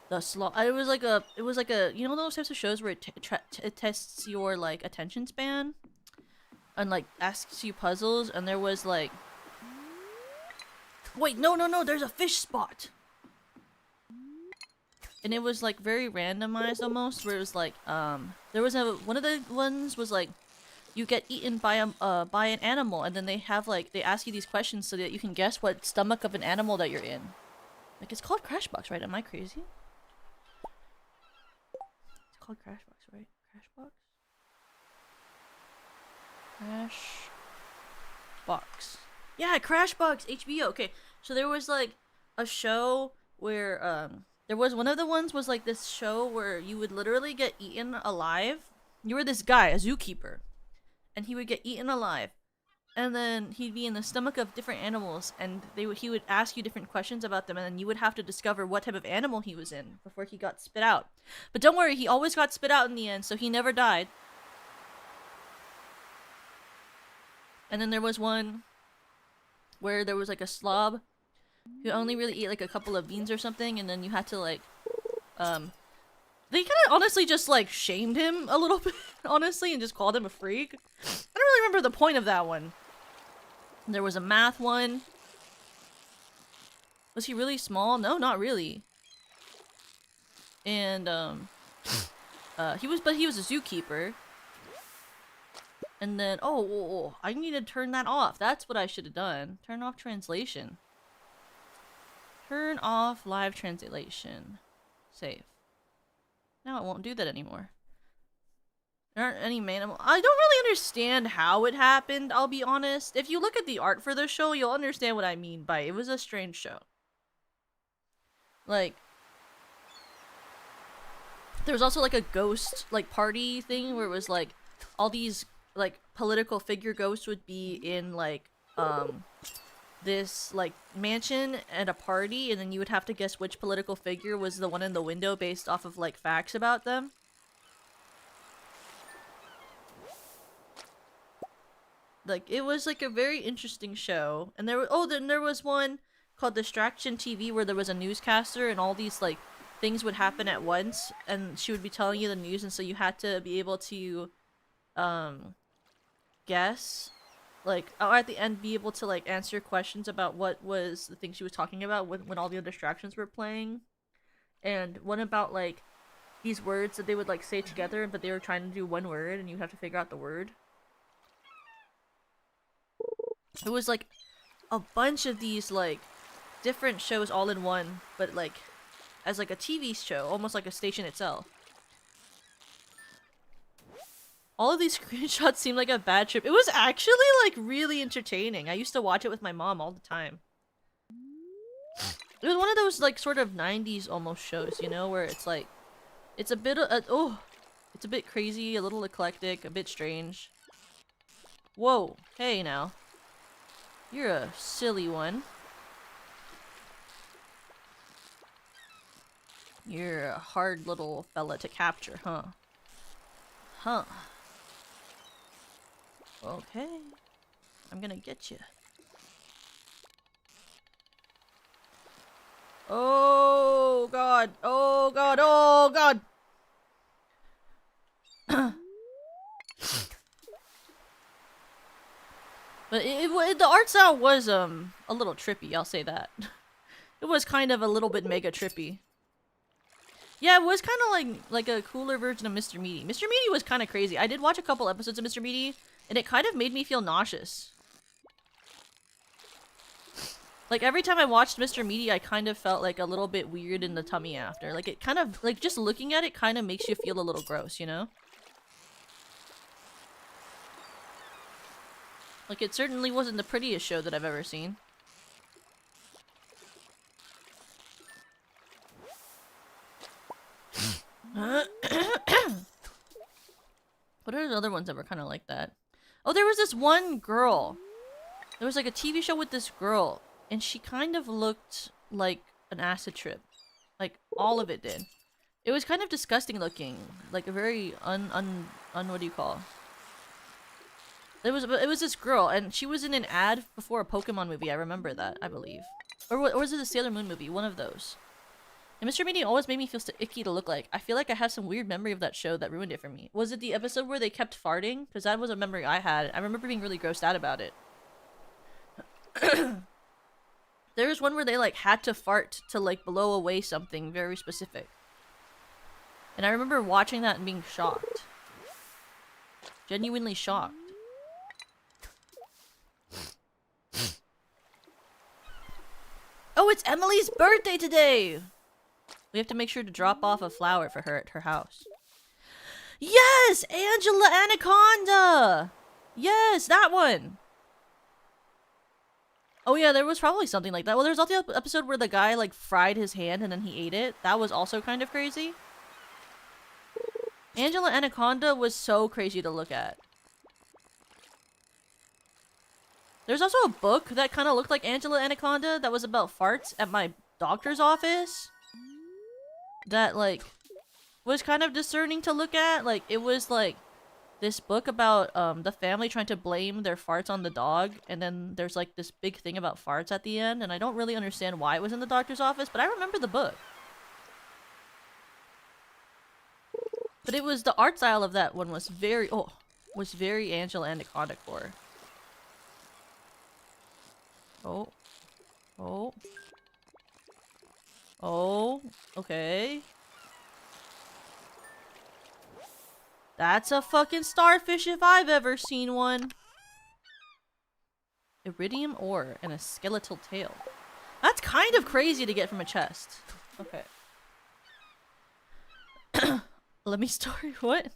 the slow. It was like a you know those types of shows where it tests your like attention span and like asks you puzzles, and there was like, wait, no, there's a fish spot. And it was like very randomized almost, where it was like there was one of the ones was like you get eaten by an animal, and then they ask you these questions so that you can guess what stomach of an animal that you're in. Like, it's called Crashbox, right? Am I crazy? It's called Crashbox, right? Crashbox. Yeah, Crashbox HBO. Okay, so there was like a show where there was one of the ones was like this show where you would literally get eaten alive. You were this guy, a zookeeper, and he would get eaten alive, and then he'd be in the stomach of different animals, and he would ask you different questions about them, and then you would have to discover what type of animal he was in before he got spit out. But don't worry, he always got spit out in the end, so he never died. And then there was one where there was like a slob who only really ate like a couple of beans or something, and then you had to like they kind of honestly just like shamed him a little bit, honestly, and just called him a freak. I don't really remember the point of that one. There was a math one. Was he really small? No, not really. And he was a zookeeper. And then I need to turn that off. That's what I should have done. Turn off translation. Turn off live translation. Save. Now it won't do that anymore. There aren't any animals. I don't really understand how it happened, I'll be honest. If you look at the art for the show, you'll understand what I mean by it was a strange show. Like, there was also like a ghost like party thing where it was like all these like political figure ghosts would be in like this like mansion at a party, and then you would have to guess which political figure was the one in the window based off of like facts about them. Like, it was like a very interesting show. And then there was one called Distraction TV where there was a newscaster, and all these like things would happen at once, and she would be telling you the news, and so you had to be able to guess, like, or at the end be able to like answer questions about what was the thing she was talking about when all the other distractions were playing. And one about like these words that they would like say together, but they were trying to do one word, and you have to figure out the word. It was like a bunch of these like different shows all in one, but like as like a TV show, almost like a station itself. All of these screenshots seem like a bad trip. It was actually like really entertaining. I used to watch it with my mom all the time. It was one of those like sort of 90s almost shows, you know, where it's like it's a bit it's a bit crazy, a little eclectic, a bit strange. Whoa, hey now. You're a silly one. You're a hard little fella to capture, huh? Huh. Okay. I'm gonna get you. Oh god. Oh god. Oh god. But the art style was a little trippy, I'll say that. It was kind of a little bit mega trippy. Yeah, it was kind of like a cooler version of Mr. Meaty. Mr. Meaty was kind of crazy. I did watch a couple episodes of Mr. Meaty, And it kind of made me feel nauseous. Like, every time I watched Mr. Meaty, I kind of felt like a little bit weird in the tummy after. Like, it kind of, like, just looking at it kind of makes you feel a little gross, you know? Like, it certainly wasn't the prettiest show that I've ever seen. What are the other ones that were kind of like that? Oh, there was this one girl. There was like a TV show with this girl, and she kind of looked like an acid trip. Like, all of it did. It was kind of disgusting looking. Like a very what do you call? It was this girl, and she was in an ad before a Pokemon movie. I remember that, I believe. Or was it a Sailor Moon movie? One of those. And Mr. Meaty always made me feel so icky to look like. I feel like I have some weird memory of that show that ruined it for me. Was it the episode where they kept farting? Because that was a memory I had. I remember being really grossed out about it. There was one where they like had to fart to like blow away something very specific. And I remember watching that and being shocked. Genuinely shocked. Oh, it's Emily's birthday today! We have to make sure to drop off a flower for her at her house. Yes! Angela Anaconda! Yes, that one! Oh yeah, there was probably something like that. Well, there's also the episode where the guy, like, fried his hand and then he ate it. That was also kind of crazy. Angela Anaconda was so crazy to look at. There's also a book that kind of looked like Angela Anaconda that was about farts at my doctor's office. That, like, was kind of discerning to look at. Like, it was, like, this book about, the family trying to blame their farts on the dog. And then there's, like, this big thing about farts at the end. And I don't really understand why it was in the doctor's office, but I remember the book. But it was, the art style of that one was very, was very Angela Anaconda core. Oh. Oh. Oh, okay. That's a fucking starfish if I've ever seen one. Iridium ore and a skeletal tail. That's kind of crazy to get from a chest. Okay. Let me story what?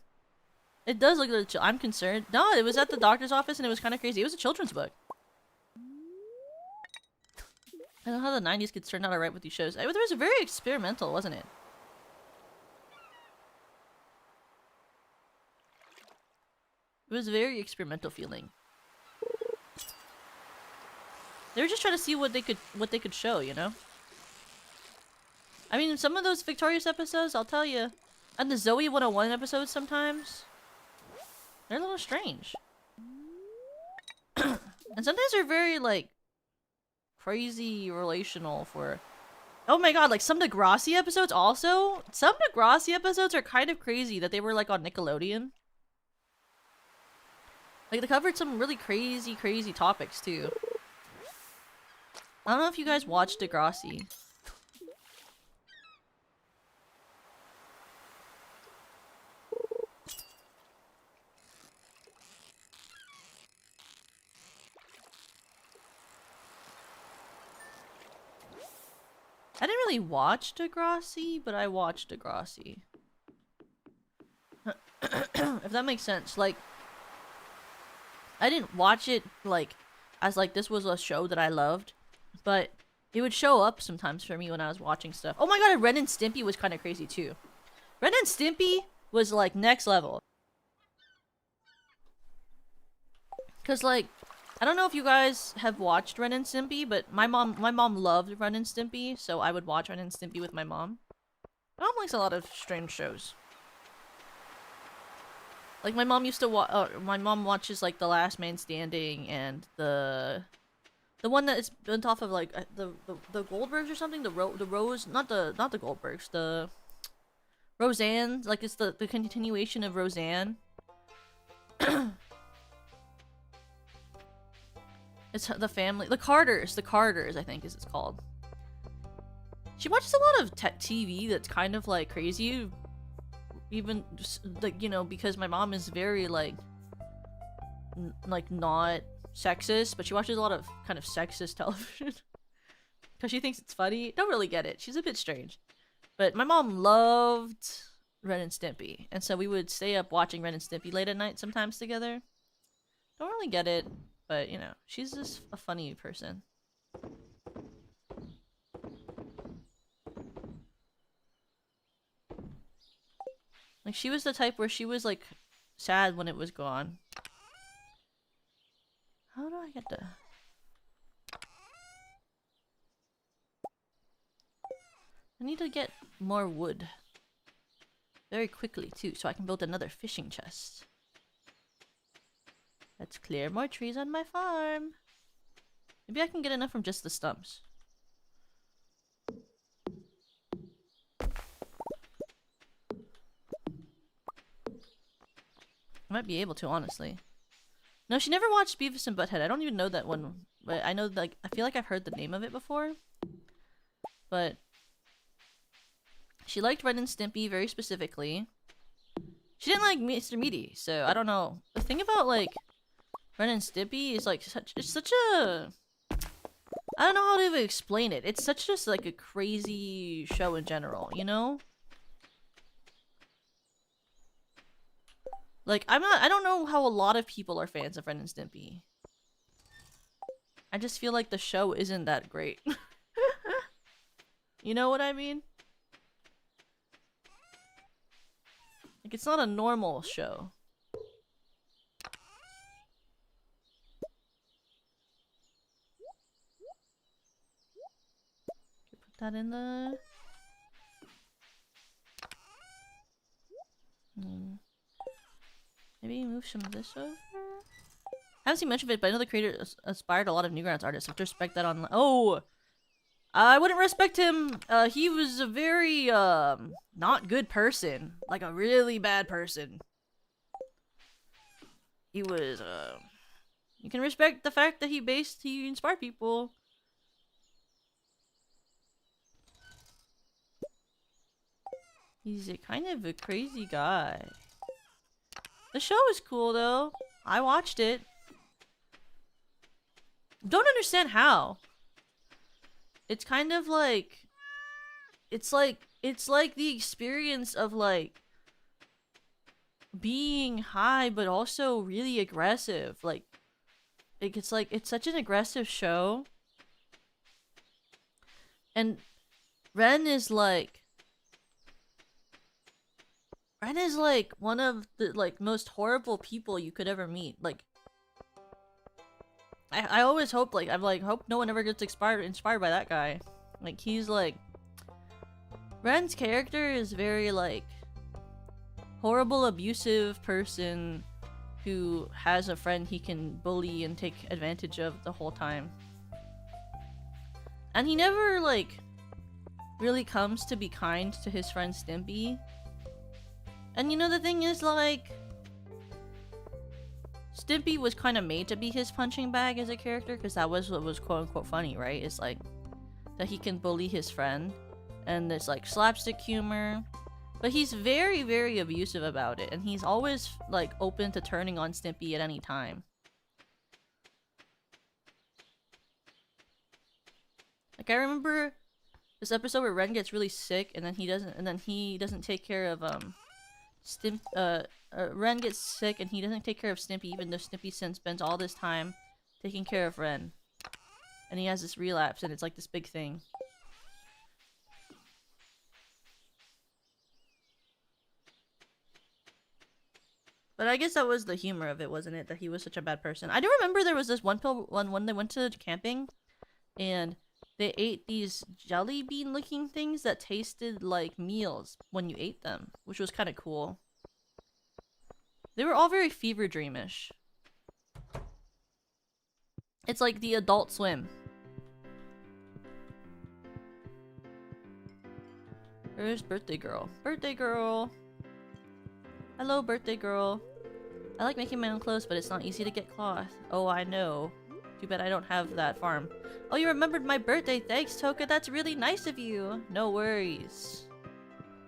It does look like I'm concerned. No, it was at the doctor's office and it was kind of crazy. It was a children's book. I don't know how the 90s kids turned out alright with these shows. It was very experimental, wasn't it? It was very experimental feeling. They were just trying to see what they could show, you know? I mean, some of those Victorious episodes, I'll tell you, and the Zoe 101 episodes sometimes, they're a little strange. And sometimes they're very, like, crazy relational for... Oh my god, like some Degrassi episodes also? Some Degrassi episodes are kind of crazy that they were like on Nickelodeon. Like they covered some really crazy topics too. I don't know if you guys watched Degrassi. I didn't really watch Degrassi, but I watched Degrassi. If that makes sense. Like, I didn't watch it, like, as, like, this was a show that I loved. But it would show up sometimes for me when I was watching stuff. Oh my god, Ren and Stimpy was kind of crazy, too. Ren and Stimpy was, like, next level. Because, like, I don't know if you guys have watched Ren and Stimpy, but my mom loved Ren and Stimpy, so I would watch Ren and Stimpy with my mom. My mom likes a lot of strange shows. Like my mom used to my mom watches like The Last Man Standing and the one that is built off of like the Goldbergs or something. The Rose, not the Goldbergs, the Roseanne. Like it's the continuation of Roseanne. It's the family, the Carters, I think is it's called. She watches a lot of TV that's kind of like crazy, even just like, you know, because my mom is very like like not sexist, but she watches a lot of kind of sexist television because she thinks it's funny. Don't really get it. She's a bit strange. But my mom loved Ren and Stimpy, and so we would stay up watching Ren and Stimpy late at night sometimes together. Don't really get it, but you know, she's just a funny person. Like, she was the type where she was like sad when it was gone. How do I get to... I need to get more wood. Very quickly, too, so I can build another fishing chest. Let's clear more trees on my farm. Maybe I can get enough from just the stumps. I might be able to, honestly. No, she never watched Beavis and Butthead. I don't even know that one. But I know, like, I feel like I've heard the name of it before. But she liked Ren and Stimpy very specifically. She didn't like Mr. Meaty, so I don't know. The thing about, like, Ren and Stimpy is, like, it's such a... I don't know how to even explain it. It's such just, like, a crazy show in general, you know? Like, I don't know how a lot of people are fans of Ren and Stimpy. I just feel like the show isn't that great. You know what I mean? Like, it's not a normal show. Put that in the... Maybe move some of this over? I haven't seen much of it, but I know the creator inspired a lot of Newgrounds artists. I have to respect that on... Oh! I wouldn't respect him. He was a very, not good person. Like, a really bad person. He was, You can respect the fact that he inspired people. He's a kind of a crazy guy. The show is cool, though. I watched it. Don't understand how. It's kind of like... It's like the experience of, like, being high, but also really aggressive. Like, it's like, it's such an aggressive show. And Ren is like one of the, like, most horrible people you could ever meet. Like, I always hope, like, hope no one ever gets inspired by that guy. Like, he's like... Ren's character is very, like, horrible, abusive person who has a friend he can bully and take advantage of the whole time. And he never, like, really comes to be kind to his friend Stimpy. And you know, the thing is, like, Stimpy was kind of made to be his punching bag as a character, because that was what was quote-unquote funny, right? It's like, that he can bully his friend, and it's like slapstick humor. But he's very, very abusive about it, and he's always, like, open to turning on Stimpy at any time. Like, I remember this episode where Ren gets really sick, and then he doesn't take care of, Ren gets sick and he doesn't take care of Stimpy, even though Stimpy spends all this time taking care of Ren. And he has this relapse, and it's like this big thing. But I guess that was the humor of it, wasn't it? That he was such a bad person. I do remember there was this one when they went to camping, and they ate these jelly bean looking things that tasted like meals when you ate them, which was kind of cool. They were all very fever dreamish. It's like the Adult Swim. Where's Birthday Girl? Birthday Girl! Hello, Birthday Girl. I like making my own clothes, but it's not easy to get cloth. Oh, I know. Too bad I don't have that farm. Oh, you remembered my birthday. Thanks, Toka. That's really nice of you. No worries.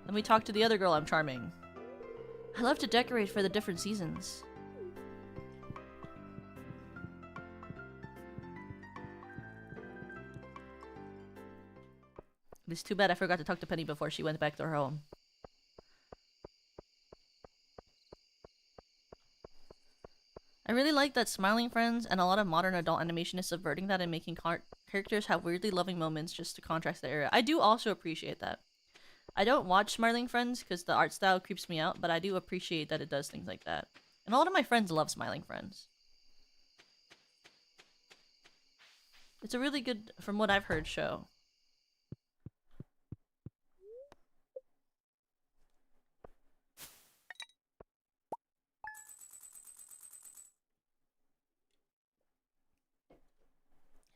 Let me talk to the other girl I'm charming. I love to decorate for the different seasons. It's too bad I forgot to talk to Penny before she went back to her home. I really like that Smiling Friends and a lot of modern adult animation is subverting that and making characters have weirdly loving moments just to contrast the era. I do also appreciate that. I don't watch Smiling Friends because the art style creeps me out, but I do appreciate that it does things like that. And a lot of my friends love Smiling Friends. It's a really good, from what I've heard, show.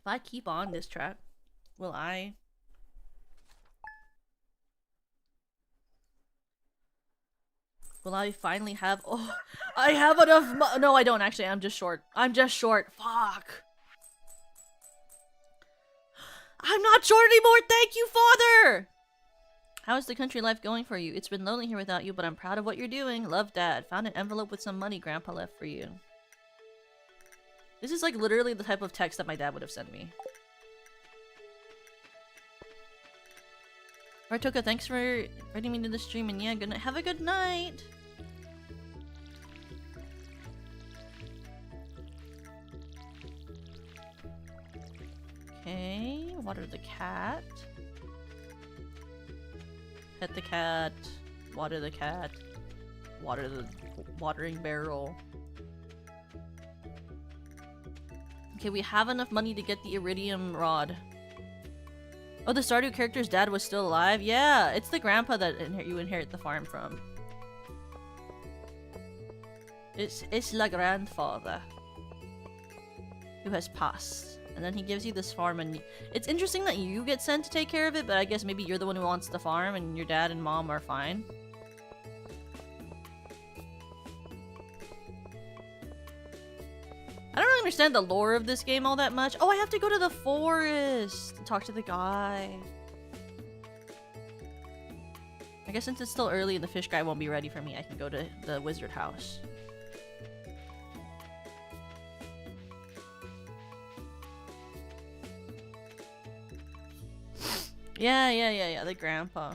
If I keep on this track, will I... Will I finally have... Oh, I have enough No, I don't actually. I'm just short. I'm just short. Fuck. I'm not short anymore. Thank you, Father. How is the country life going for you? It's been lonely here without you, but I'm proud of what you're doing. Love, Dad. Found an envelope with some money Grandpa left for you. This is like literally the type of text that my dad would have sent me. Alright, Toka, thanks for inviting me to the stream, and yeah, good night. Have a good night! Okay, water the cat. Pet the cat. Water the cat. Water the watering barrel. Okay, we have enough money to get the iridium rod. Oh, the Stardew character's dad was still alive? Yeah, it's the grandpa that you inherit the farm from. It's the grandfather who has passed. And then he gives you this farm, and it's interesting that you get sent to take care of it, but I guess maybe you're the one who wants the farm and your dad and mom are fine. I don't really understand the lore of this game all that much. Oh, I have to go to the forest to talk to the guy. I guess since it's still early and the fish guy won't be ready for me, I can go to the wizard house. Yeah, the grandpa.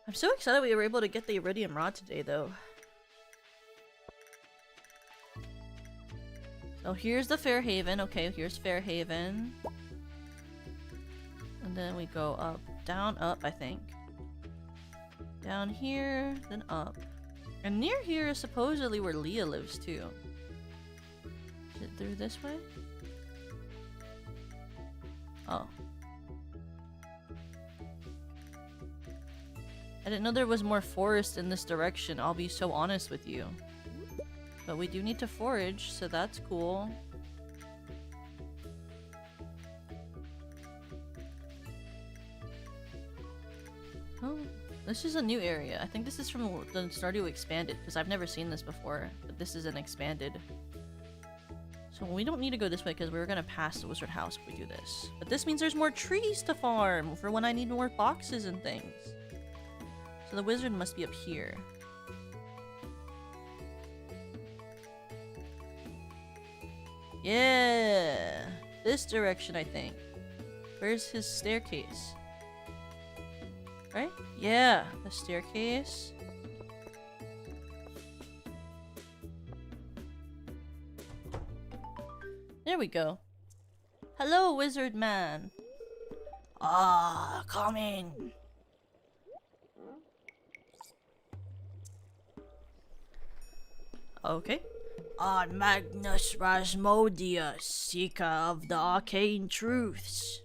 I'm so excited we were able to get the iridium rod today, though. So here's the Fairhaven. Okay, here's Fairhaven. And then we go up, down, up, I think. Down here, then up. And near here is supposedly where Leah lives, too. Is it through this way? Oh. I didn't know there was more forest in this direction, I'll be so honest with you. But we do need to forage, so that's cool. Oh, this is a new area. I think this is from the Stardew Expanded, because I've never seen this before. But this is an expanded. So we don't need to go this way because we're gonna pass the wizard house if we do this. But this means there's more trees to farm for when I need more boxes and things. So the wizard must be up here. Yeah! This direction, I think. Where's his staircase? Right? Yeah, the staircase. There we go. Hello, wizard man. Ah, come in. Okay. I'm Magnus Rasmodius, seeker of the arcane truths.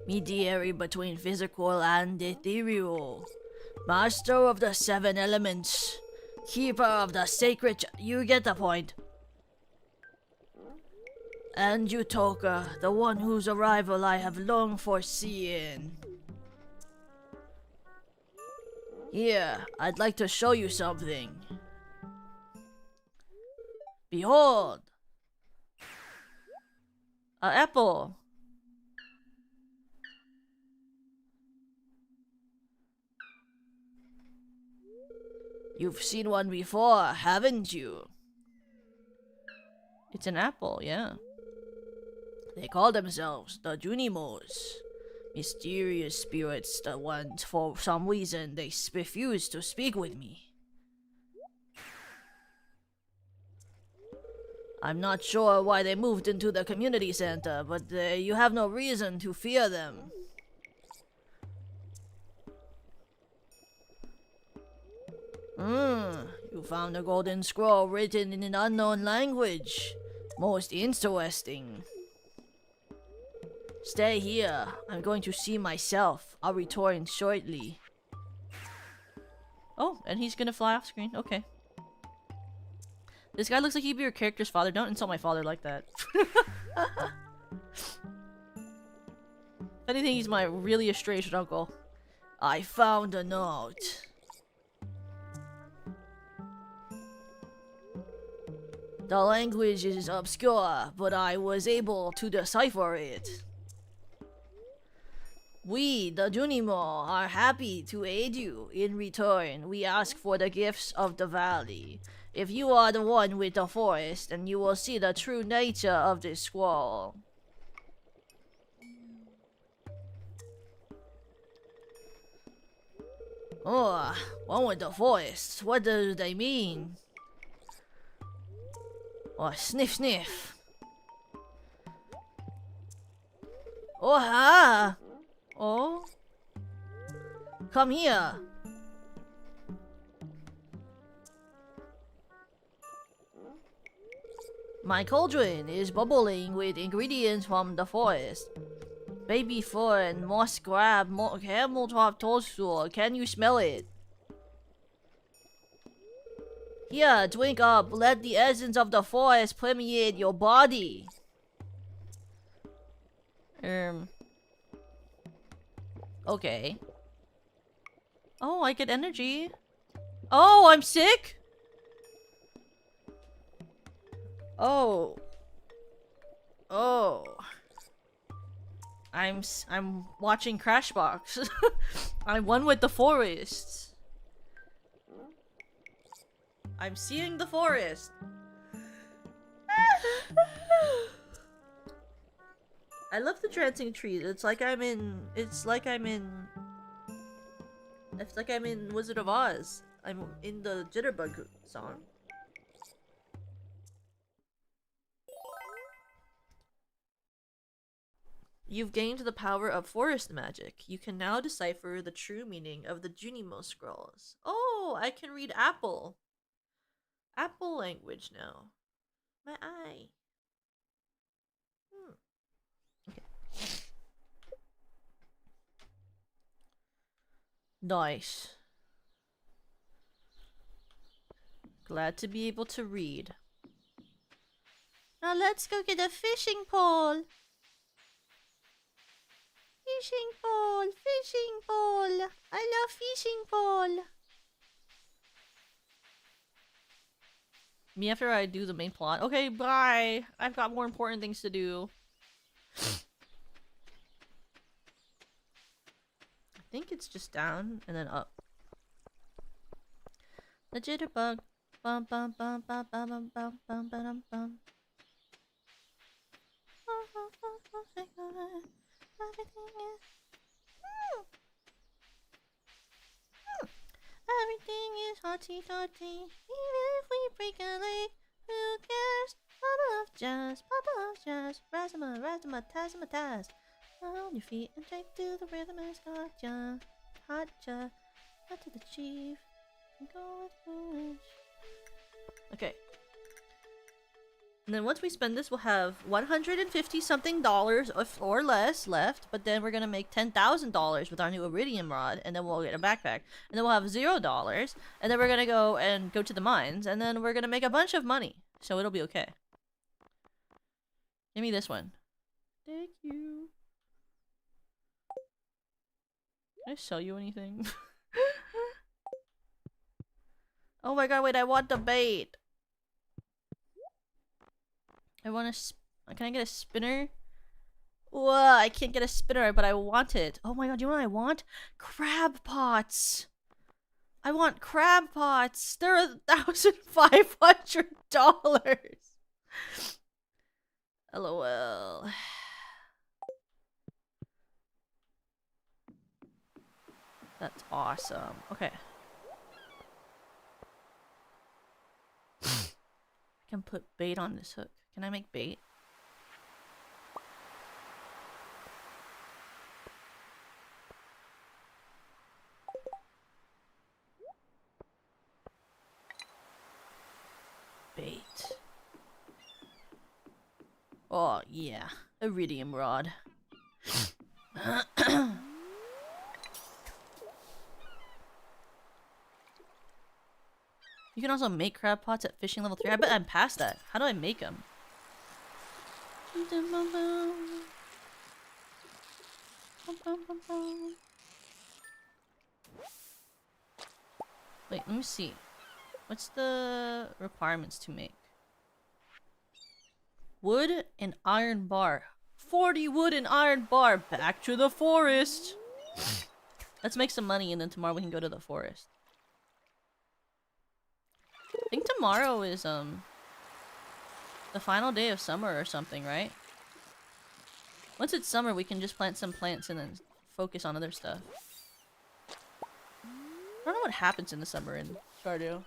Mediary between physical and ethereal. Master of the 7 elements. Keeper of the sacred you get the point. And Utoka, the one whose arrival I have long foreseen. Here, I'd like to show you something. Behold! An apple! You've seen one before, haven't you? It's an apple, yeah. They call themselves the Junimos. Mysterious spirits, the ones for some reason they refuse to speak with me. I'm not sure why they moved into the community center, but you have no reason to fear them. You found a golden scroll written in an unknown language. Most interesting. Stay here. I'm going to see myself. I'll return shortly. Oh, and he's gonna fly off screen. Okay. This guy looks like he'd be your character's father. Don't insult my father like that. If anything, he's my really estranged uncle. I found a note. The language is obscure, but I was able to decipher it. We, the Junimo, are happy to aid you. In return, we ask for the gifts of the valley. If you are the one with the forest, then you will see the true nature of this scroll. Oh, one with the forest. What do they mean? Oh, sniff sniff. Oh, ha! Oh? Come here. My cauldron is bubbling with ingredients from the forest. Baby fern, moss crab, camel top toadstool. Can you smell it? Here, drink up. Let the essence of the forest permeate your body. Okay. Oh, I get energy. Oh, I'm sick? Oh. Oh. I'm watching Crashbox. I'm one with the forest. I'm seeing the forest. I love the dancing trees. It's like I'm in Wizard of Oz. I'm in the Jitterbug song. You've gained the power of forest magic. You can now decipher the true meaning of the Junimo scrolls. Oh, I can read apple. Apple language now. My eye. Okay. Nice. Glad to be able to read. Now let's go get a fishing pole. Fishing pole, fishing pole. I love fishing pole. Me after I do the main plot. Okay, bye. I've got more important things to do. I think it's just down and then up. The jitterbug. Bum bum bum bum bum bum bum bum bum bum. Everything is hotty totty. Even if we break a leg, who cares? Papa of jazz, Razima, Razima, Tazima, Taz. On your feet and take to the rhythm as gotcha. Hotcha, hot to the chief. And go with foolish. Okay. And then once we spend this, we'll have $150 something or less left. But then we're gonna make $10,000 with our new iridium rod, and then we'll get a backpack. And then we'll have $0, and then we're gonna go to the mines, and then we're gonna make a bunch of money. So it'll be okay. Give me this one. Thank you. Can I sell you anything? Oh my god! Wait, I want the bait. I want a can I get a spinner? Whoa, I can't get a spinner, but I want it. Oh my god, you know what I want? Crab pots. I want crab pots. They're $1,500. LOL. That's awesome. Okay. I can put bait on this hook. Can I make bait? Bait. Oh, yeah. Iridium rod. You can also make crab pots at fishing level 3. I bet I'm past that. How do I make them? Wait, let me see. What's the requirements to make? Wood and iron bar. 40 wood and iron bar. Back to the forest. Let's make some money and then tomorrow we can go to the forest. I think tomorrow is the final day of summer or something, right? Once it's summer, we can just plant some plants and then focus on other stuff. I don't know what happens in the summer in Stardew.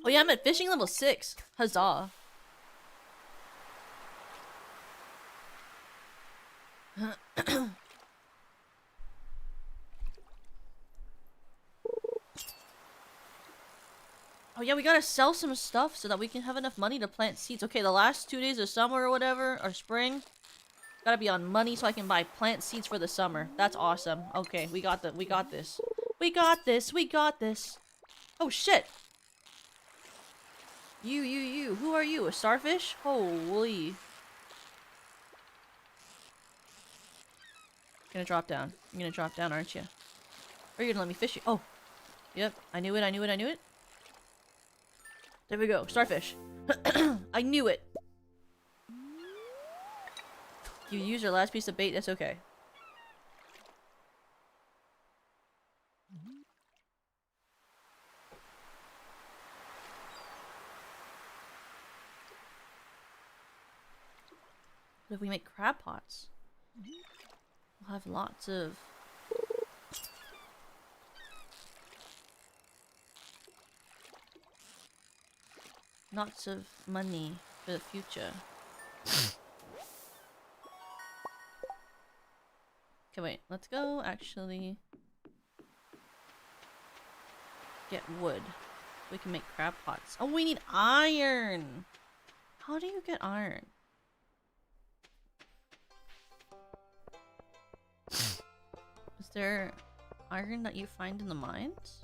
Oh yeah, I'm at fishing level 6. Huzzah. Oh yeah, we gotta sell some stuff so that we can have enough money to plant seeds. Okay, the last 2 days of summer or whatever, or spring, gotta be on money so I can buy plant seeds for the summer. That's awesome. Okay, we got this. We got this. We got this. Oh shit! You. Who are you? A starfish? Holy. You're gonna drop down. You're gonna drop down, aren't you? Or you're gonna let me fish you? Oh. Yep. I knew it. There we go. Starfish. I knew it. You use your last piece of bait. That's okay. What if we make crab pots? We'll have lots of... lots of money for the future. Okay, wait. Let's go actually get wood. We can make crab pots. Oh, we need iron! How do you get iron? Is there iron that you find in the mines?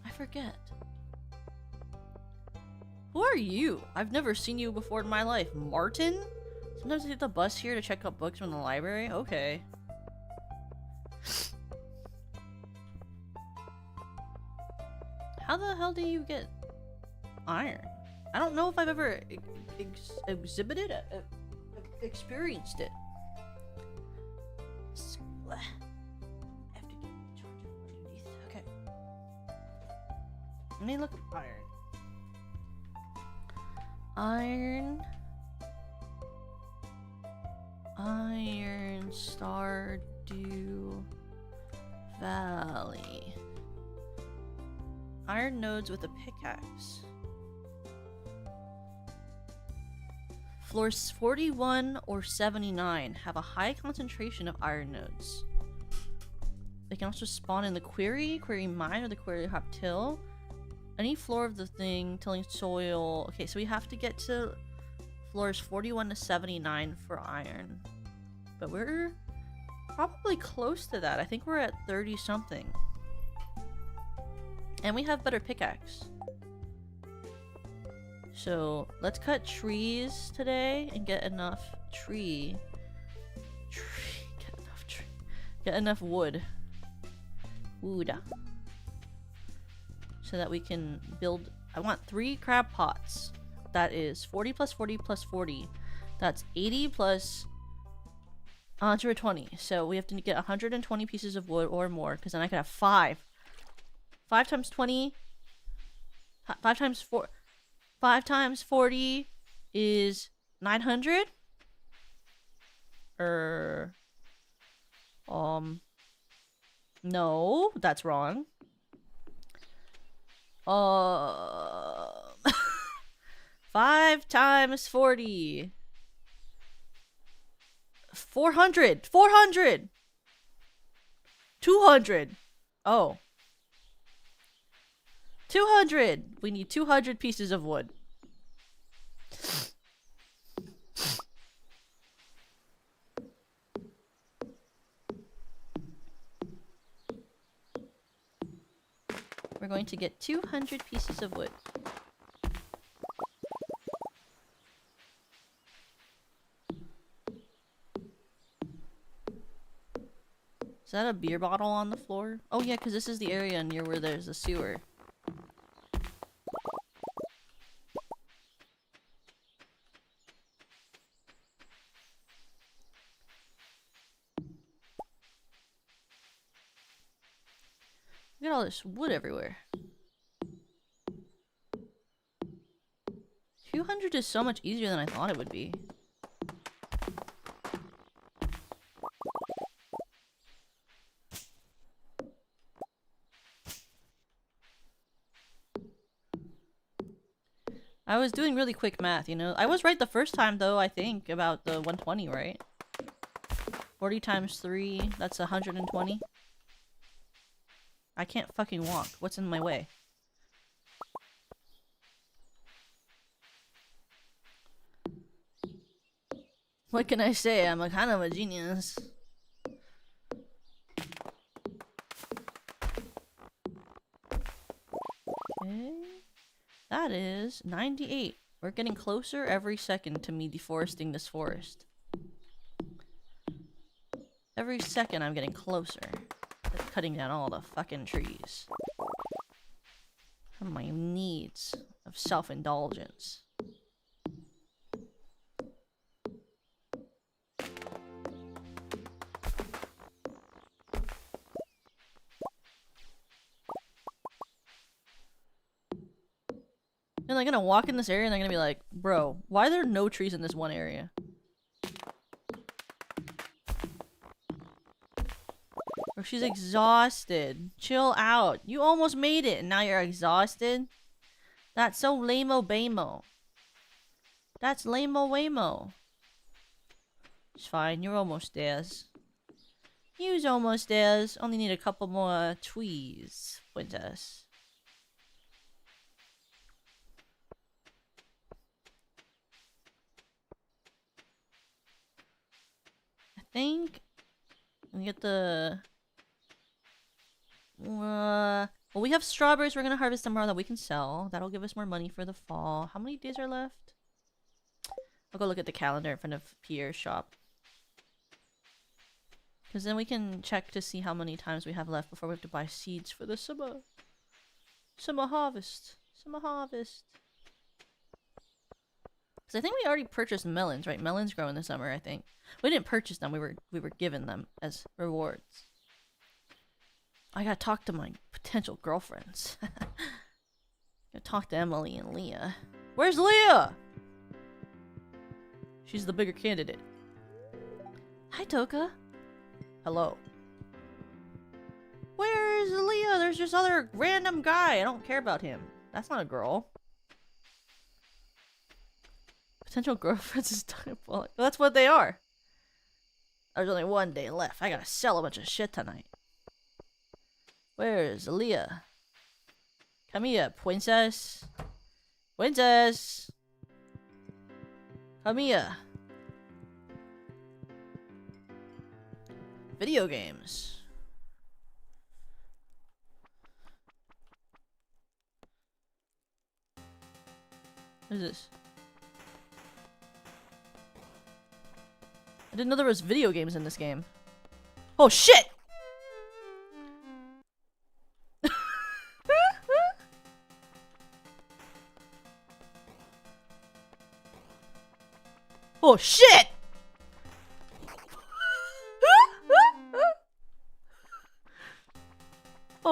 I forget. Who are you? I've never seen you before in my life. Martin? Sometimes I take the bus here to check out books from the library? Okay. How the hell do you get iron? I don't know if I've ever exhibited it, experienced it. I have to get the charger underneath. Okay. Let me look at iron. Iron Stardew Valley. Iron nodes with a pickaxe. Floors 41 or 79 have a high concentration of iron nodes. They can also spawn in the quarry mine, or the quarry hop till. Any floor of the thing, tilling soil. Okay, so we have to get to floors 41 to 79 for iron. But we're probably close to that. I think we're at 30 something. And we have better pickaxe. So let's cut trees today and get enough get enough wood. Wood. So that we can build. I want 3 crab pots. That is 40 plus 40 plus 40. That's 80 plus 120. So we have to get 120 pieces of wood or more, because then I could have 5. 5 times 20. 5 times 4. 5 times 40 is 900. No, that's wrong. 5 times 40. 400. 400. 200. Oh. 200. We need 200 pieces of wood. We're going to get 200 pieces of wood. Is that a beer bottle on the floor? Oh yeah, because this is the area near where there's a sewer. Look at all this wood everywhere. 200 is so much easier than I thought it would be. I was doing really quick math, you know? I was right the first time though, I think, about the 120, right? 40 times 3, that's 120. I can't fucking walk. What's in my way? What can I say? I'm a kind of a genius. Okay. That is 98. We're getting closer every second to me deforesting this forest. Every second I'm getting closer to cutting down all the fucking trees. For my needs of self-indulgence. And they're gonna walk in this area and they're gonna be like, bro, why are there no trees in this one area? Or she's exhausted. Chill out. You almost made it and now you're exhausted? That's so lame-o bamo. That's lame-o wamo. It's fine, you're almost there. You's almost there. Only need a couple more tweez, princess. I think we get the well, we have strawberries we're gonna harvest tomorrow that we can sell. That'll give us more money for the fall. How many days are left? I'll go look at the calendar in front of Pierre's shop. Because then we can check to see how many times we have left before we have to buy seeds for the summer. Summer harvest. Summer harvest. Because I think we already purchased melons, right? Melons grow in the summer, I think. We didn't purchase them, we were given them as rewards. I gotta talk to my potential girlfriends. Gotta talk to Emily and Leah. Where's Leah? She's the bigger candidate. Hi, Toka. Hello. Where's Leah? There's this other random guy. I don't care about him. That's not a girl. Potential girlfriends is diabolic. That's what they are. There's only one day left. I gotta sell a bunch of shit tonight. Where's Leah? Come here, princess. Princess! Come here. Video games. What is this? I didn't know there was video games in this game. Oh shit! Oh shit!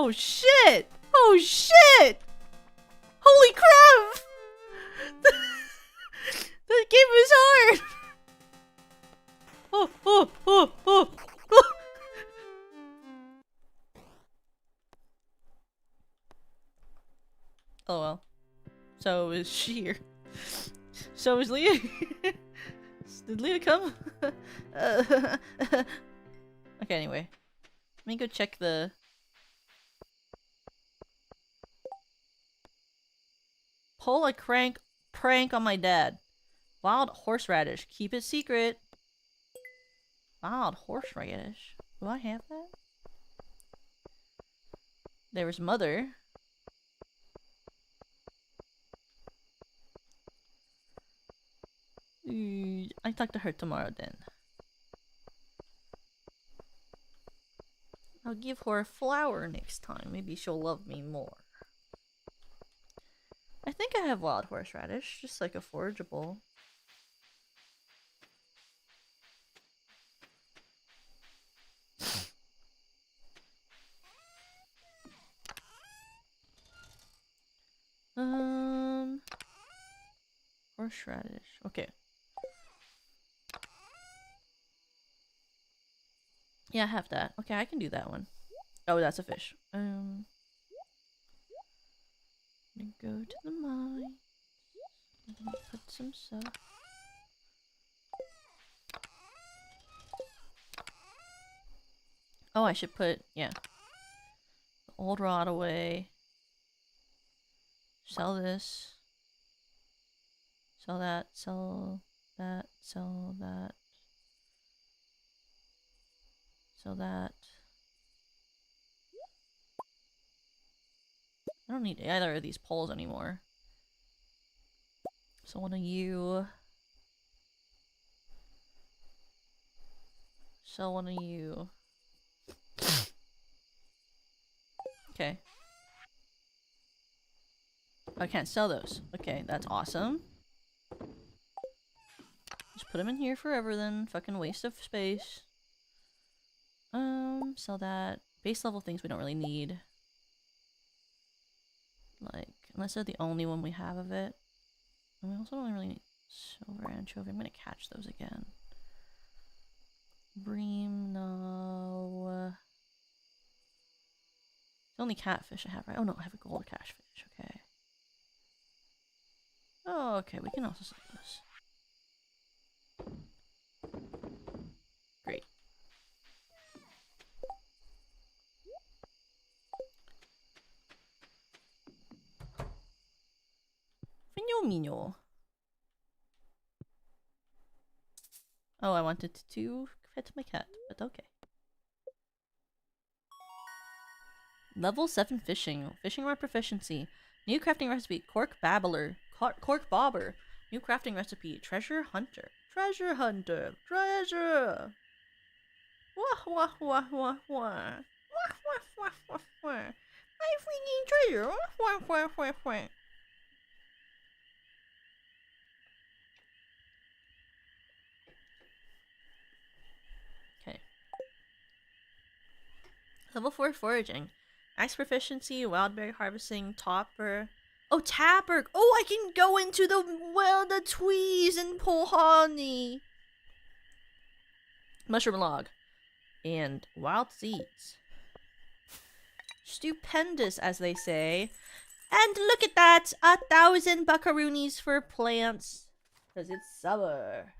Oh shit! Oh shit! Holy crap! The game is hard! Oh, oh, oh, oh, oh! Oh well. So is she here. So is Leah. Did Leah come? Okay, anyway. Let me go check the... Pull a prank on my dad. Wild horseradish. Keep it secret. Wild horseradish. Do I have that? There was mother. I talk to her tomorrow then. I'll give her a flower next time. Maybe she'll love me more. I think I have wild horseradish, just like a forageable. Horseradish. Okay. Yeah, I have that. Okay, I can do that one. Oh, that's a fish. Let me go to the mine. Put some stuff. Oh, I should put, yeah. The old rod away. Sell this. Sell that. Sell that. Sell that. Sell that. I don't need either of these poles anymore. So one of you. Sell one of you. Okay. I can't sell those. Okay, that's awesome. Just put them in here forever then. Fucking waste of space. Sell that. Base level things we don't really need. Like, unless they're the only one we have of it. And we also don't really need silver anchovy. I'm gonna catch those again. Bream, no. It's the only catfish I have, right? Oh no, I have a gold catfish. Okay. Oh, okay, we can also sell this. Great. Mino. Oh, I wanted to pet my cat, but okay. Level 7 fishing. Fishing rod proficiency. New crafting recipe. Cork babbler. Cork bobber. New crafting recipe. Treasure hunter. Treasure hunter. Treasure. Wah wah wah wah wah. Wah wah wah wah wah. I freaking treasure. Wah wah wah wah. Okay. Level 4 foraging. Axe proficiency, wildberry harvesting, topper. Oh, tapper! Oh, I can go into the trees and pull honey. Mushroom log. And wild seeds. Stupendous, as they say. And look at that! 1,000 buckaroonies for plants. Because it's summer.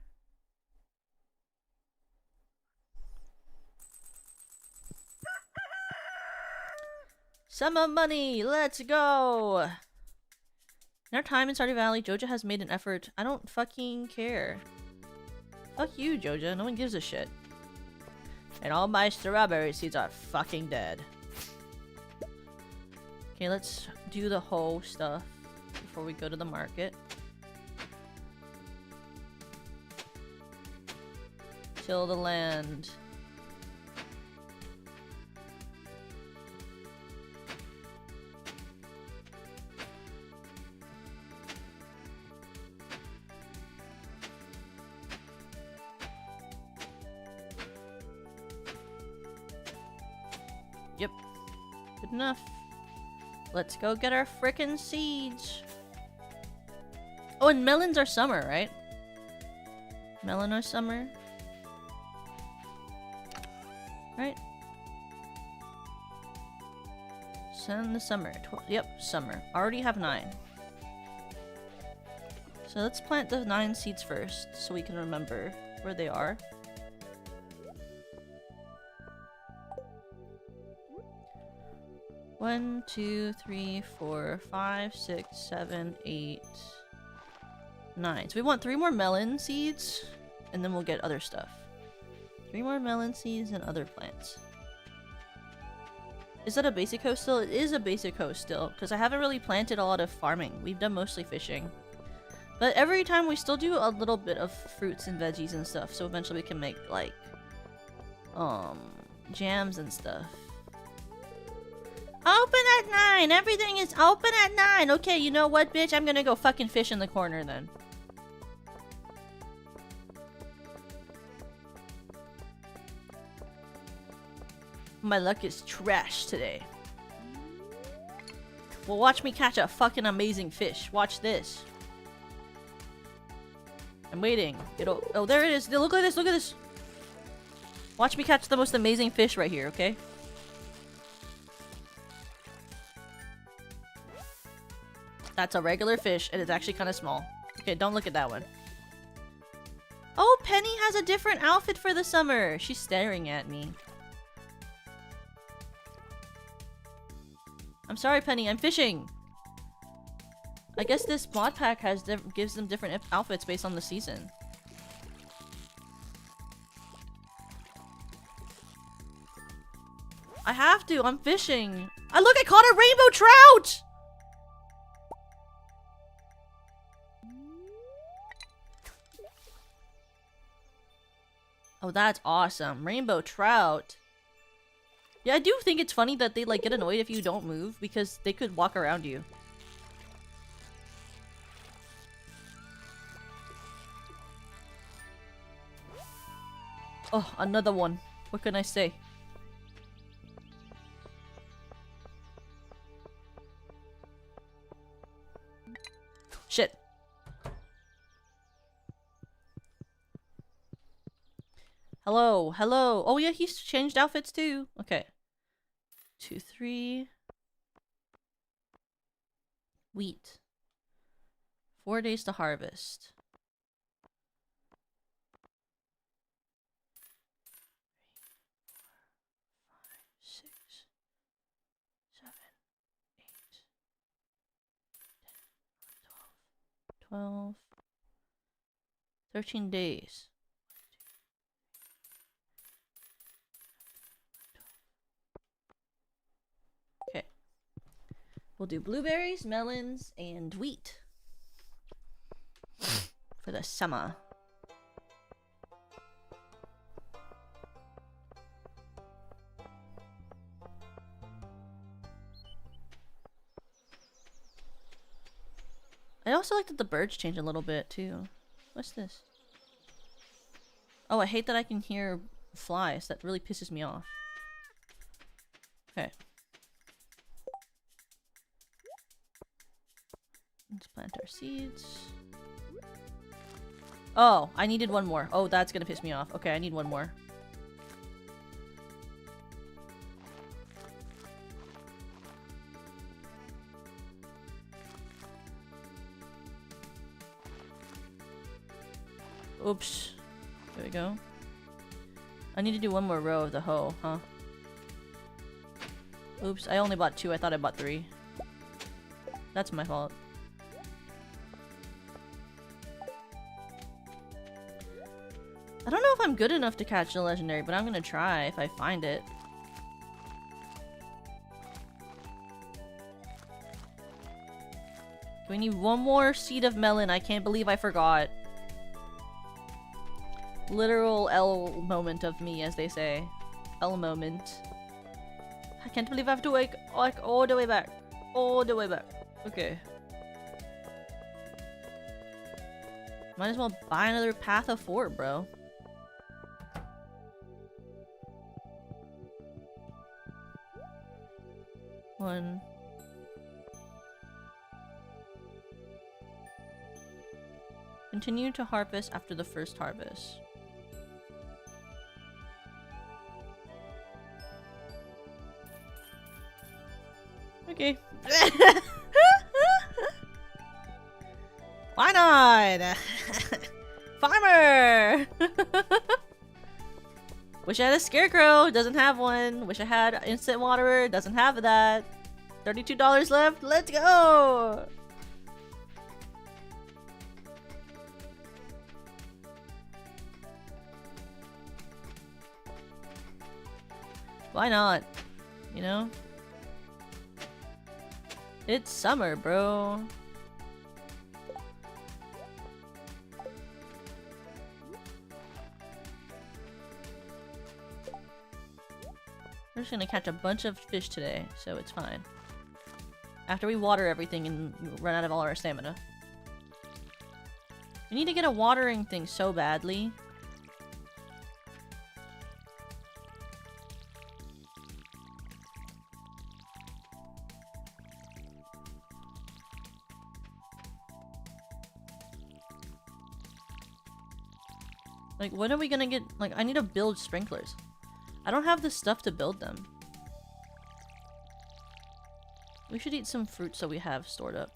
Summer money! Let's go! In our time in Stardew Valley, Joja has made an effort. I don't fucking care. Fuck you, Joja. No one gives a shit. And all my strawberry seeds are fucking dead. Okay, let's do the whole stuff before we go to the market. Till the land. Yep. Good enough. Let's go get our frickin' seeds. Oh, and melons are summer, right? Melon are summer. Right? Send the summer. Yep, summer. Already have 9. So let's plant the 9 seeds first, so we can remember where they are. One, 2, 3, 4, 5, 6, 7, 8, 9. So we want 3 more melon seeds, and then we'll get other stuff. 3 more melon seeds and other plants. Is that a basic host still? It is a basic host still, because I haven't really planted a lot of farming. We've done mostly fishing. But every time we still do a little bit of fruits and veggies and stuff, so eventually we can make, like, jams and stuff. Open at 9! Everything is open at 9! Okay, you know what, bitch? I'm gonna go fucking fish in the corner then. My luck is trash today. Well, watch me catch a fucking amazing fish. Watch this. I'm waiting. Oh, there it is. Look at this. Look at this. Watch me catch the most amazing fish right here, okay? That's a regular fish, and it's actually kind of small. Okay, don't look at that one. Oh, Penny has a different outfit for the summer. She's staring at me. I'm sorry, Penny. I'm fishing. I guess this mod pack gives them different outfits based on the season. I have to. I'm fishing. Look, I caught a rainbow trout! Oh, that's awesome. Rainbow trout. Yeah, I do think it's funny that they, like, get annoyed if you don't move, because they could walk around you. Oh, another one. What can I say? Shit. Hello, hello. Oh yeah, he's changed outfits too. Okay. 2, 3. Wheat. 4 days to harvest. 6, 7, 8, 10, 12, 13 days. Okay. We'll do blueberries, melons, and wheat for the summer. I also like that the birds change a little bit too. What's this? Oh, I hate that I can hear flies. That really pisses me off. Okay. Let's plant our seeds. Oh, I needed one more. Oh, that's gonna piss me off. Okay, I need one more. Oops. There we go. I need to do one more row of the hoe, huh? Oops, I only bought 2. I thought I bought 3. That's my fault. I don't know if I'm good enough to catch the legendary, but I'm gonna try if I find it. We need one more seed of melon. I can't believe I forgot. Literal L moment of me, as they say. L moment. I can't believe I have to like all the way back. All the way back. Okay. Might as well buy another Path of 4, bro. one. Continue to harvest after the first harvest. Okay. Why not? Farmer! Wish I had a scarecrow, doesn't have one. Wish I had instant waterer, doesn't have that. $32 left, let's go! Why not? You know? It's summer, bro. We're just gonna catch a bunch of fish today, so it's fine. After we water everything and run out of all our stamina. We need to get a watering thing so badly. Like, when are we gonna get... Like, I need to build sprinklers. I don't have the stuff to build them. We should eat some fruit so we have stored up.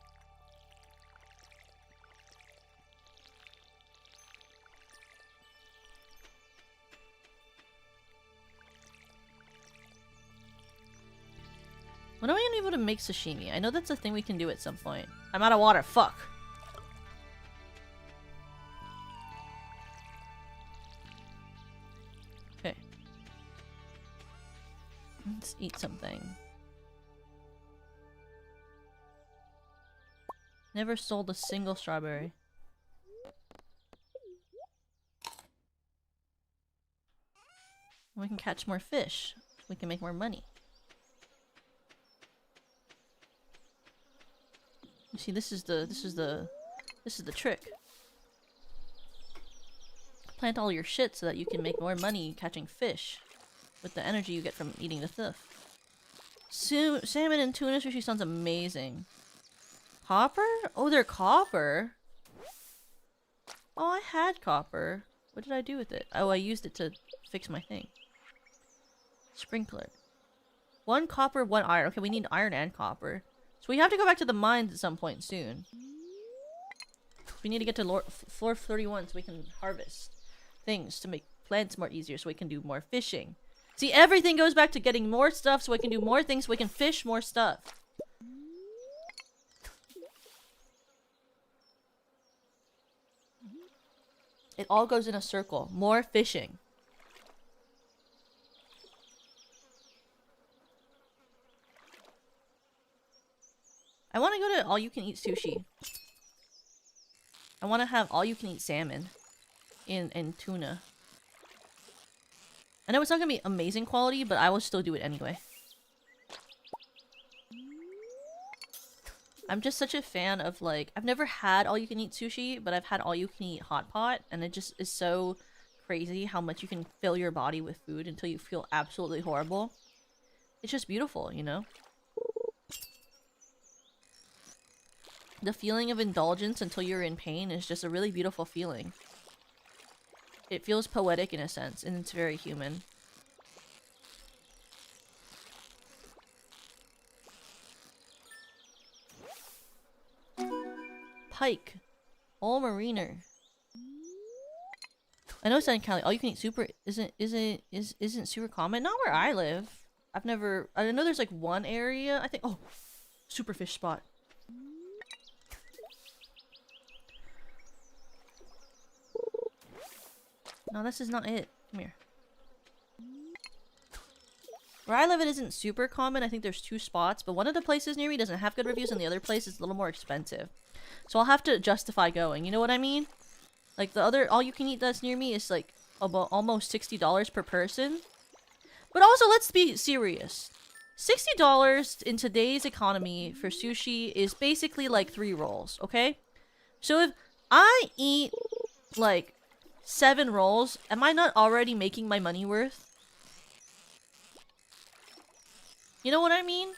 When are we gonna be able to make sashimi? I know that's a thing we can do at some point. I'm out of water. Fuck. Okay. Let's eat something. Never sold a single strawberry. We can catch more fish. We can make more money. You see, this is the trick. Plant all your shit so that you can make more money catching fish with the energy you get from eating the stuff. Salmon and tuna sushi sounds amazing. Copper? Oh, they're copper. Oh, I had copper. What did I do with it? Oh, I used it to fix my thing. Sprinkler. 1 copper, 1 iron. Okay, we need iron and copper. So we have to go back to the mines at some point soon. We need to get to floor 31 so we can harvest things to make plants more easier so we can do more fishing. See, everything goes back to getting more stuff so we can do more things so we can fish more stuff. It all goes in a circle. More fishing. I want to go to all-you-can-eat sushi. I want to have all-you-can-eat salmon and tuna. I know it's not going to be amazing quality, but I will still do it anyway. I'm just such a fan of, like, I've never had all-you-can-eat sushi, but I've had all-you-can-eat hot pot, and it just is so crazy how much you can fill your body with food until you feel absolutely horrible. It's just beautiful, you know? The feeling of indulgence until you're in pain is just a really beautiful feeling. It feels poetic in a sense, and it's very human. Pike. All mariner. I know it's in Cali. All you can eat super isn't super common. Not where I live. I know there's like one area, I think. Oh, super fish spot. No, this is not it. Come here. Where I live, it isn't super common. I think there's 2 spots, but one of the places near me doesn't have good reviews, and the other place is a little more expensive. So I'll have to justify going. You know what I mean? Like the other all-you-can-eat that's near me is like about almost $60 per person. But also, let's be serious. $60 in today's economy for sushi is basically like 3 rolls. Okay? So if I eat like 7 rolls, am I not already making my money worth? You know what I mean?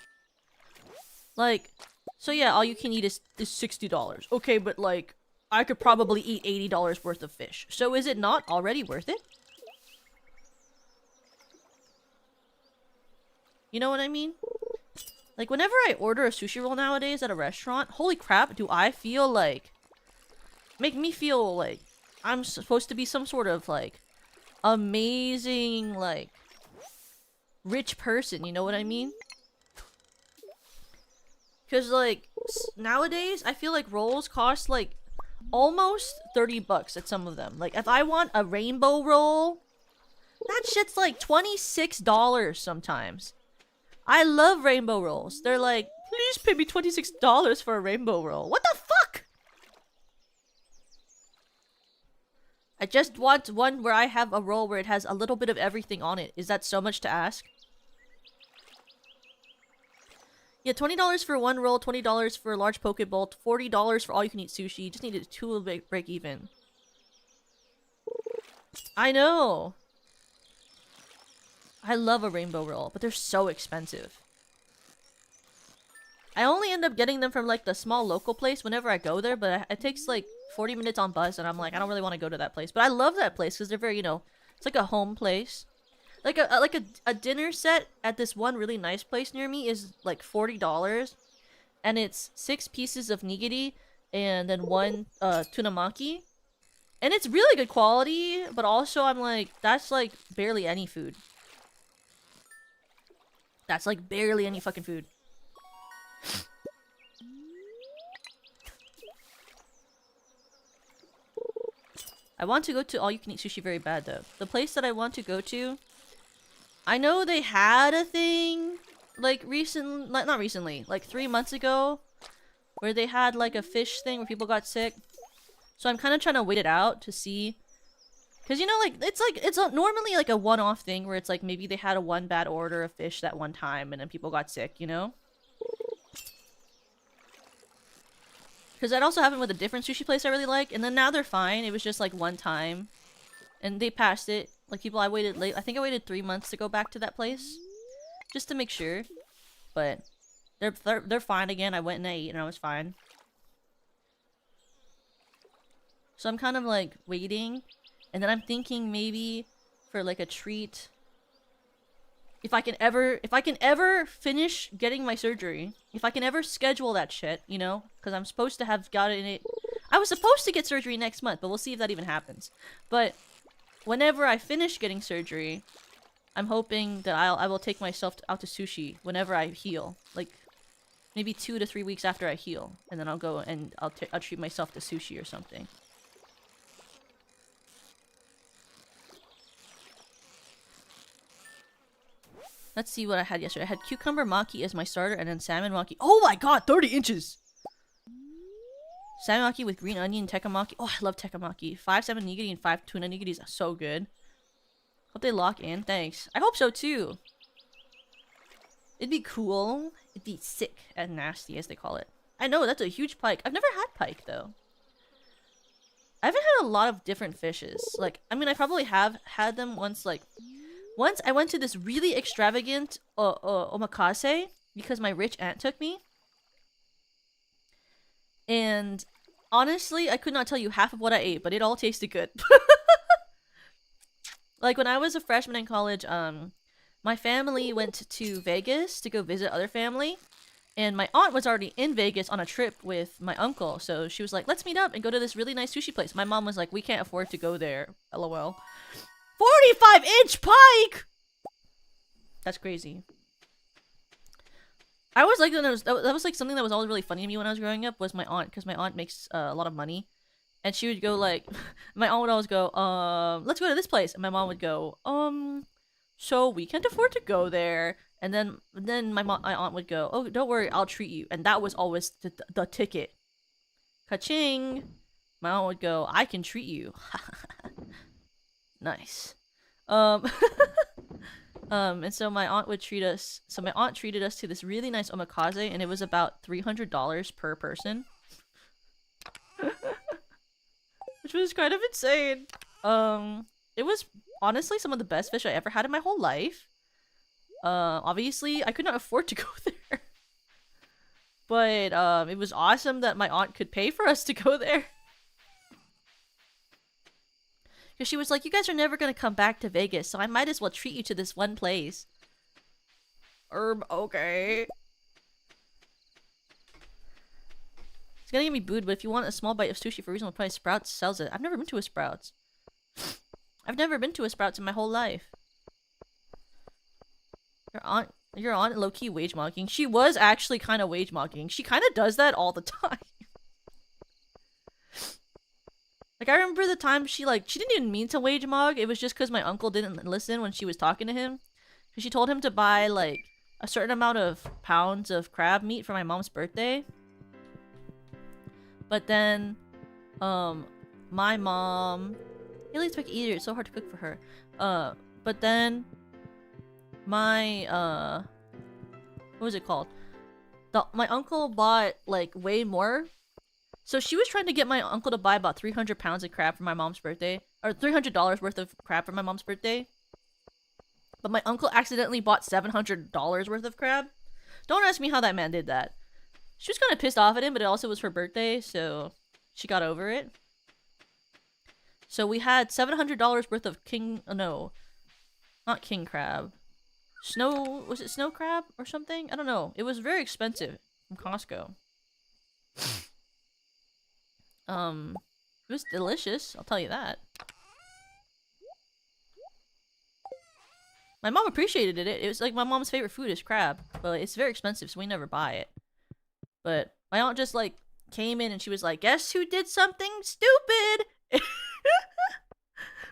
Like, so yeah, all you can eat is $60. Okay, but like, I could probably eat $80 worth of fish. So is it not already worth it? You know what I mean? Like, whenever I order a sushi roll nowadays at a restaurant, holy crap, do I feel like... Make me feel like I'm supposed to be some sort of, like, amazing, like, rich person, you know what I mean? Because, like, nowadays, I feel like rolls cost, like, almost 30 bucks at some of them. Like, if I want a rainbow roll, that shit's like $26 sometimes. I love rainbow rolls. They're like, please pay me $26 for a rainbow roll. What the fuck? I just want one where I have a roll where it has a little bit of everything on it. Is that so much to ask? Yeah, $20 for one roll, $20 for a large poke bowl, $40 for all you can eat sushi. You just need a two break even. I know. I love a rainbow roll, but they're so expensive. I only end up getting them from like the small local place whenever I go there, but it takes like 40 minutes on bus, and I'm like, I don't really want to go to that place. But I love that place because they're very, you know, it's like a home place. Like a dinner set at this one really nice place near me is like $40, and it's 6 pieces of nigiri and then 1 tuna maki, and it's really good quality. But also, I'm like, that's like barely any food. That's like barely any fucking food. I want to go to all-you-can-eat sushi very bad, though. The place that I want to go to, I know they had a thing, like, not recently, like 3 months ago, where they had, like, a fish thing where people got sick. So I'm kind of trying to wait it out to see. Because, you know, like, it's normally, like, a one-off thing where it's, like, maybe they had a one bad order of fish that one time and then people got sick, you know? Because that also happened with a different sushi place I really like, and then now they're fine. It was just, like, one time. And they passed it. Like, people, I think I waited 3 months to go back to that place. Just to make sure. But they're fine again. I went and I ate and I was fine. So I'm kind of, like, waiting. And then I'm thinking maybe for, like, a treat. If I can ever finish getting my surgery, if I can ever schedule that shit, you know, because I'm supposed to have gotten it. I was supposed to get surgery next month, but we'll see if that even happens. But whenever I finish getting surgery, I'm hoping that I will take myself out to sushi whenever I heal, like maybe 2 to 3 weeks after I heal, and then I'll go and I'll treat myself to sushi or something. Let's see what I had yesterday. I had cucumber maki as my starter, and then salmon maki. Oh my god, 30 inches! Salmon maki with green onion, tekkemaki. Oh, I love tekkemaki. 5 salmon nigiri and 5 tuna nigiris. So good. Hope they lock in. Thanks. I hope so too. It'd be cool. It'd be sick and nasty, as they call it. I know, that's a huge pike. I've never had pike, though. I haven't had a lot of different fishes. Like, I mean, I probably have had them once, like... Once I went to this really extravagant omakase because my rich aunt took me. And honestly, I could not tell you half of what I ate, but it all tasted good. Like when I was a freshman in college, my family went to Vegas to go visit other family. And my aunt was already in Vegas on a trip with my uncle. So she was like, let's meet up and go to this really nice sushi place. My mom was like, we can't afford to go there. LOL. 45-inch pike! That's crazy. I was like, that was like something that was always really funny to me when I was growing up, was my aunt, because my aunt makes a lot of money. And she would go like, my aunt would always go, let's go to this place. And my mom would go, so we can't afford to go there. And then my aunt would go, oh, don't worry, I'll treat you. And that was always the ticket. Ka-ching! My aunt would go, I can treat you. Nice. And so my aunt would treat us. So my aunt treated us to this really nice omakase, and it was about $300 per person, which was kind of insane. It was honestly some of the best fish I ever had in my whole life. Obviously, I could not afford to go there. But it was awesome that my aunt could pay for us to go there. Because she was like, you guys are never going to come back to Vegas, so I might as well treat you to this one place. Okay. It's gonna get me booed, but if you want a small bite of sushi for reasonable price, Sprouts sells it. I've never been to a Sprouts. I've never been to a Sprouts in my whole life. Your aunt low-key wage mocking. She was actually kind of wage mocking. She kind of does that all the time. Like, I remember the time she didn't even mean to wage mock. It was just because my uncle didn't listen when she was talking to him. Because she told him to buy, like, a certain amount of pounds of crab meat for my mom's birthday. But then, my mom... Haley's a quick eater. It's so hard to cook for her. But then... My, what was it called? My uncle bought, like, way more. So she was trying to get my uncle to buy about 300 pounds of crab for my mom's birthday. Or $300 worth of crab for my mom's birthday. But my uncle accidentally bought $700 worth of crab. Don't ask me how that man did that. She was kind of pissed off at him, but it also was her birthday, so she got over it. So we had $700 worth of no, not king crab. Was it snow crab or something? I don't know. It was very expensive from Costco. It was delicious, I'll tell you that. My mom appreciated it. It was like my mom's favorite food is crab, but it's very expensive, so we never buy it. But my aunt just like came in and she was like, "Guess who did something stupid?" It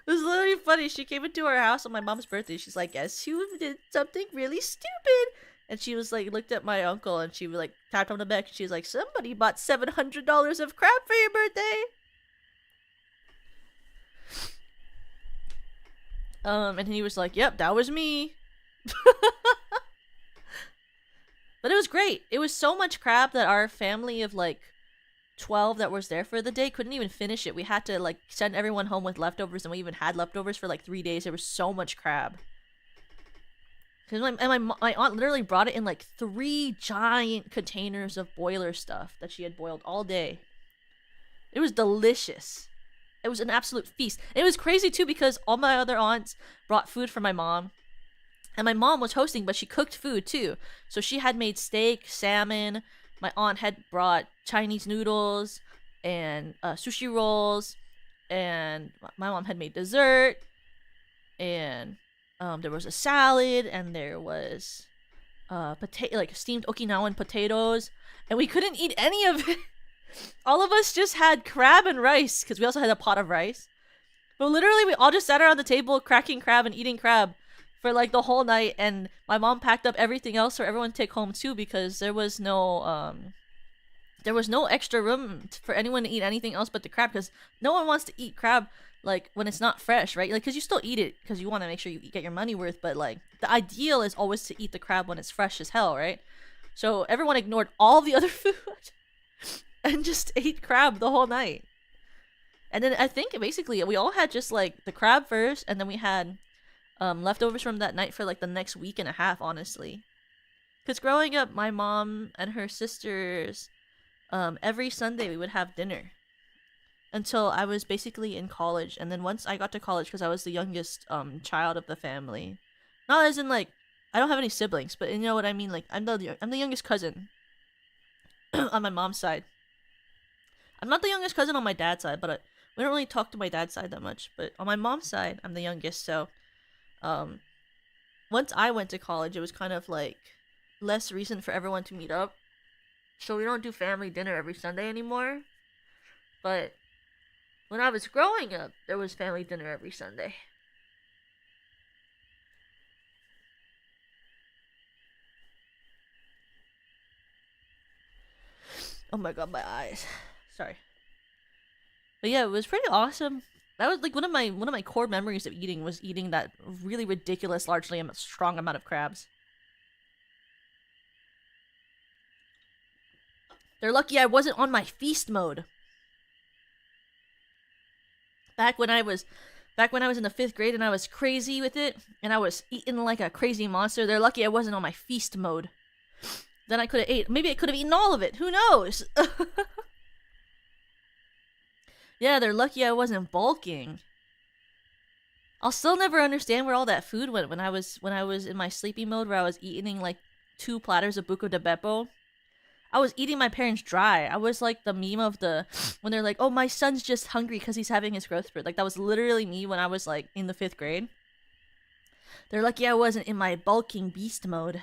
was literally funny. She came into our house on my mom's birthday. She's like, "Guess who did something really stupid?" And she was like, looked at my uncle and she was like, tapped on the back. And she was like, "Somebody bought $700 of crab for your birthday." And he was like, "Yep, that was me." But it was great. It was so much crab that our family of like 12 that was there for the day couldn't even finish it. We had to like send everyone home with leftovers, and we even had leftovers for like 3 days. There was so much crab. Cause my aunt literally brought it in like 3 giant containers of boiler stuff that she had boiled all day. It was delicious. It was an absolute feast. And it was crazy too because all my other aunts brought food for my mom. And my mom was hosting, but she cooked food too. So she had made steak, salmon. My aunt had brought Chinese noodles and sushi rolls. And my mom had made dessert. And there was a salad. And there was steamed Okinawan potatoes. And we couldn't eat any of it. All of us just had crab and rice. Because we also had a pot of rice. But literally, we all just sat around the table cracking crab and eating crab for like the whole night, and my mom packed up everything else for everyone to take home too because there was no extra room for anyone to eat anything else but the crab because no one wants to eat crab like when it's not fresh, right? Like because you still eat it because you want to make sure you get your money worth, but like the ideal is always to eat the crab when it's fresh as hell, right? So everyone ignored all the other food and just ate crab the whole night. And then I think basically we all had just like the crab first, and then we had leftovers from that night for like the next week and a half, honestly. Because growing up, my mom and her sisters, every Sunday we would have dinner until I was basically in college. And then once I got to college, because I was the youngest child of the family, not as in like I don't have any siblings, but you know what I mean. Like I'm the youngest cousin on my mom's side. I'm not the youngest cousin on my dad's side, but we don't really talk to my dad's side that much. But on my mom's side, I'm the youngest, so. Once I went to college, it was kind of like less reason for everyone to meet up. So we don't do family dinner every Sunday anymore. But when I was growing up, there was family dinner every Sunday. Oh my god, my eyes. Sorry. But yeah, it was pretty awesome. That was like one of my core memories of eating was eating that really ridiculous, largely strong amount of crabs. They're lucky I wasn't on my feast mode. Back when I was in the 5th grade and I was crazy with it and I was eating like a crazy monster, they're lucky I wasn't on my feast mode. Then I could have ate. Maybe I could have eaten all of it. Who knows? Yeah, they're lucky I wasn't bulking. I'll still never understand where all that food went when I was in my sleepy mode where I was eating like 2 platters of buco de beppo. I was eating my parents dry. I was like the meme of the when they're like, "Oh, my son's just hungry because he's having his growth spurt." Like that was literally me when I was like in the 5th grade. They're lucky I wasn't in my bulking beast mode.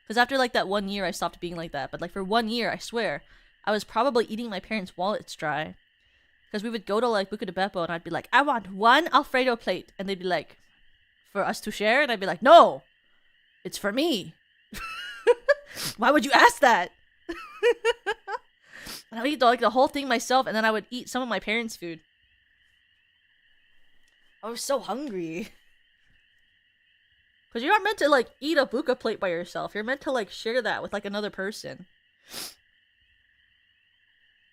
Because after like that 1 year, I stopped being like that. But like for 1 year, I swear, I was probably eating my parents' wallets dry. Because we would go to like Buca de Beppo and I'd be like, I want 1 Alfredo plate. And they'd be like, for us to share? And I'd be like, no, it's for me. Why would you ask that? And I would eat like the whole thing myself and then I would eat some of my parents' food. I was so hungry. Because you're not meant to like eat a buca plate by yourself. You're meant to like share that with like another person.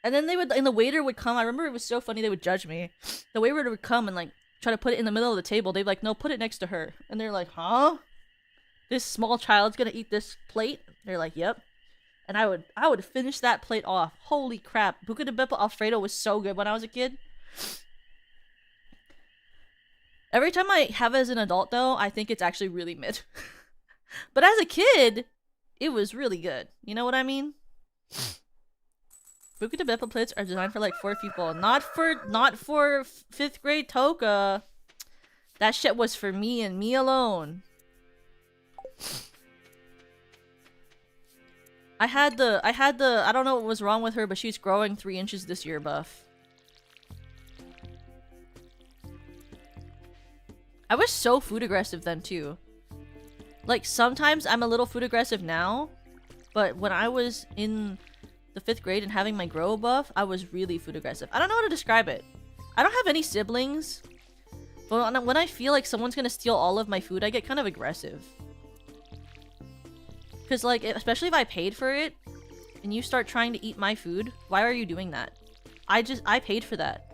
And then the waiter would come. I remember it was so funny. They would judge me. The waiter would come and like try to put it in the middle of the table. They'd be like, no, put it next to her. And they're like, huh? This small child's gonna eat this plate? They're like, yep. And I would finish that plate off. Holy crap. Buca de Beppo Alfredo was so good when I was a kid. Every time I have it as an adult though, I think it's actually really mid. But as a kid, it was really good. You know what I mean? Buca de Beppo plates are designed for like 4 people. Not for 5th grade Toka. That shit was for me and me alone. I had the I don't know what was wrong with her, but she's growing 3 inches this year buff. I was so food aggressive then too. Like sometimes I'm a little food aggressive now, but when I was in the 5th grade and having my grow buff, I was really food aggressive. I don't know how to describe it. I don't have any siblings, but when I feel like someone's gonna steal all of my food, I get kind of aggressive. Because like, especially if I paid for it, and you start trying to eat my food, why are you doing that? I paid for that.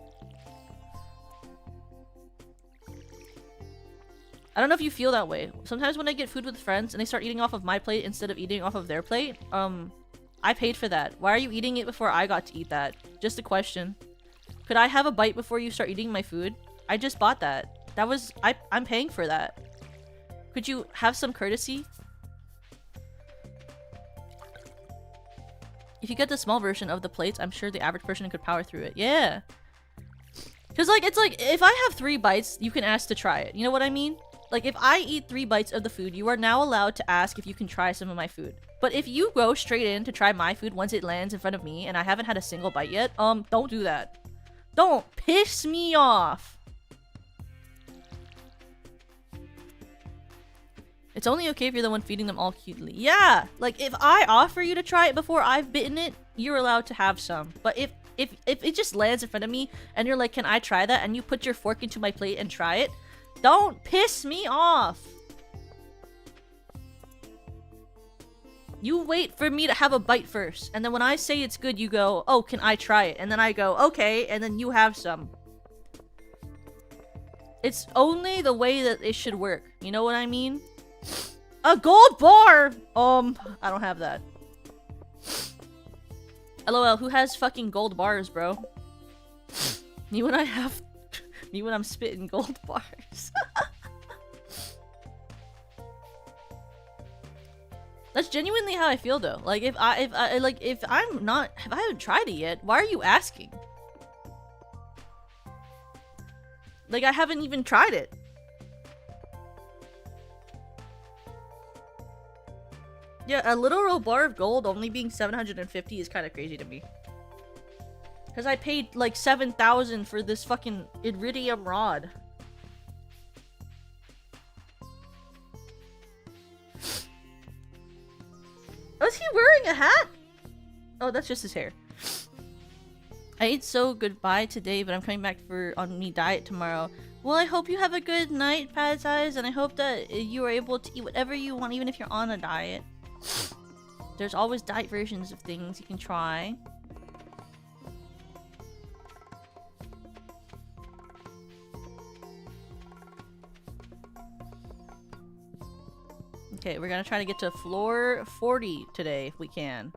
I don't know if you feel that way. Sometimes when I get food with friends and they start eating off of my plate instead of eating off of their plate, I paid for that. Why are you eating it before I got to eat that? Just a question. Could I have a bite before you start eating my food? I just bought that. That was... I'm paying for that. Could you have some courtesy? If you get the small version of the plates, I'm sure the average person could power through it. Yeah. Because, like, it's like, if I have 3 bites, you can ask to try it. You know what I mean? Like, if I eat 3 bites of the food, you are now allowed to ask if you can try some of my food. But if you go straight in to try my food once it lands in front of me and I haven't had a single bite yet, don't do that. Don't piss me off. It's only okay if you're the one feeding them all cutely. Yeah, like if I offer you to try it before I've bitten it, you're allowed to have some. But if it just lands in front of me and you're like, can I try that? And you put your fork into my plate and try it, don't piss me off. You wait for me to have a bite first. And then when I say it's good, you go, oh, can I try it? And then I go, okay, and then you have some. It's only the way that it should work. You know what I mean? A gold bar! I don't have that. LOL, who has fucking gold bars, bro? Me when I have... Me when I'm spitting gold bars. That's genuinely how I feel though. Like if I haven't tried it yet, why are you asking? Like I haven't even tried it. Yeah, a literal bar of gold only being 750 is kind of crazy to me. Because I paid like 7,000 for this fucking iridium rod. Was he wearing a hat? Oh, that's just his hair. I ate so goodbye today, but I'm coming back on me diet tomorrow. Well, I hope you have a good night, Pad Size, and I hope that you are able to eat whatever you want, even if you're on a diet. There's always diet versions of things you can try. Okay, we're gonna try to get to floor 40 today if we can.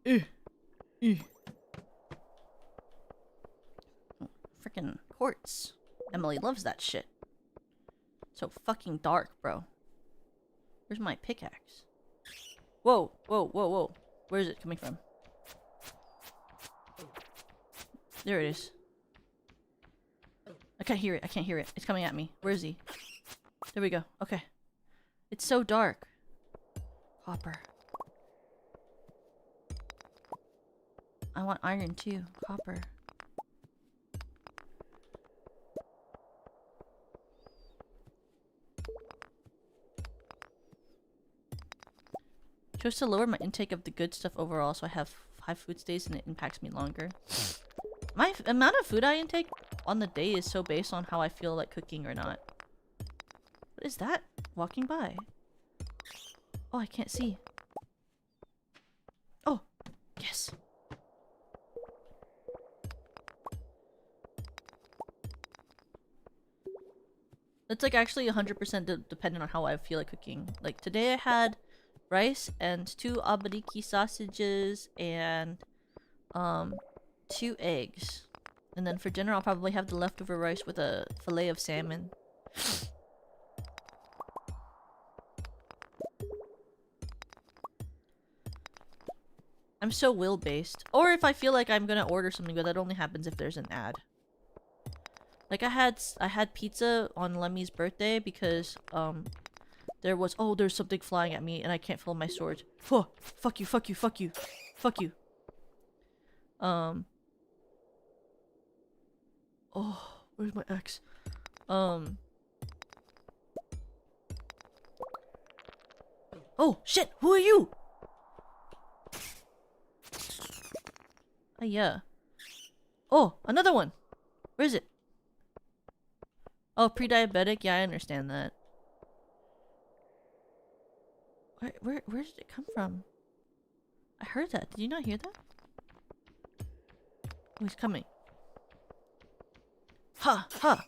Freaking quartz. Emily loves that shit. So fucking dark, bro. Where's my pickaxe? Whoa, whoa, whoa, whoa. Where is it coming from? There it is. I can't hear it. I can't hear it. It's coming at me. Where is he? There we go. Okay. It's so dark. Copper. I want iron too. Copper. Chose to lower my intake of the good stuff overall so I have 5 food stays and it impacts me longer. My amount of food I intake on the day is so based on how I feel like cooking or not. What is that? Walking by. Oh, I can't see. Oh, yes. It's like actually 100% dependent on how I feel like cooking. Like today I had rice and 2 abariki sausages and 2 eggs. And then for dinner I'll probably have the leftover rice with a fillet of salmon. I'm so will-based. Or if I feel like I'm gonna order something, but that only happens if there's an ad. Like I had pizza on Lemmy's birthday because there's something flying at me and I can't feel my sword. Oh, fuck you, fuck you, fuck you. Fuck you. Oh, where's my ex? Oh, shit! Who are you? Yeah. Oh, another one! Where is it? Oh, pre-diabetic? Yeah, I understand that. Where did it come from? I heard that. Did you not hear that? Oh, he's coming. Ha! Ha!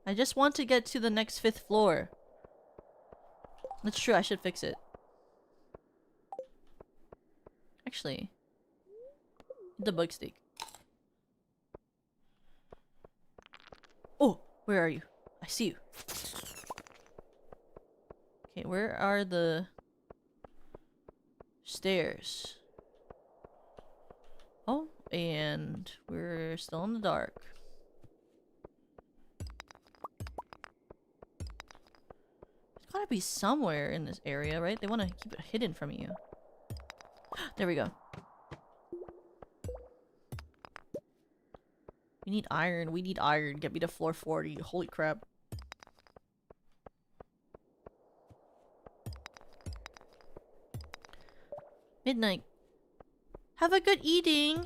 I just want to get to the next 5th floor. That's true, I should fix it. Actually, the bug steak. Oh, where are you? I see you. Okay, where are the stairs? Oh, and we're still in the dark. There's gotta be somewhere in this area, right? They want to keep it hidden from you. There we go. We need iron. We need iron. Get me to floor 40. Holy crap. Midnight. Have a good eating.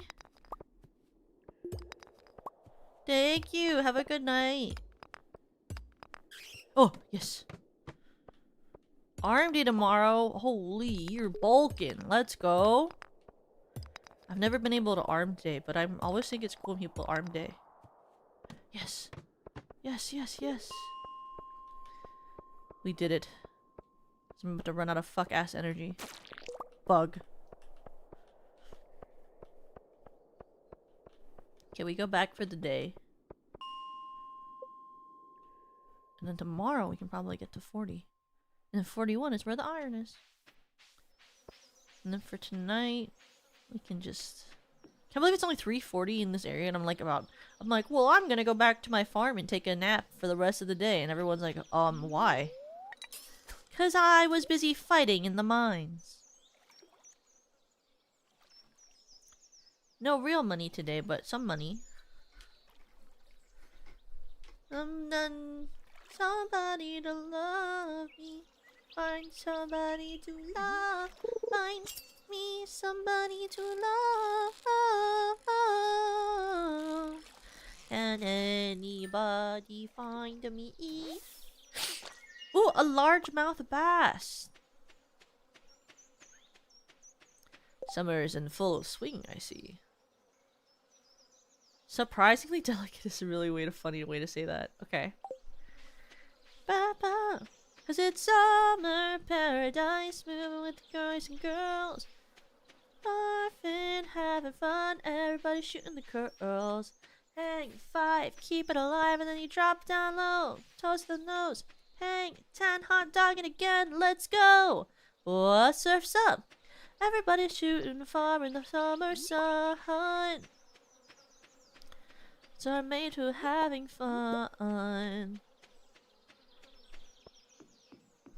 Thank you. Have a good night. Oh, yes. Arm day tomorrow. Holy, you're bulking. Let's go. I've never been able to arm day, but I always think it's cool when people arm day. Yes. Yes, yes, yes. We did it. I'm about to run out of fuck-ass energy. Bug. Okay, we go back for the day. And then tomorrow we can probably get to 40. And then 41 is where the iron is. And then for tonight, we can just... Can't believe it's only 3:40 in this area and I'm like, well, I'm gonna go back to my farm and take a nap for the rest of the day. And everyone's like, why? 'Cause I was busy fighting in the mines. No real money today, but some money. I'm done. Somebody to love me. Find somebody to love. Find me somebody to love. Can anybody find me? Ooh, a largemouth bass. Summer is in full swing, I see. Surprisingly delicate is a really funny way to say that. Okay. Ba-ba. Cause it's summer paradise, moving with the guys and girls. Laughing, having fun, everybody shooting the curls. Hang 5, keep it alive, and then you drop down low. Toast the nose. Hang 10, hot dogging again, let's go! What surf's up? Everybody shooting far in the summer sun. So I'm made for having fun.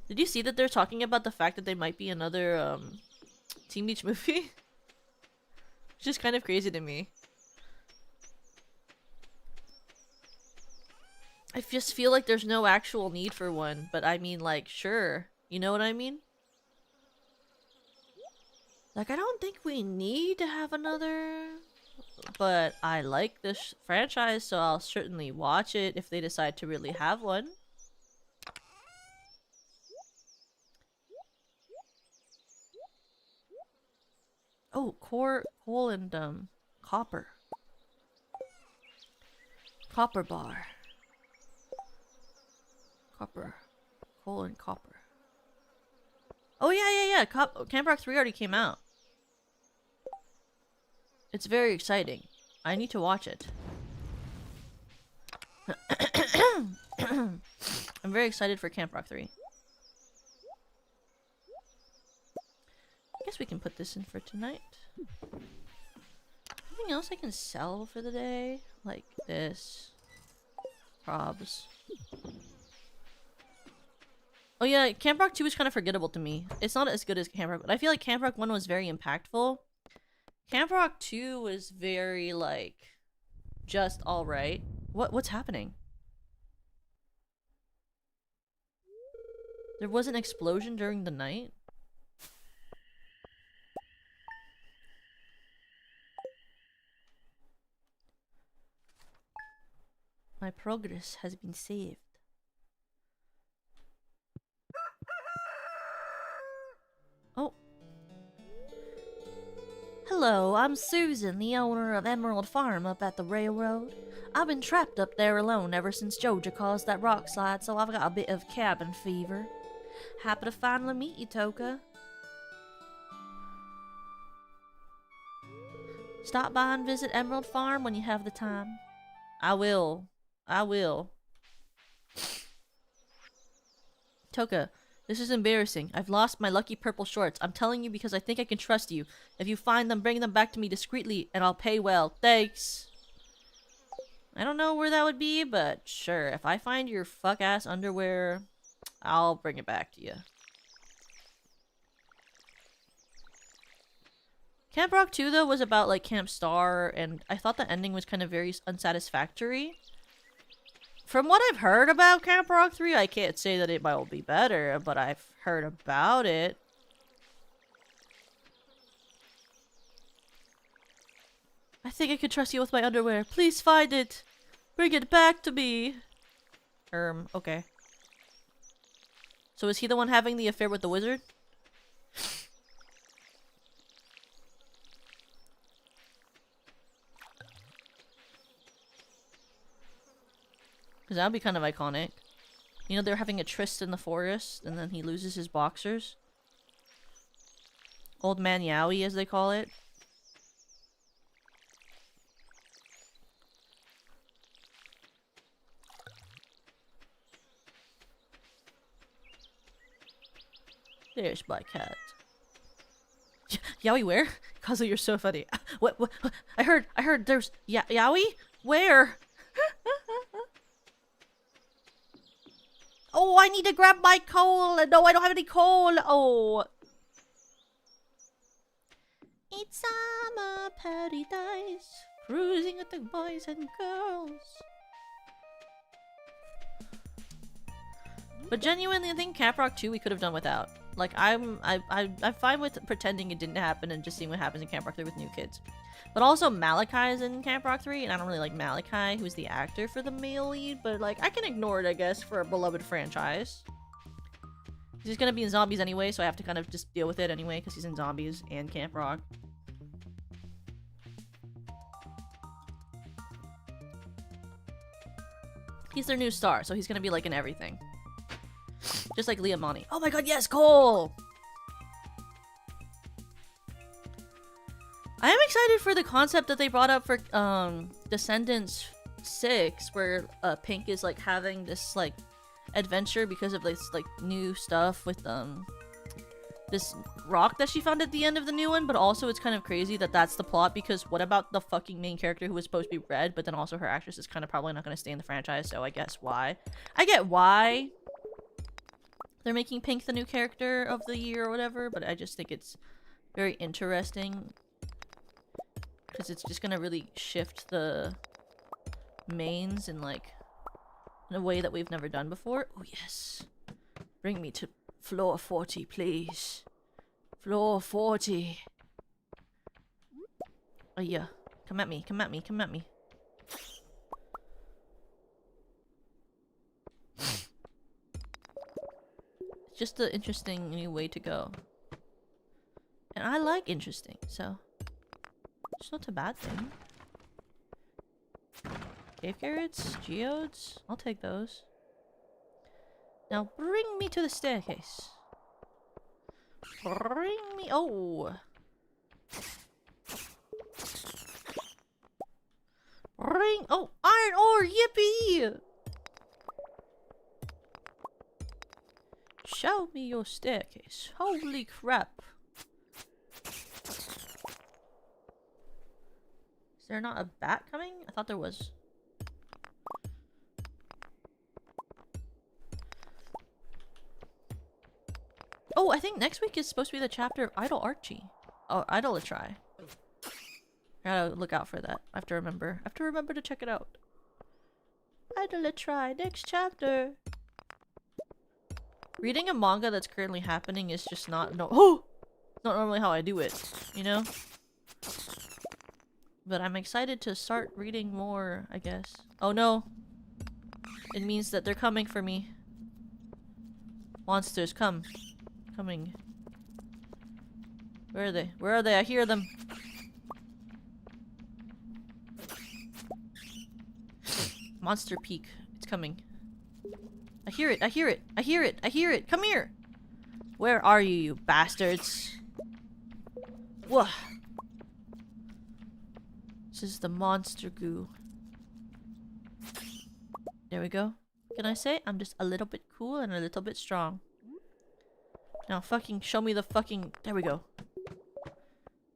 Did you see that they're talking about the fact that there might be another Teen Beach movie? It's just kind of crazy to me. I just feel like there's no actual need for one, but I mean, like, sure. You know what I mean? Like, I don't think we need to have another, but I like this franchise, so I'll certainly watch it if they decide to really have one. Oh, coal and copper. Copper bar. Copper. Coal and copper. Oh yeah. Camp Rock 3 already came out. It's very exciting. I need to watch it. I'm very excited for Camp Rock 3. I guess we can put this in for tonight. Anything else I can sell for the day? Like this. Probs. Oh yeah, Camp Rock 2 is kind of forgettable to me. It's not as good as Camp Rock, but I feel like Camp Rock 1 was very impactful. Camp Rock 2 was very, like, just alright. What's happening? There was an explosion during the night? My progress has been saved. Oh. Hello, I'm Susan, the owner of Emerald Farm up at the railroad. I've been trapped up there alone ever since Joja caused that rock slide, so I've got a bit of cabin fever. Happy to finally meet you, Toka. Stop by and visit Emerald Farm when you have the time. I will. Toka, this is embarrassing. I've lost my lucky purple shorts. I'm telling you because I think I can trust you. If you find them, bring them back to me discreetly, and I'll pay well. Thanks. I don't know where that would be, but sure. If I find your fuck-ass underwear, I'll bring it back to you. Camp Rock 2, though, was about, like, Camp Star, and I thought the ending was kind of very unsatisfactory. From what I've heard about Camp Rock 3, I can't say that it might be better, but I've heard about it. I think I could trust you with my underwear. Please find it. Bring it back to me. Okay. So is he the one having the affair with the wizard? Because that would be kind of iconic. You know, they're having a tryst in the forest, and then he loses his boxers. Old Man Yowie, as they call it. There's my cat. Yowie, where? Kazu, you're so funny. What? I heard there's... Yowie? Where? Oh, I need to grab my coal. No, I don't have any coal. Oh. It's summer paradise. Cruising with the boys and girls. But genuinely, I think Camp Rock 2 we could have done without. Like, I'm fine with pretending it didn't happen and just seeing what happens in Camp Rock 3 with new kids. But also, Malachi is in Camp Rock 3, and I don't really like Malachi, who's the actor for the male lead, but, like, I can ignore it, I guess, for a beloved franchise. He's gonna be in Zombies anyway, so I have to kind of just deal with it anyway, because he's in Zombies and Camp Rock. He's their new star, so he's gonna be like in everything. Just like Liamani. Oh my god, yes, Cole! I am excited for the concept that they brought up for Descendants 6, where Pink is like having this like adventure because of this like new stuff with this rock that she found at the end of the new one, but also it's kind of crazy that that's the plot, because what about the fucking main character who was supposed to be Red, but then also her actress is kind of probably not going to stay in the franchise, so I guess why. I get why they're making Pink the new character of the year or whatever, but I just think it's very interesting because it's just going to really shift the mains in like in a way that we've never done before. Oh yes, bring me to floor 40, please. Floor 40. Oh yeah. Come at me, come at me, come at me. It's just an interesting new way to go. And I like interesting, so it's not a bad thing. Cave carrots? Geodes? I'll take those. Now bring me to the staircase. Bring me... Oh! Bring... Oh! Iron ore! Yippee! Show me your staircase. Holy crap. Is there not a bat coming? I thought there was. Oh, I think next week is supposed to be the chapter of Idol Archie. Oh, Idolatry. I gotta look out for that. I have to remember. I have to remember to check it out. Idolatry, next chapter. Reading a manga that's currently happening is just not not normally how I do it, you know? But I'm excited to start reading more, I guess. Oh no. It means that they're coming for me. Monsters, come. Coming. Where are they? Where are they? I hear them. Monster Peak. It's coming. I hear it. I hear it. I hear it. I hear it. Come here. Where are you, you bastards? Whoa. This is the monster goo. There we go. Can I say I'm just a little bit cool and a little bit strong? Now fucking show me the fucking... There we go.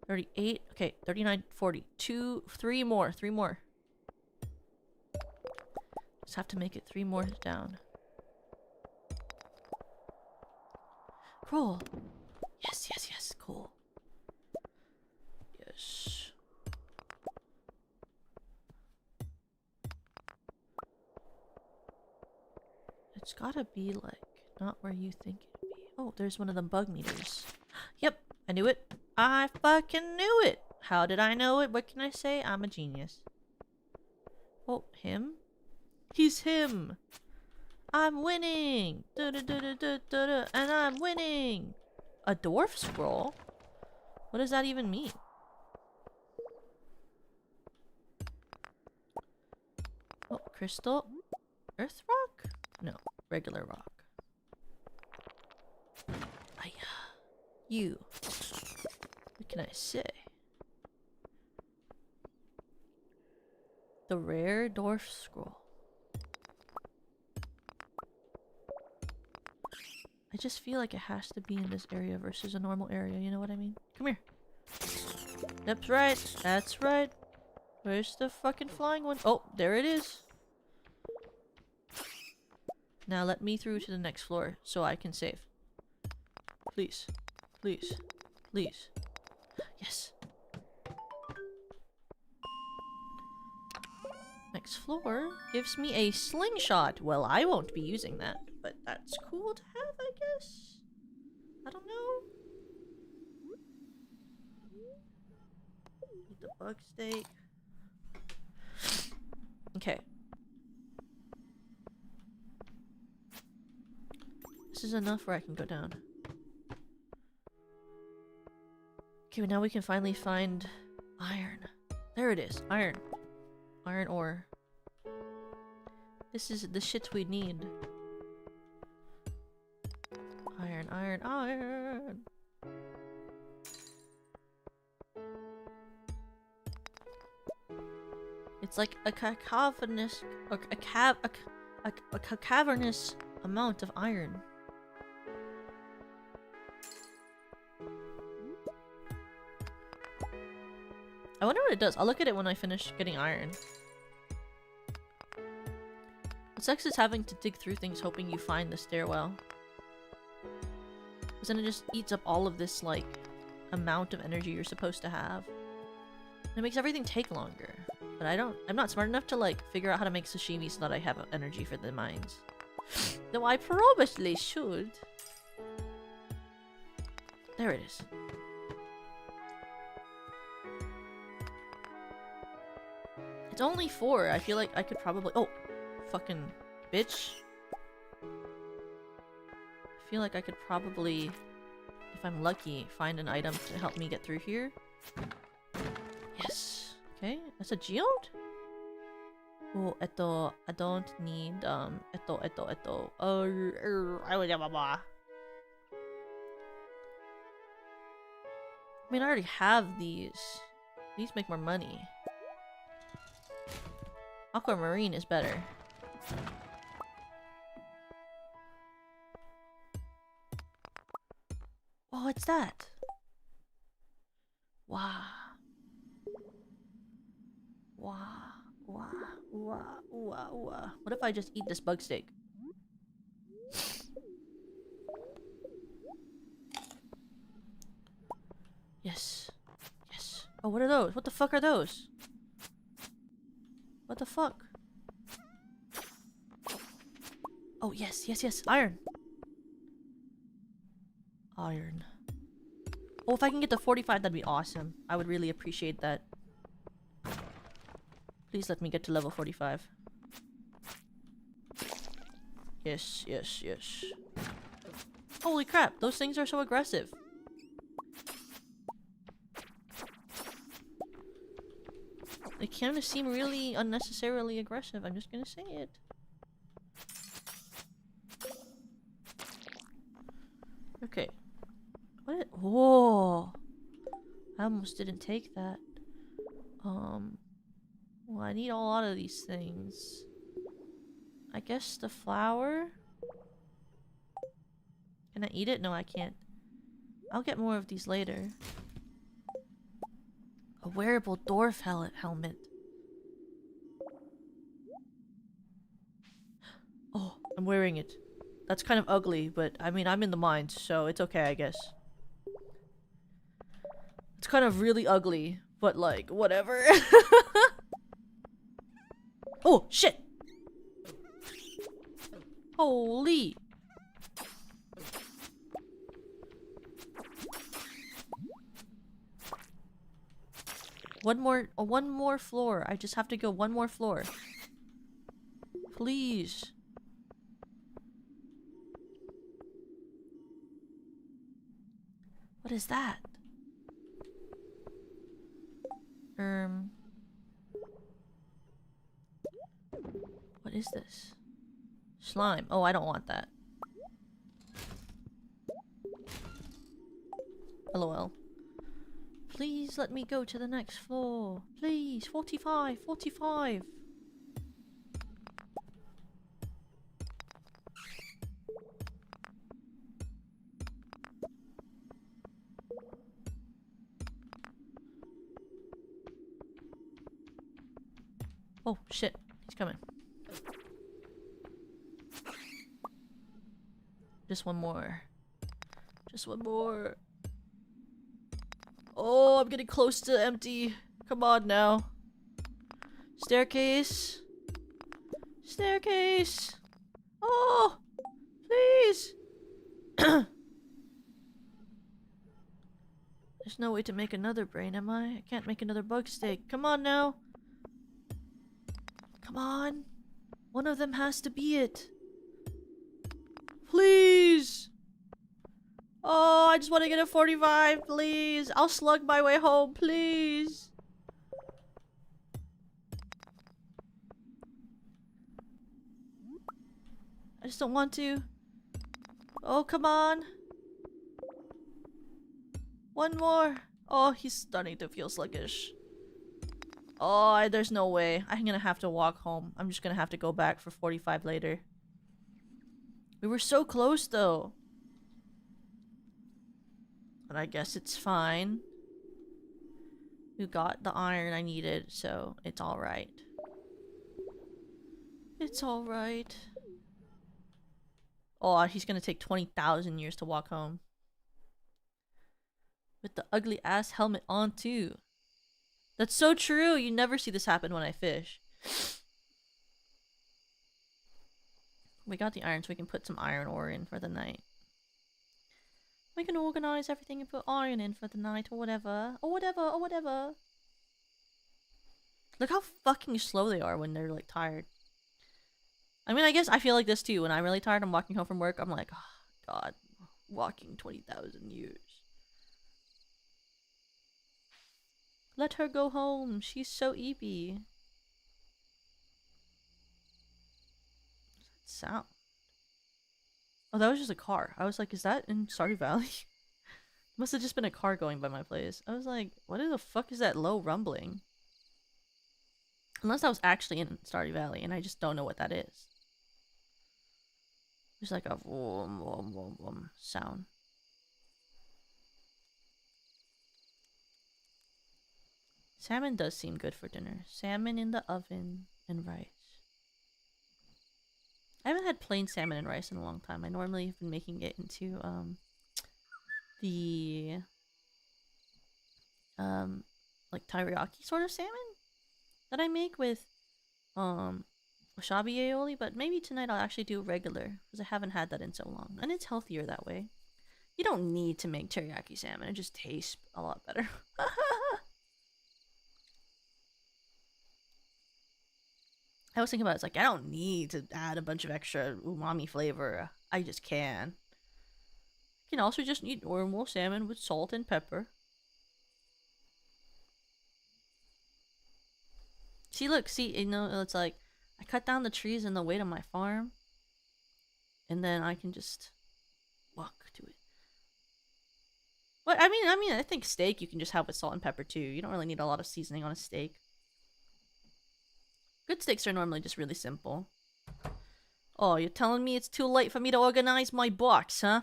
38. Okay, 39, 40. 3 more. 3 more. Just have to make it 3 more down. Cool. Yes, yes, yes. Cool. Yes. It's gotta be like not where you think it'd be. Oh, there's one of them bug meters. Yep, I knew it. I fucking knew it. How did I know it? What can I say? I'm a genius. Oh, him? He's him. I'm winning. And I'm winning. A dwarf scroll? What does that even mean? Oh, crystal. Earth rock? No, regular rock. You. What can I say? The rare dwarf scroll. I just feel like it has to be in this area versus a normal area, you know what I mean? Come here. That's right. That's right. Where's the fucking flying one? Oh, there it is. Now let me through to the next floor so I can save. Please. Please. Please. Yes. Next floor gives me a slingshot. Well, I won't be using that, but that's cool to have, I guess. I don't know. Need the bug steak. Okay. This is enough where I can go down. Okay, now we can finally find iron. There it is. Iron. Iron ore. This is the shit we need. Iron, iron, iron. It's like a cacophonous, a cavernous amount of iron. I wonder what it does. I'll look at it when I finish getting iron. It sucks is having to dig through things hoping you find the stairwell. Because then it just eats up all of this, like, amount of energy you're supposed to have. And it makes everything take longer. But I'm not smart enough to, like, figure out how to make sashimi so that I have energy for the mines. Though I probably should. There it is. It's only 4. I feel like I could probably— oh! Fucking bitch. I feel like I could probably, if I'm lucky, find an item to help me get through here. Yes. Okay, that's a geode? Oh, eto, I don't need, eto. I mean, I already have these. These make more money. Aquamarine is better. Oh, what's that? Wow. Wow. Wow. Wow. Wow. Wow. What if I just eat this bug steak? Yes. Yes. Oh, what are those? What the fuck are those? What the fuck? Oh, yes, yes, yes. Iron. Iron. Oh, if I can get to 45, that'd be awesome. I would really appreciate that. Please let me get to level 45. Yes, yes, yes. Holy crap, those things are so aggressive. They kind of seem really unnecessarily aggressive. I'm just gonna say it. Okay. What? Whoa! I almost didn't take that. Well, I need a lot of these things. I guess the flower? Can I eat it? No, I can't. I'll get more of these later. A wearable dwarf helmet. Oh, I'm wearing it. That's kind of ugly, but I mean, I'm in the mines, so it's okay, I guess. It's kind of really ugly, but like, whatever. Oh, shit! Holy! One more floor. I just have to go one more floor. Please. What is that? What is this? Slime. Oh, I don't want that. LOL. Please let me go to the next floor. Please. 45. 45. Oh, shit. He's coming. Just one more. Just one more. Oh, I'm getting close to empty. Come on now. Staircase. Staircase. Oh, please. There's no way to make another brain, am I? I can't make another bug steak. Come on now. Come on. One of them has to be it. Please. Oh, I just want to get a 45, please. I'll slug my way home, please. I just don't want to. Oh, come on. One more. Oh, he's starting to feel sluggish. Oh, there's no way. I'm gonna have to walk home. I'm just gonna have to go back for 45 later. We were so close though. But I guess it's fine. We got the iron I needed, so it's alright. It's alright. Oh, he's gonna take 20,000 years to walk home. With the ugly ass helmet on too. That's so true. You never see this happen when I fish. We got the iron so we can put some iron ore in for the night. We can organize everything and put iron in for the night or whatever. Or whatever, or whatever. Look how fucking slow they are when they're like tired. I mean, I guess I feel like this too. When I'm really tired, I'm walking home from work. I'm like, oh, God, walking 20,000 years. Let her go home. She's so eepy. What's that sound? Oh, that was just a car. I was like, is that in Stardew Valley? Must have just been a car going by my place. I was like, what the fuck is that low rumbling? Unless that was actually in Stardew Valley and I just don't know what that is. There's like a vroom, vroom, vroom, vroom sound. Salmon does seem good for dinner. Salmon in the oven and rice. I haven't had plain salmon and rice in a long time. I normally have been making it into the like teriyaki sort of salmon that I make with wasabi aioli, but maybe tonight I'll actually do regular because I haven't had that in so long. And it's healthier that way. You don't need to make teriyaki salmon. It just tastes a lot better. I was thinking about it, it's like, I don't need to add a bunch of extra umami flavor. I just can. I can also just eat normal salmon with salt and pepper. See, look, see, you know, it's like, I cut down the trees in the way to my farm. And then I can just walk to it. But, I mean, I think steak you can just have with salt and pepper too. You don't really need a lot of seasoning on a steak. Good steaks are normally just really simple. Oh, you're telling me it's too late for me to organize my box, huh?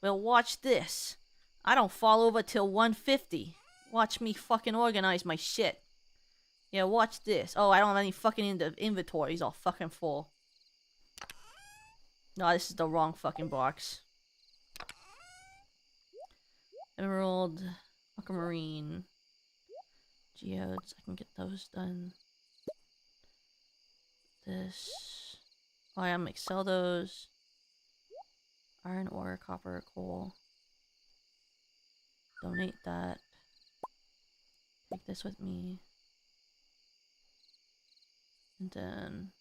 Well, watch this. I don't fall over till 150. Watch me fucking organize my shit. Yeah, watch this. Oh, I don't have any fucking inventory. He's all fucking full. No, this is the wrong fucking box. Emerald, aquamarine, geodes. I can get those done. This. Oh, I might sell those. Iron ore, copper, coal. Donate that. Take this with me. And then...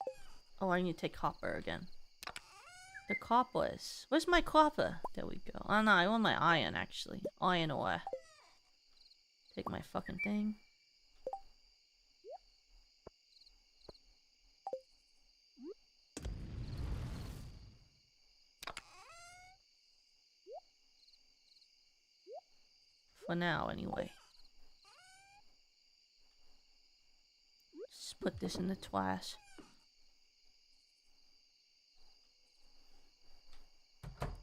oh, I need to take copper again. The copper is... where's my copper? There we go. Oh no, I want my iron actually. Iron ore. Take my fucking thing. For now, anyway. Just put this in the twice.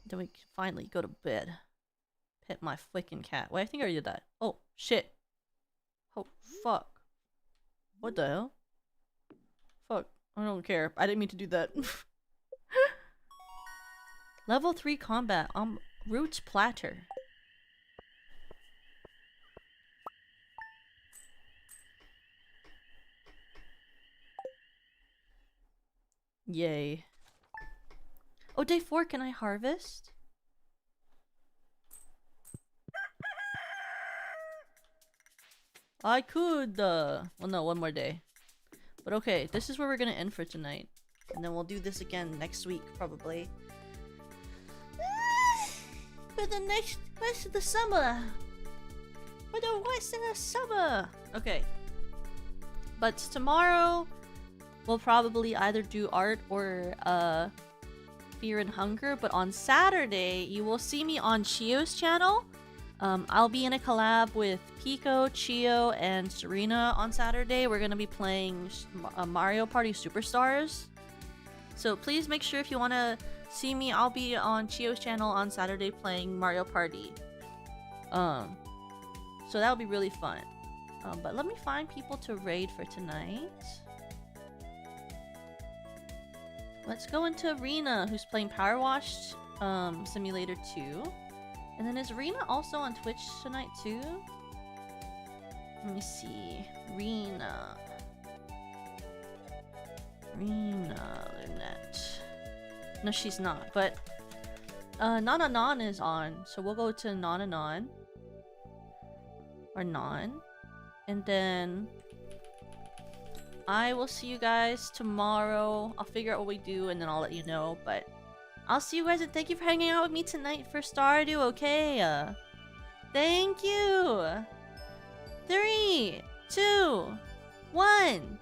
Then we can finally go to bed. Pet my freaking cat. Wait, I think I already did that. Oh, shit. Oh, fuck. What the hell? Fuck. I don't care. I didn't mean to do that. Level 3 combat. Roots platter. Yay. Oh, day 4, can I harvest? I could, well no, one more day. But okay, this is where we're gonna end for tonight. And then we'll do this again next week, probably. For the next rest of the summer! For the rest of the summer! Okay. But tomorrow, we'll probably either do art or, Fear and Hunger, but on Saturday, you will see me on Chio's channel. I'll be in a collab with Pico, Chio, and Serena on Saturday. We're gonna be playing Mario Party Superstars. So please make sure if you want to see me, I'll be on Chio's channel on Saturday playing Mario Party. So that'll be really fun. But let me find people to raid for tonight. Let's go into Rena, who's playing Power Wash Simulator 2. And then is Rena also on Twitch tonight too? Let me see. Rena, Lunette. No, she's not. But Nananon is on, so we'll go to Nananon. Or Non. And then I will see you guys tomorrow. I'll figure out what we do and then I'll let you know. But I'll see you guys and thank you for hanging out with me tonight for Stardew, okay? Thank you! 3, 2, 1.